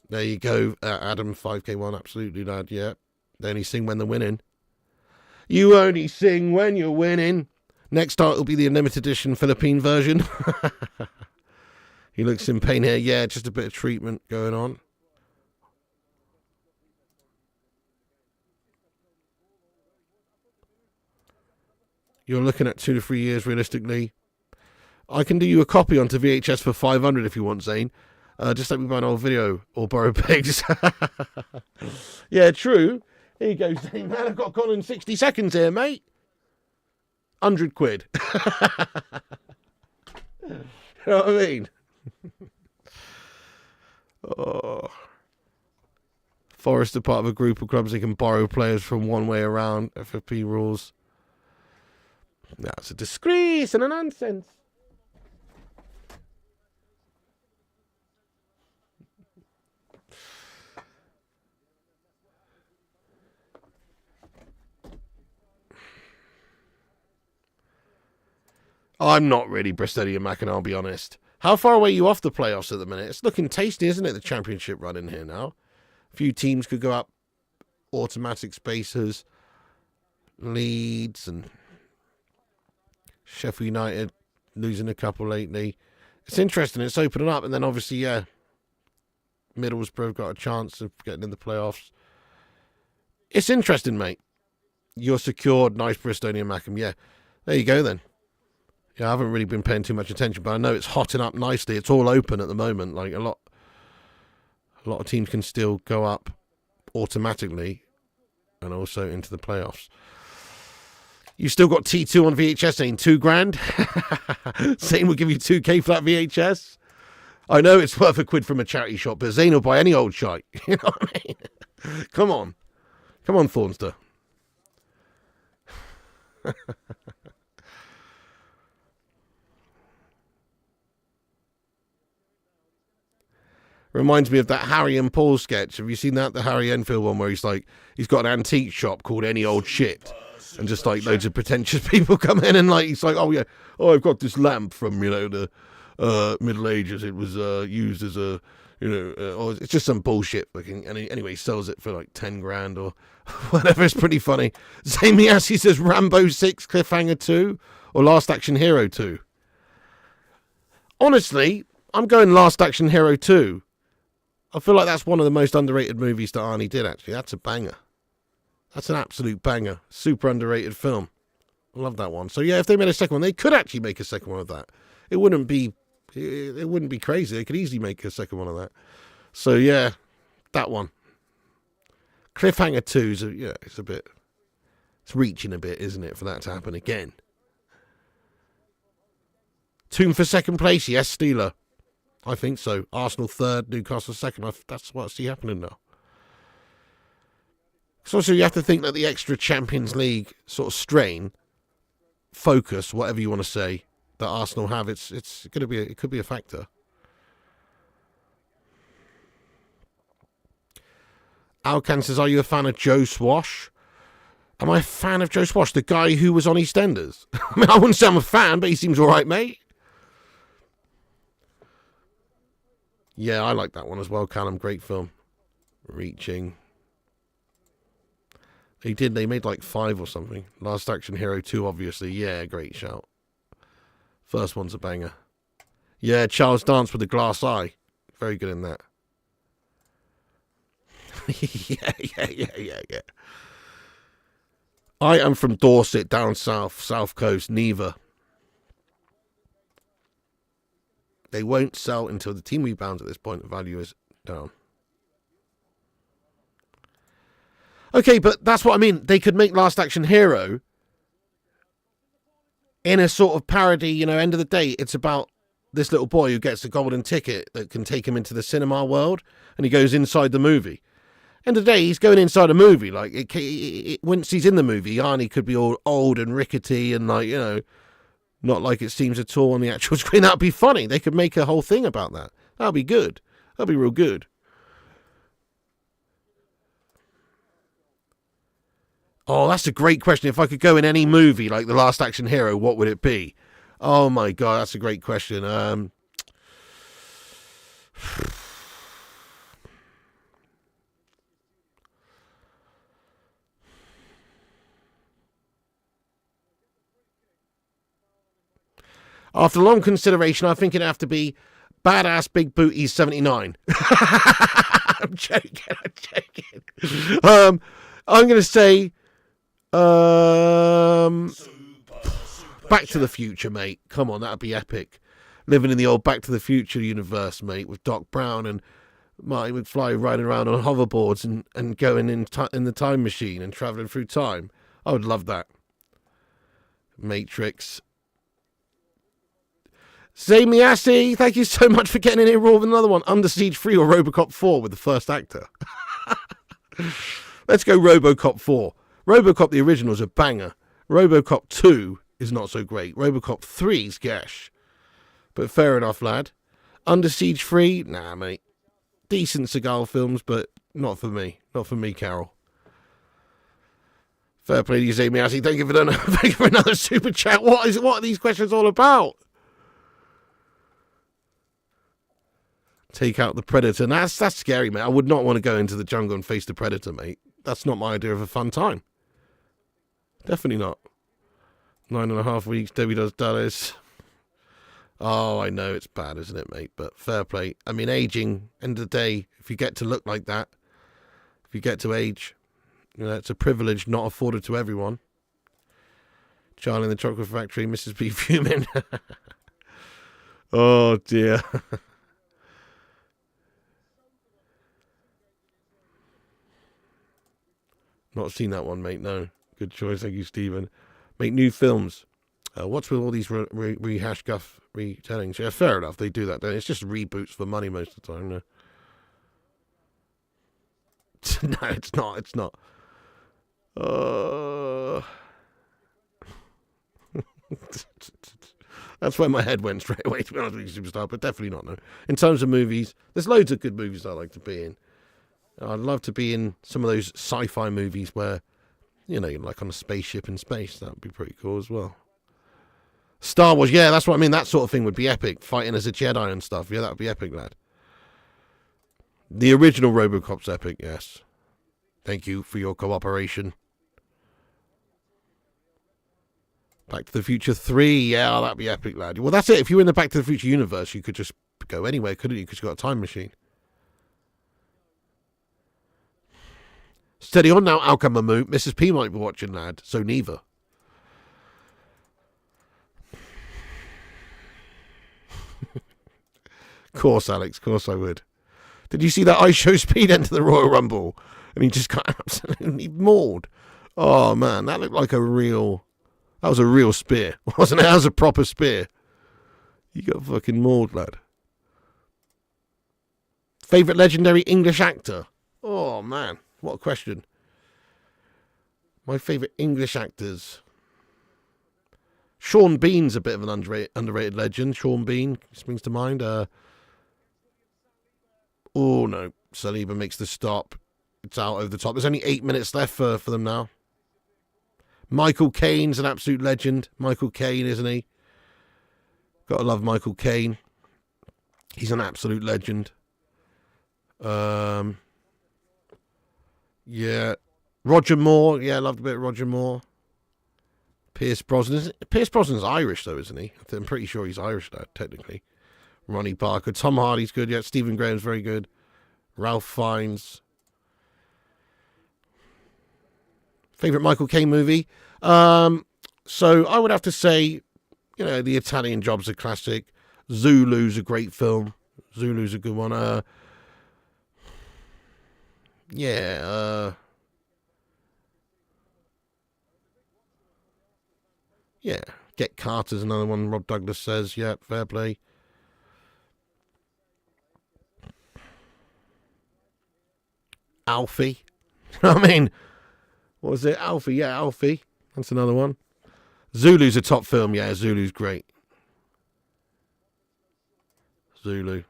There you go, Adam, 5K1, absolutely, lad, yeah. They only sing when they're winning. You only sing when you're winning. Next start will be the limited edition Philippine version. He looks in pain here. Yeah, just a bit of treatment going on. You're looking at 2 to 3 years realistically. I can do you a copy onto VHS for 500 if you want, Zane. Just let me buy an old video or borrow pigs. Yeah, true. Here you go, Zane. Man, I've got gone in 60 seconds here, mate. 100 quid. You know what I mean? Oh. Forest are part of a group of clubs that can borrow players from one way around. FFP rules. That's a disgrace and a nonsense. I'm not really Bristolian Mac, and I'll be honest. How far away are you off the playoffs at the minute? It's looking tasty, isn't it, the championship run in here now? A few teams could go up. Automatic spacers. Leeds and Sheffield United losing a couple lately. It's interesting. It's opening up. And then obviously, yeah, Middlesbrough got a chance of getting in the playoffs. It's interesting, mate. You're secured. Nice Bristolian Mackham. Yeah, there you go then. Yeah, I haven't really been paying too much attention, but I know it's hotting up nicely. It's all open at the moment. Like a lot of teams can still go up automatically and also into the playoffs. You still got T2 on VHS saying $2,000. Zane will give you 2K for that VHS. I know it's worth a quid from a charity shop, but Zane will buy any old shite. You know what I mean? Come on, Thornster. Reminds me of that Harry and Paul sketch. Have you seen that? The Harry Enfield one where he's got an antique shop called Any Old Shit. And just like loads of pretentious people come in and like, he's like, oh yeah, I've got this lamp from, the Middle Ages. It was used as a, it's just some bullshit looking. And anyway, he sells it for like 10 grand or whatever. It's pretty funny. Zane Miassi says Rambo 6, Cliffhanger 2 or Last Action Hero 2. Honestly, I'm going Last Action Hero 2. I feel like that's one of the most underrated movies that Arnie did, actually. That's a banger. That's an absolute banger. Super underrated film. I love that one. So, yeah, if they made a second one, they could actually make a second one of that. It wouldn't be crazy. They could easily make a second one of that. So, yeah, that one. Cliffhanger 2 it's reaching a bit, isn't it, for that to happen again. Tomb for second place, yes, Steeler. I think so. Arsenal third, Newcastle second. That's what I see happening now. So also you have to think that the extra Champions League sort of strain, focus, whatever you want to say, that Arsenal have, it's going to be it could be a factor. Alcan says, "Are you a fan of Joe Swash?" Am I a fan of Joe Swash, the guy who was on EastEnders? I mean, I wouldn't say I'm a fan, but he seems all right, mate. Yeah, I like that one as well, Callum. Great film. Reaching. They made like 5 or something. Last Action Hero 2, obviously. Yeah, great shout. First one's a banger. Yeah, Charles Dance with the glass eye. Very good in that. yeah. I am from Dorset, down south coast, neither. They won't sell until the team rebounds at this point. The value is down. Okay, but that's what I mean. They could make Last Action Hero in a sort of parody, end of the day. It's about this little boy who gets a golden ticket that can take him into the cinema world, and he goes inside the movie. End of the day, he's going inside a movie. Like, once he's in the movie, Arnie could be all old and rickety and, like, not like it seems at all on the actual screen. That'd be funny. They could make a whole thing about that. That'd be good. That'd be real good. Oh, that's a great question. If I could go in any movie, like The Last Action Hero, what would it be? Oh, my God, that's a great question. After long consideration, I think it'd have to be Badass Big Booties 79. I'm joking. I'm going to say... Back to the Future, mate. Come on, that'd be epic. Living in the old Back to the Future universe, mate, with Doc Brown and Marty McFly riding around on hoverboards and going in the time machine and travelling through time. I would love that. Matrix. Zamiasi, thank you so much for getting in here raw with another one. Under Siege 3 or Robocop 4 with the first actor. Let's go Robocop 4. Robocop the original is a banger. Robocop 2 is not so great. Robocop 3 is gash. But fair enough, lad. Under Siege 3, nah, mate. Decent Seagal films, but not for me. Not for me, Carol. Fair play to you, Zamiasi. Thank you for another super chat. What are these questions all about? Take out the Predator. Now, that's scary, mate. I would not want to go into the jungle and face the Predator, mate. That's not my idea of a fun time. Definitely not. 9.5 weeks, Debbie Does Dallas. Oh, I know, it's bad, isn't it, mate? But fair play. I mean, aging, end of the day, if you get to look like that, if you get to age, it's a privilege not afforded to everyone. Charlie in the Chocolate Factory, Mrs. B fuming. Oh, dear. Not seen that one, mate, no. Good choice, thank you, Stephen. Make new films. What's with all these rehash guff retellings? Yeah, fair enough, they do that. It's just reboots for money most of the time, no? No, it's not. That's where my head went straight away, to be honest with you, Superstar, but definitely not, no. In terms of movies, there's loads of good movies I like to be in. I'd love to be in some of those sci-fi movies where, like on a spaceship in space. That would be pretty cool as well. Star Wars, yeah, that's what I mean. That sort of thing would be epic. Fighting as a Jedi and stuff. Yeah, that would be epic, lad. The original Robocop's epic, yes. Thank you for your cooperation. Back to the Future 3, yeah, that'd be epic, lad. Well, that's it. If you were in the Back to the Future universe, you could just go anywhere, couldn't you? Because you've got a time machine. Steady on now, Alcam Mamoot. Mrs. P might be watching, lad, so neither. Course, Alex, course I would. Did you see that I Show Speed enter the Royal Rumble? And he just got absolutely mauled. Oh, man, that looked like that was a real spear, wasn't it? That was a proper spear. You got fucking mauled, lad. Favourite legendary English actor? Oh, man. What a question. My favourite English actors. Sean Bean's a bit of an underrated legend. Sean Bean springs to mind. Oh, no. Saliba makes the stop. It's out over the top. There's only 8 minutes left for them now. Michael Caine's an absolute legend. Michael Caine, isn't he? Gotta love Michael Caine. He's an absolute legend. Yeah. Roger Moore. Yeah, I loved a bit of Roger Moore. Pierce Brosnan. Pierce Brosnan's Irish, though, isn't he? I'm pretty sure he's Irish, technically. Ronnie Barker. Tom Hardy's good. Yeah, Stephen Graham's very good. Ralph Fiennes. Favourite Michael Caine movie? So I would have to say, you know, The Italian Job's a classic. Zulu's a great film. Zulu's a good one. Yeah, Get Carter's another one. Rob Douglas says, yeah, fair play. Alfie. I mean, what was it? Alfie, yeah, Alfie. That's another one. Zulu's a top film, yeah, Zulu's great. Zulu.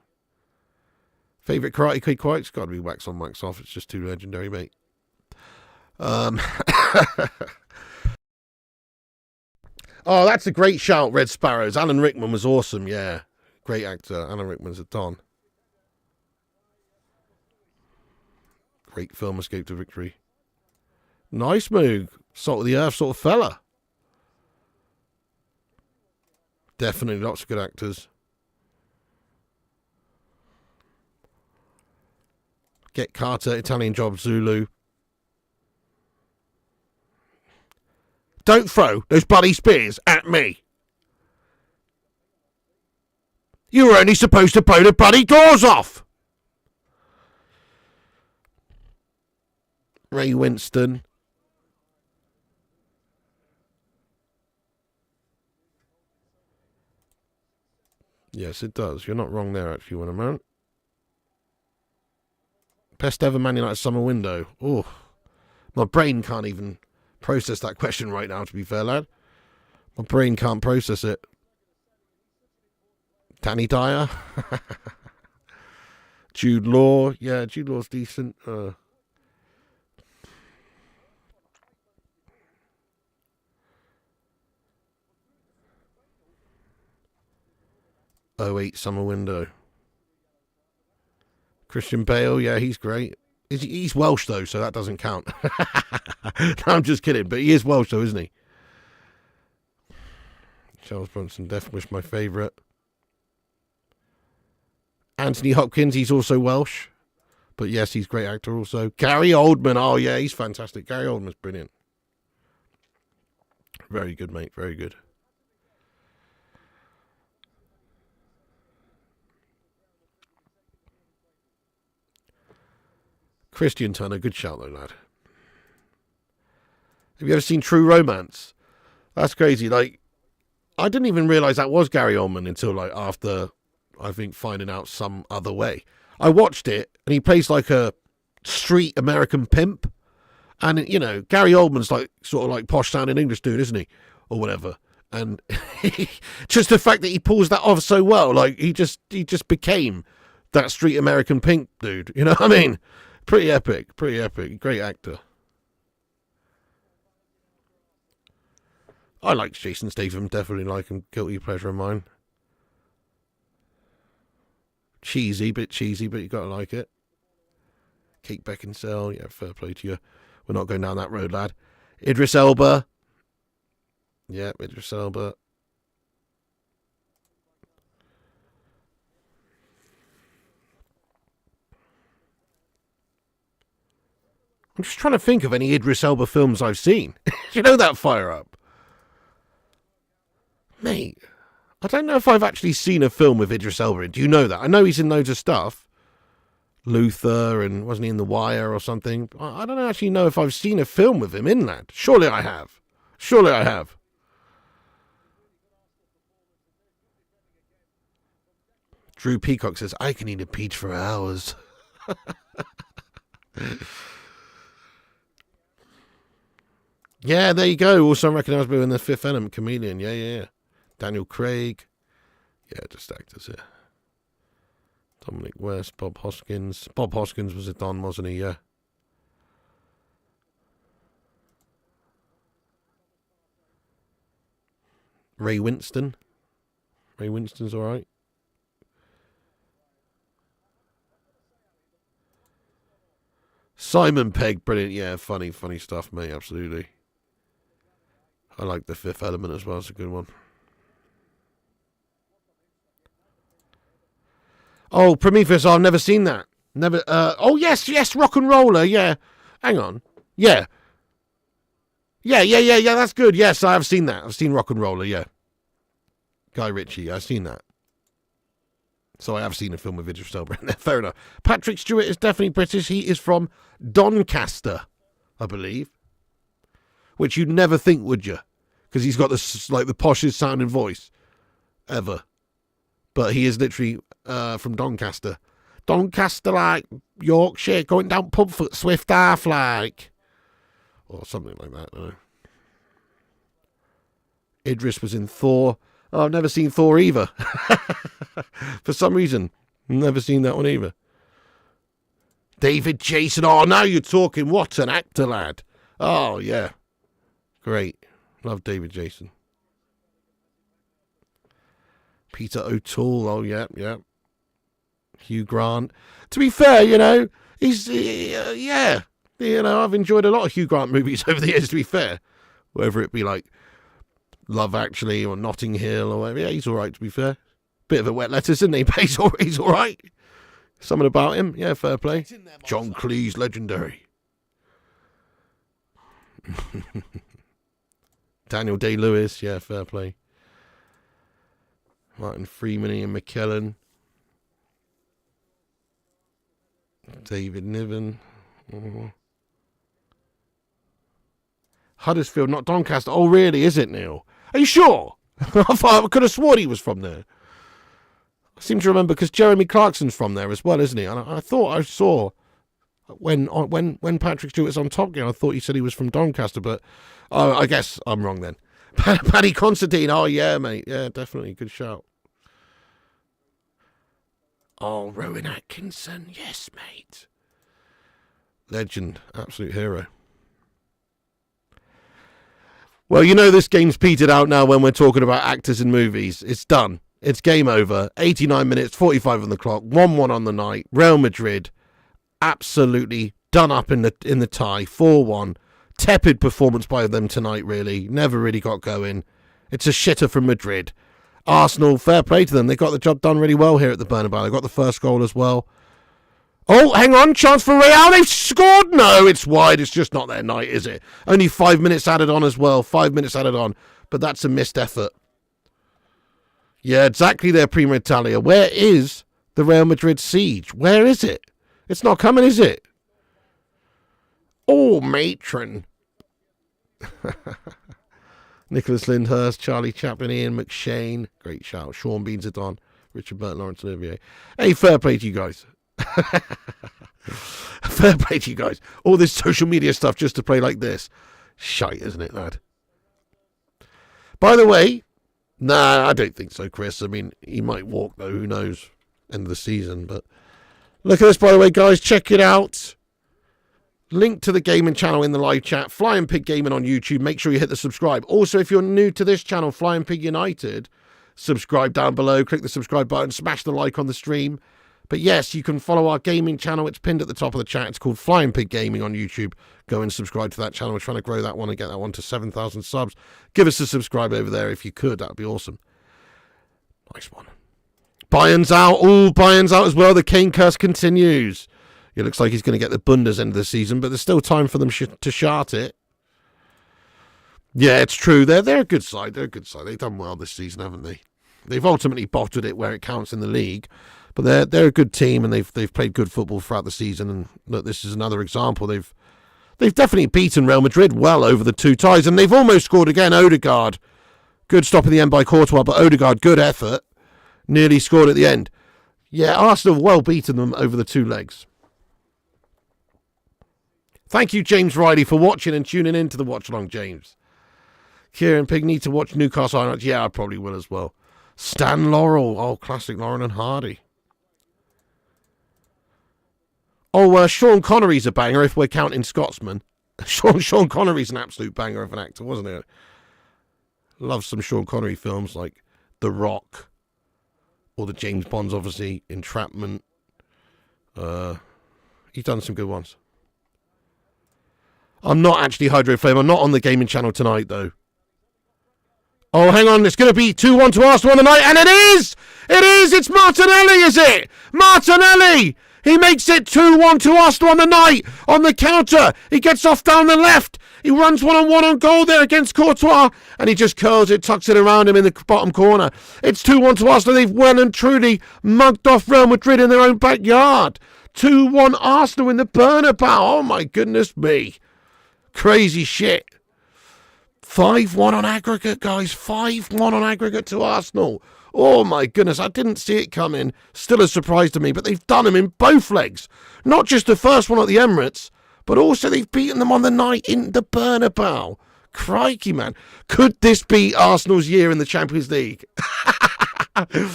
Favourite Karate Kid quote? It's got to be wax on, wax off. It's just too legendary, mate. Oh, that's a great shout, Red Sparrows. Alan Rickman was awesome, yeah. Great actor. Alan Rickman's a Don. Great film, Escape to Victory. Nice move. Salt of the earth sort of fella. Definitely lots of good actors. Get Carter, Italian Job, Zulu. Don't throw those bloody spears at me. You were only supposed to blow the bloody doors off. Ray Winston. Yes, it does. You're not wrong there, actually, when I'm out. Best ever Man United summer window. Oh, my brain can't even process that question right now, to be fair, lad. My brain can't process it. Danny Dyer. Jude Law. Yeah, Jude Law's decent. 08 summer window. Christian Bale, yeah, he's great. He's Welsh, though, so that doesn't count. No, I'm just kidding, but he is Welsh, though, isn't he? Charles Bronson, Death Wish, my favourite. Anthony Hopkins, he's also Welsh. But yes, he's a great actor also. Gary Oldman, oh yeah, he's fantastic. Gary Oldman's brilliant. Very good, mate, very good. Christian Turner, good shout though, lad. Have you ever seen True Romance? That's crazy. Like, I didn't even realise that was Gary Oldman until like after, I think, finding out some other way. I watched it, and he plays like a street American pimp. And, you know, Gary Oldman's like sort of like posh sounding English dude, isn't he? Or whatever. And just the fact that he pulls that off so well, like he just became that street American pimp dude. You know what I mean? Pretty epic. Pretty epic. Great actor. I like Jason Statham. Definitely like him. Guilty pleasure of mine. Bit cheesy, but you gotta like it. Kate Beckinsale, yeah, fair play to you. We're not going down that road, lad. Idris Elba. Yeah, Idris Elba. I'm just trying to think of any Idris Elba films I've seen. You know that fire up? Mate, I don't know if I've actually seen a film with Idris Elba in. Do you know that? I know he's in loads of stuff. Luther, and wasn't he in The Wire or something? I don't actually know if I've seen a film with him in that. Surely I have. Surely I have. Drew Peacock says, I can eat a peach for hours. Yeah, there you go. Also recognisable in The Fifth Element, Chameleon. Yeah. Daniel Craig. Yeah, just actors here. Dominic West, Bob Hoskins. Bob Hoskins was a Don, wasn't he? Yeah. Ray Winston. Ray Winston's all right. Simon Pegg, brilliant. Yeah, funny stuff, mate. Absolutely. I like The Fifth Element as well. It's a good one. Oh, Prometheus. I've never seen that. Never. Oh, yes. Rock and Roller. Yeah. Hang on. Yeah. Yeah. That's good. Yes, I have seen that. I've seen Rock and Roller. Yeah. Guy Ritchie. I've seen that. So I have seen a film with Idris Elba in there. Fair enough. Patrick Stewart is definitely British. He is from Doncaster, I believe. Which you'd never think, would you? Because he's got this, like, the poshest sounding voice ever. But he is literally from Doncaster. Doncaster, like Yorkshire, going down Pubfoot, Swift half, like. Or something like that, I don't know. Idris was in Thor. Oh, I've never seen Thor either. For some reason. Never seen that one either. David Jason. Oh, now you're talking. What an actor, lad. Oh, yeah. Great. Love David Jason. Peter O'Toole. Oh, yeah. Hugh Grant. To be fair, he's, yeah. I've enjoyed a lot of Hugh Grant movies over the years, to be fair. Whether it be like Love Actually or Notting Hill or whatever. Yeah, he's all right, to be fair. Bit of a wet lettuce, isn't he? But he's all right. Something about him. Yeah, fair play. John Cleese, legendary. Daniel Day-Lewis. Yeah, fair play. Martin Freeman, Ian McKellen. David Niven. Huddersfield, not Doncaster. Oh, really? Is it, Neil? Are you sure? I could have sworn he was from there. I seem to remember because Jeremy Clarkson's from there as well, isn't he? And I thought I saw when Patrick Stewart's on Top Gear, I thought he said he was from Doncaster, but I guess I'm wrong then. Paddy Considine. Oh, yeah, mate. Yeah, definitely. Good shout. Oh, Rowan Atkinson. Yes, mate. Legend. Absolute hero. Well, this game's petered out now when we're talking about actors in movies. It's done. It's game over. 89 minutes, 45 on the clock, 1-1 on the night. Real Madrid, absolutely done up in the tie, 4-1. Tepid performance by them tonight, really. Never really got going. It's a shitter from Madrid. Arsenal, fair play to them. They got the job done really well here at the Bernabeu. They got the first goal as well. Oh, hang on. Chance for Real. They've scored. No, it's wide. It's just not their night, is it? Only 5 minutes added on as well. 5 minutes added on. But that's a missed effort. Yeah, exactly their Prima Italia. Where is the Real Madrid siege? Where is it? It's not coming, is it? Oh, matron. Nicholas Lyndhurst, Charlie Chaplin, Ian McShane. Great shout. Sean Beans are on. Richard Burt, Lawrence Olivier. Hey, fair play to you guys. Fair play to you guys. All this social media stuff just to play like this. Shite, isn't it, lad? By the way, nah, I don't think so, Chris. I mean, he might walk, though. Who knows? End of the season. But look at this, by the way, guys. Check it out. Link to the gaming channel in the live chat. Flying Pig Gaming on YouTube. Make sure you hit the subscribe. Also, if you're new to this channel, Flying Pig United, subscribe down below. Click the subscribe button. Smash the like on the stream. But yes, you can follow our gaming channel. It's pinned at the top of the chat. It's called Flying Pig Gaming on YouTube. Go and subscribe to that channel. We're trying to grow that one and get that one to 7,000 subs. Give us a subscribe over there if you could. That would be awesome. Nice one. Bayern's out. Oh, Bayern's out as well. The Kane curse continues. It looks like he's going to get the Bundes end of the season, but there's still time for them to chart it. Yeah, it's true. They're a good side. They're a good side. They've done well this season, haven't they? They've ultimately bottled it where it counts in the league, but they're a good team and they've played good football throughout the season. And look, this is another example. They've definitely beaten Real Madrid well over the two ties, and they've almost scored again. Odegaard, good stop at the end by Courtois, but Odegaard, good effort, nearly scored at the end. Yeah, Arsenal have well beaten them over the two legs. Thank you, James Riley, for watching and tuning in to the watch along, James. Kieran Pig, need to watch Newcastle highlights. Yeah, I probably will as well. Stan Laurel. Oh, classic Laurel and Hardy. Oh, Sean Connery's a banger if we're counting Scotsman. Sean Connery's an absolute banger of an actor, wasn't it? Love some Sean Connery films like The Rock. Or the James Bonds, obviously. Entrapment. He's done some good ones. I'm not actually Hydro Flame. I'm not on the gaming channel tonight, though. Oh, hang on. It's going to be 2-1 to Arsenal on the night. And it is! It is! It's Martinelli, is it? Martinelli! He makes it 2-1 to Arsenal on the night. On the counter. He gets off down the left. He runs one-on-one on goal there against Courtois. And he just curls it, tucks it around him in the bottom corner. It's 2-1 to Arsenal. They've well and truly mugged off Real Madrid in their own backyard. 2-1 Arsenal in the Bernabeu. Oh, my goodness me. Crazy shit. 5-1 on aggregate, guys. 5-1 on aggregate to Arsenal. Oh, my goodness. I didn't see it coming. Still a surprise to me. But they've done them in both legs. Not just the first one at the Emirates, but also they've beaten them on the night in the Bernabeu. Crikey, man. Could this be Arsenal's year in the Champions League?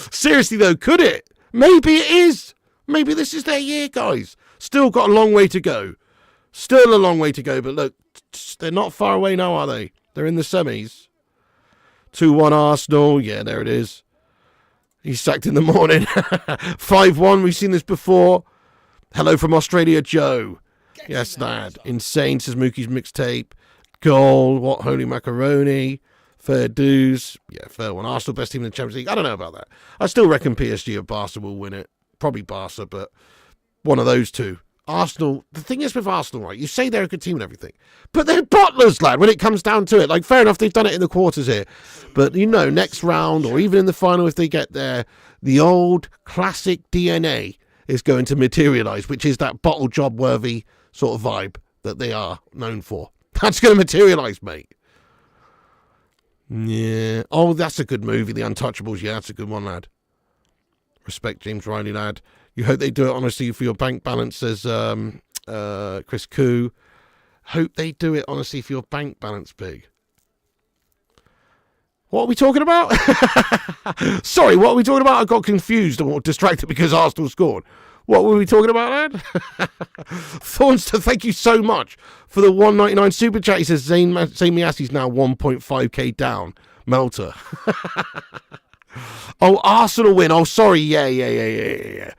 Seriously, though, could it? Maybe it is. Maybe this is their year, guys. Still got a long way to go. Still a long way to go. But look, they're not far away now, are they? They're in the semis. 2-1 Arsenal. Yeah, there it is. He's sacked in the morning. 5-1. We've seen this before. Hello from Australia, Joe. Yes, lad. Insane, says Mookie's mixtape. Goal. What holy macaroni. Fair dues. Yeah, fair one. Arsenal best team in the Champions League. I don't know about that. I still reckon PSG or Barca will win it. Probably Barca, but one of those two. Arsenal, the thing is with Arsenal, right, you say they're a good team and everything, but they're bottlers, lad, when it comes down to it. Like, fair enough, they've done it in the quarters here. But, you know, next round or even in the final, if they get there, the old classic DNA is going to materialise, which is that bottle job worthy sort of vibe that they are known for. That's going to materialise, mate. Yeah. Oh, that's a good movie, The Untouchables. Yeah, that's a good one, lad. Respect, James Riley, lad. You hope they do it honestly for your bank balance, says Chris Koo. Hope they do it honestly for your bank balance, Big. What are we talking about? Sorry, what are we talking about? I got confused or distracted because Arsenal scored. What were we talking about, lad? Thornster, thank you so much for the $1.99 super chat. He says Zayn Miasi's now 1.5k down. Melter. Oh, Arsenal win. Oh, sorry. Yeah.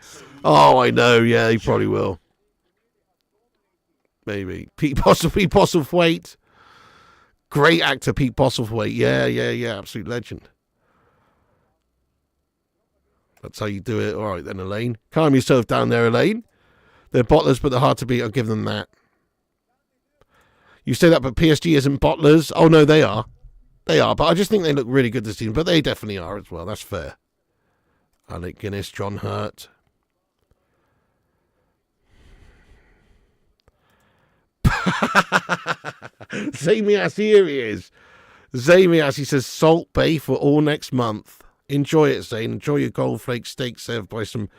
Oh, I know. Yeah, he probably will. Maybe. Pete Postlethwaite. Great actor, Pete Postlethwaite. Yeah. Absolute legend. That's how you do it. All right, then, Elaine. Calm yourself down there, Elaine. They're bottlers, but they're hard to beat. I'll give them that. You say that, but PSG isn't bottlers. Oh, no, they are. They are, but I just think they look really good this season. But they definitely are as well. That's fair. Alec Guinness, John Hurt. Zamias, here he is. Zamias, he says, Salt Bay for all next month. Enjoy it, Zane. Enjoy your gold flake steak served by some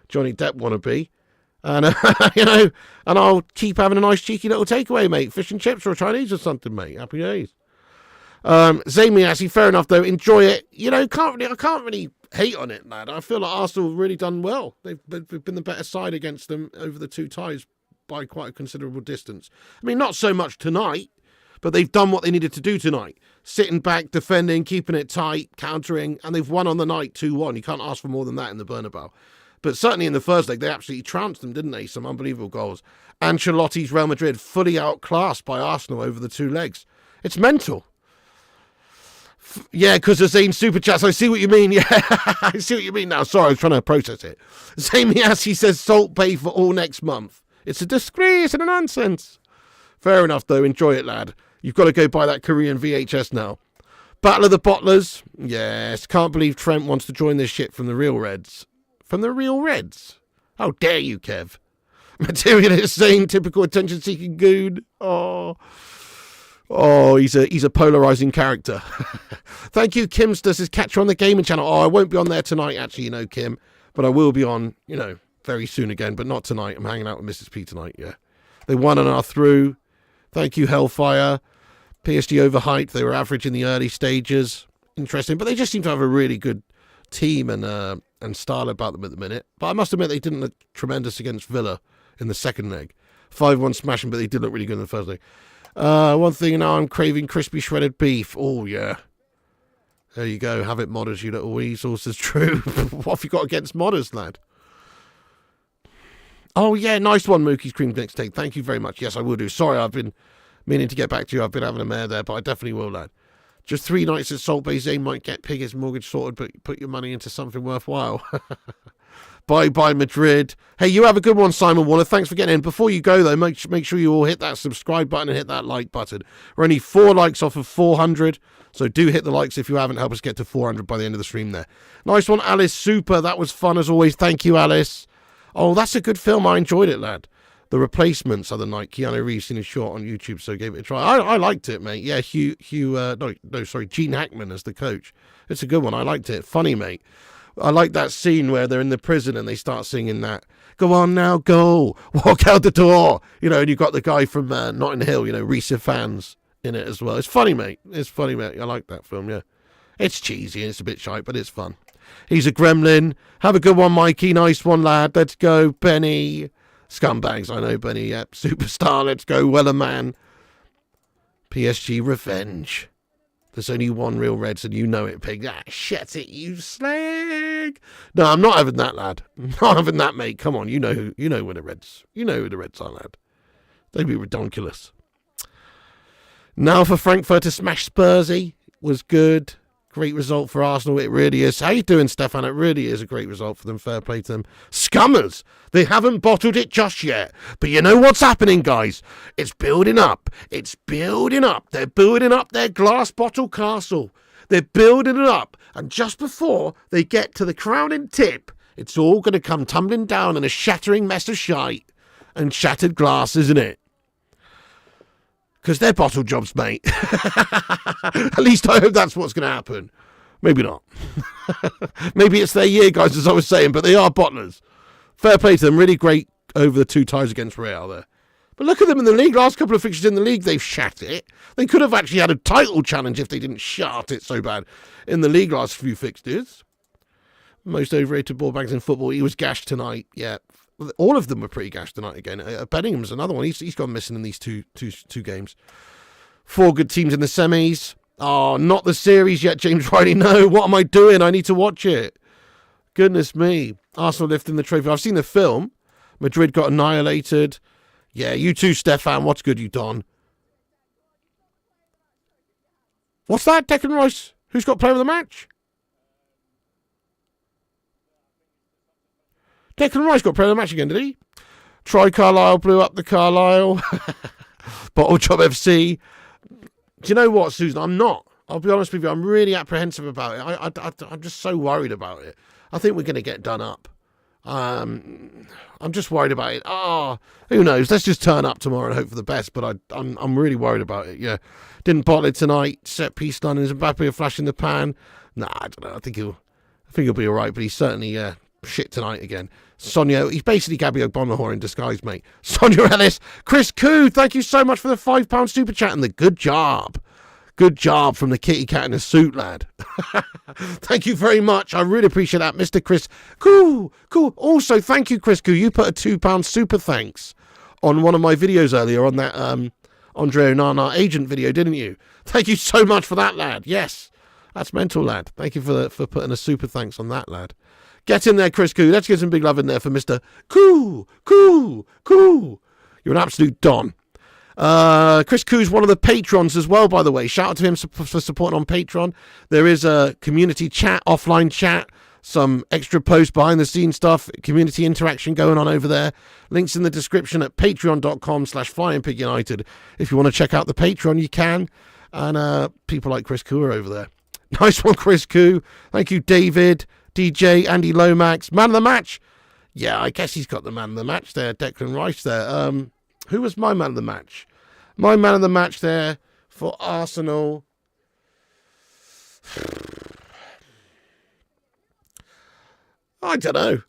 Johnny Depp wannabe. And, you know, and I'll keep having a nice cheeky little takeaway, mate. Fish and chips or Chinese or something, mate. Happy days. Zamiasi, fair enough though. Enjoy it. You know, I can't really hate on it, lad. I feel like Arsenal have really done well. They've been the better side against them over the two ties by quite a considerable distance. I mean, not so much tonight, but they've done what they needed to do tonight. Sitting back, defending, keeping it tight, countering, and they've won on the night 2-1. You can't ask for more than that in the Bernabeu. But certainly in the first leg, they absolutely trounced them, didn't they? Some unbelievable goals. Ancelotti's Real Madrid fully outclassed by Arsenal over the two legs. It's mental. Yeah, because of Zane Super Chats. I see what you mean. Yeah, I see what you mean now. Sorry, I was trying to process it. Zane Miasi says Salt Bay for all next month. It's a disgrace and a nonsense. Fair enough, though. Enjoy it, lad. You've got to go buy that Korean VHS now. Battle of the Bottlers. Yes. Can't believe Trent wants to join this shit from the Real Reds. From the Real Reds? How dare you, Kev? Materialist Zane, typical attention-seeking goon. Oh, he's a polarizing character. Thank you, Kimster. Says catch you on the gaming channel. Oh, I won't be on there tonight, actually, you know, Kim. But I will be on, you know, very soon again. But not tonight. I'm hanging out with Mrs. P tonight, yeah. They won and are through. Thank you, Hellfire. PSG overhyped. They were average in the early stages. Interesting, but they just seem to have a really good team and style about them at the minute. But I must admit they didn't look tremendous against Villa in the second leg. 5-1 smashing, but they did look really good in the first leg. One thing now, I'm craving crispy shredded beef. Oh, yeah. There you go. Have it, modders, you little weasels. Is true. What have you got against modders, lad? Oh, yeah. Nice one, Mookie's Cream Mixtape. Thank you very much. Yes, I will do. Sorry, I've been meaning to get back to you. I've been having a mare there, but I definitely will, lad. Just 3 nights at Salt Bay Zane might get Piggy's mortgage sorted, but put your money into something worthwhile. Bye-bye, Madrid. Hey, you have a good one, Simon Waller. Thanks for getting in. Before you go, though, make sure you all hit that subscribe button and hit that like button. We're only 4 likes off of 400, so do hit the likes if you haven't. Help us get to 400 by the end of the stream there. Nice one, Alice. Super. That was fun as always. Thank you, Alice. Oh, that's a good film. I enjoyed it, lad. The Replacements other night. Keanu Reeves seen his short on YouTube, so gave it a try. I liked it, mate. Yeah, Gene Hackman as the coach. It's a good one. I liked it. Funny, mate. I like that scene where they're in the prison and they start singing that. Go on now, go. Walk out the door. You know, and you've got the guy from Notting Hill, you know, Reese fans in it as well. It's funny, mate. It's funny, mate. I like that film, yeah. It's cheesy and it's a bit shite, but it's fun. He's a gremlin. Have a good one, Mikey. Nice one, lad. Let's go, Benny. Scumbags, I know, Benny. Yep. Superstar. Let's go, Weller man. PSG revenge. There's only one real Reds, and you know it, Pig. Ah, shut it, you slag. No, I'm not having that, lad. I'm not having that, mate. Come on, you know who the Reds. You know who the Reds are, lad. They'd be redonkulous. Now for Frankfurt to smash Spursy was good. Great result for Arsenal. It really is. How you doing, Stefan? It really is a great result for them. Fair play to them. Scummers. They haven't bottled it just yet. But you know what's happening, guys? It's building up. It's building up. They're building up their glass bottle castle. They're building it up. And just before they get to the crowning tip, it's all going to come tumbling down in a shattering mess of shite and shattered glass, isn't it? Because they're bottle jobs, mate. At least I hope that's what's going to happen. Maybe not. Maybe it's their year, guys, as I was saying, but they are bottlers. Fair play to them. Really great over the 2 ties against Real there. But look at them in the league. Last couple of fixtures in the league, they've shat it. They could have actually had a title challenge if they didn't shart it so bad in the league last few fixtures. Most overrated ball bags in football. He was gashed tonight. Yeah. All of them were pretty gashed tonight again. Bellingham's another one. He's gone missing in these two games. 4 good teams in the semis. Oh, not the series yet, James Riley. No, what am I doing? I need to watch it. Goodness me. Arsenal lifting the trophy. I've seen the film. Madrid got annihilated. Yeah, you too, Stefan. What's good, you Don? What's that, Declan Rice? Who's got player of the match? Declan Rice got player of the match again, did he? Troy Carlisle blew up the Carlisle. Bottle Job FC. Do you know what, Susan? I'm not. I'll be honest with you. I'm really apprehensive about it. I'm just so worried about it. I think we're going to get done up. I'm just worried about it. Who knows? Let's just turn up tomorrow and hope for the best. But I'm really worried about it. Yeah, didn't bottle it tonight. Set piece done. Is Mbappe a flash in the pan? Nah, I don't know. I think he'll be all right. But he's certainly shit tonight again. Sonia, he's basically Gabby Ogbonahor in disguise, mate. Sonia Ellis, Chris Koo, thank you so much for the £5 super chat and the good job. Good job from the kitty cat in a suit, lad. Thank you very much. I really appreciate that, Mr. Chris Koo. Also, thank you, Chris Koo. You put a £2 super thanks on one of my videos earlier on that Andre Onana agent video, didn't you? Thank you so much for that, lad. Yes, that's mental, lad. Thank you for putting a super thanks on that, lad. Get in there, Chris Koo. Let's get some big love in there for Mr. Koo. You're an absolute don. Chris Koo's one of the patrons as well, by the way. Shout out to him for supporting on Patreon. There is a community chat, offline chat, some extra posts, behind the scenes stuff, community interaction going on over there. Links in the description at patreon.com/FlyingPigUnited. If you want to check out the Patreon, you can. And people like Chris Koo are over there. Nice one, Chris Koo. Thank you, David. DJ, Andy Lomax, man of the match. Yeah, I guess he's got the man of the match there, Declan Rice there. Who was my man of the match? My man of the match there for Arsenal. I don't know.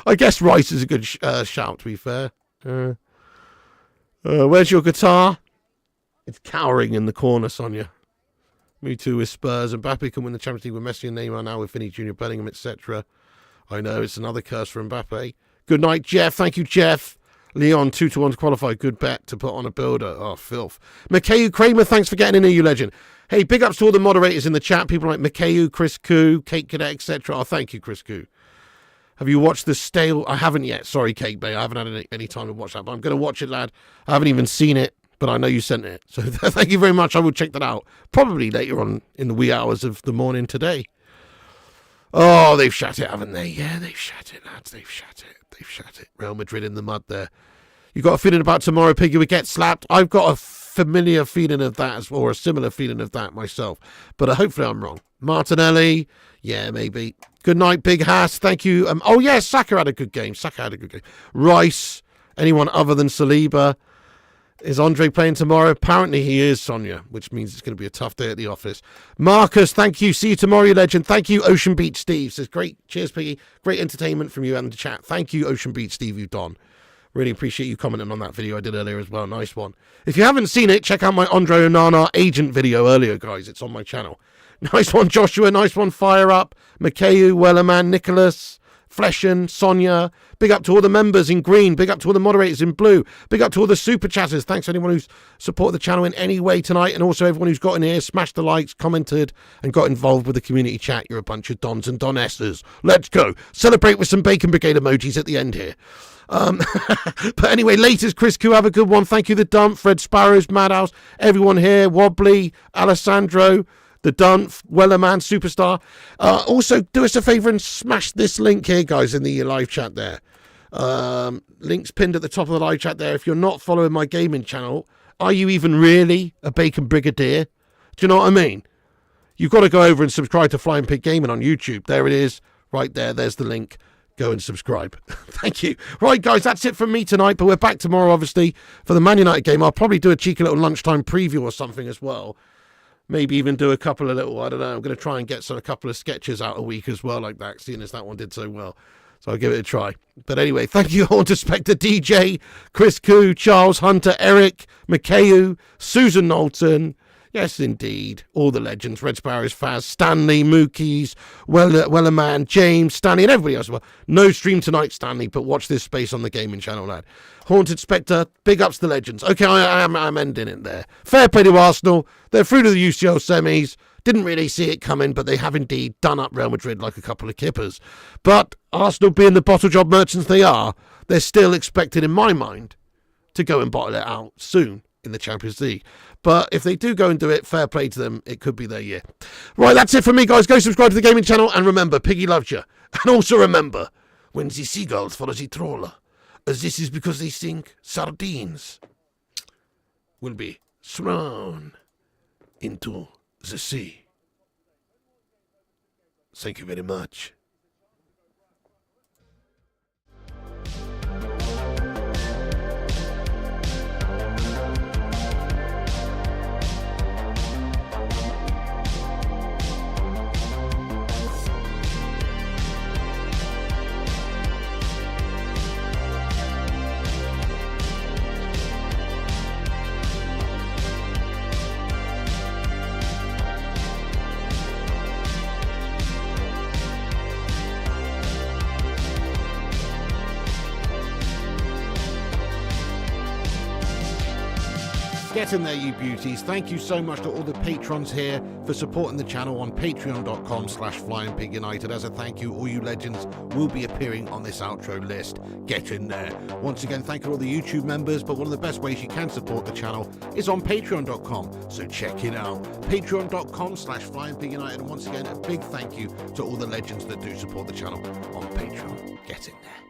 I guess Rice is a good shout, to be fair. Where's your guitar? It's cowering in the corner, Sonia. Me too with Spurs. Mbappe can win the Champions League with Messi and Neymar now with Vinny Jr., Bellingham, etc. I know, it's another curse for Mbappe. Good night, Jeff. Thank you, Jeff. Leon, 2-1 to qualify. Good bet to put on a builder. Oh, filth. Mikhail Kramer, thanks for getting in here, you legend. Hey, big ups to all the moderators in the chat. People like Mikhail, Chris Koo, Kate Cadet, etc. Oh, thank you, Chris Koo. Have you watched the stale? I haven't yet. Sorry, Kate Bay. I haven't had any time to watch that, but I'm going to watch it, lad. I haven't even seen it, but I know you sent it. So thank you very much. I will check that out. Probably later on in the wee hours of the morning today. Oh, they've shat it, haven't they? Yeah, they've shat it, lads. They've shat it. They've shat it. Real Madrid in the mud there. You got a feeling about tomorrow, Piggy would get slapped? I've got a familiar feeling of that, or a similar feeling of that myself. But hopefully I'm wrong. Martinelli, yeah, maybe. Good night, Big Hass. Thank you. Oh, yeah, Saka had a good game. Rice, anyone other than Saliba. Is Andre playing tomorrow? Apparently he is, Sonia, which means it's going to be a tough day at the office. Marcus, thank you. See you tomorrow, you legend. Thank you, Ocean Beach Steve. Says, great. Cheers, Piggy. Great entertainment from you and the chat. Thank you, Ocean Beach Steve, you Don. Really appreciate you commenting on that video I did earlier as well. Nice one. If you haven't seen it, check out my Andre Onana agent video earlier, guys. It's on my channel. Nice one, Joshua. Nice one, Fire Up. Makeu, Wellerman, Nicholas, Fleshen, Sonia. Big up to all the members in green. Big up to all the moderators in blue. Big up to all the super chatters. Thanks to anyone who's supported the channel in any way tonight, and also everyone who's got in here, smashed the likes, commented, and got involved with the community chat. You're a bunch of Dons and Donesses. Let's go. Celebrate with some Bacon Brigade emojis at the end here. But anyway, latest Chris Koo, have a good one. Thank you, The Dump, Fred Sparrows, Madhouse, everyone here, Wobbly, Alessandro, The Dump, Wellerman, Superstar. Also, do us a favour and smash this link here, guys, in the live chat there. Links pinned at the top of the live chat there. If you're not following my gaming channel, are you even really a Bacon Brigadier? Do you know what I mean? You've got to go over and subscribe to Flying Pig Gaming on YouTube. There it is, right there. There's the link. Go and subscribe. Thank you. Right, guys, that's it from me tonight, but we're back tomorrow, obviously, for the Man United game. I'll probably do a cheeky little lunchtime preview or something as well. Maybe even do a couple of little, I don't know, I'm going to try and get a couple of sketches out a week as well like that, seeing as that one did so well. So I'll give it a try. But anyway, thank you all to Spectre DJ, Chris Koo, Charles Hunter, Eric, Makeu, Susan Knowlton. Yes, indeed. All the legends. Red Sparrows, Faz, Stanley, Mookies, Wellerman, James, Stanley, and everybody else. Well, no stream tonight, Stanley, but watch this space on the gaming channel, lad. Haunted Spectre, big ups to legends. Okay, I'm ending it there. Fair play to Arsenal. They're through to the UCL semis. Didn't really see it coming, but they have indeed done up Real Madrid like a couple of kippers. But Arsenal, being the bottle job merchants they are, they're still expected, in my mind, to go and bottle it out soon in the Champions League. But if they do go and do it, fair play to them. It could be their year. Right, that's it for me, guys. Go subscribe to the gaming channel. And remember, Piggy loves you. And also remember, when the seagulls follow the trawler, as this is because they think sardines will be thrown into the sea. Thank you very much. Get in there, you beauties. Thank you so much to all the patrons here for supporting the channel on patreon.com/FlyingPigUnited. As a thank you, all you legends will be appearing on this outro list. Get in there. Once again, thank you to all the YouTube members, but one of the best ways you can support the channel is on patreon.com, so check it out. Patreon.com/FlyingPigUnited. And once again, a big thank you to all the legends that do support the channel on Patreon. Get in there.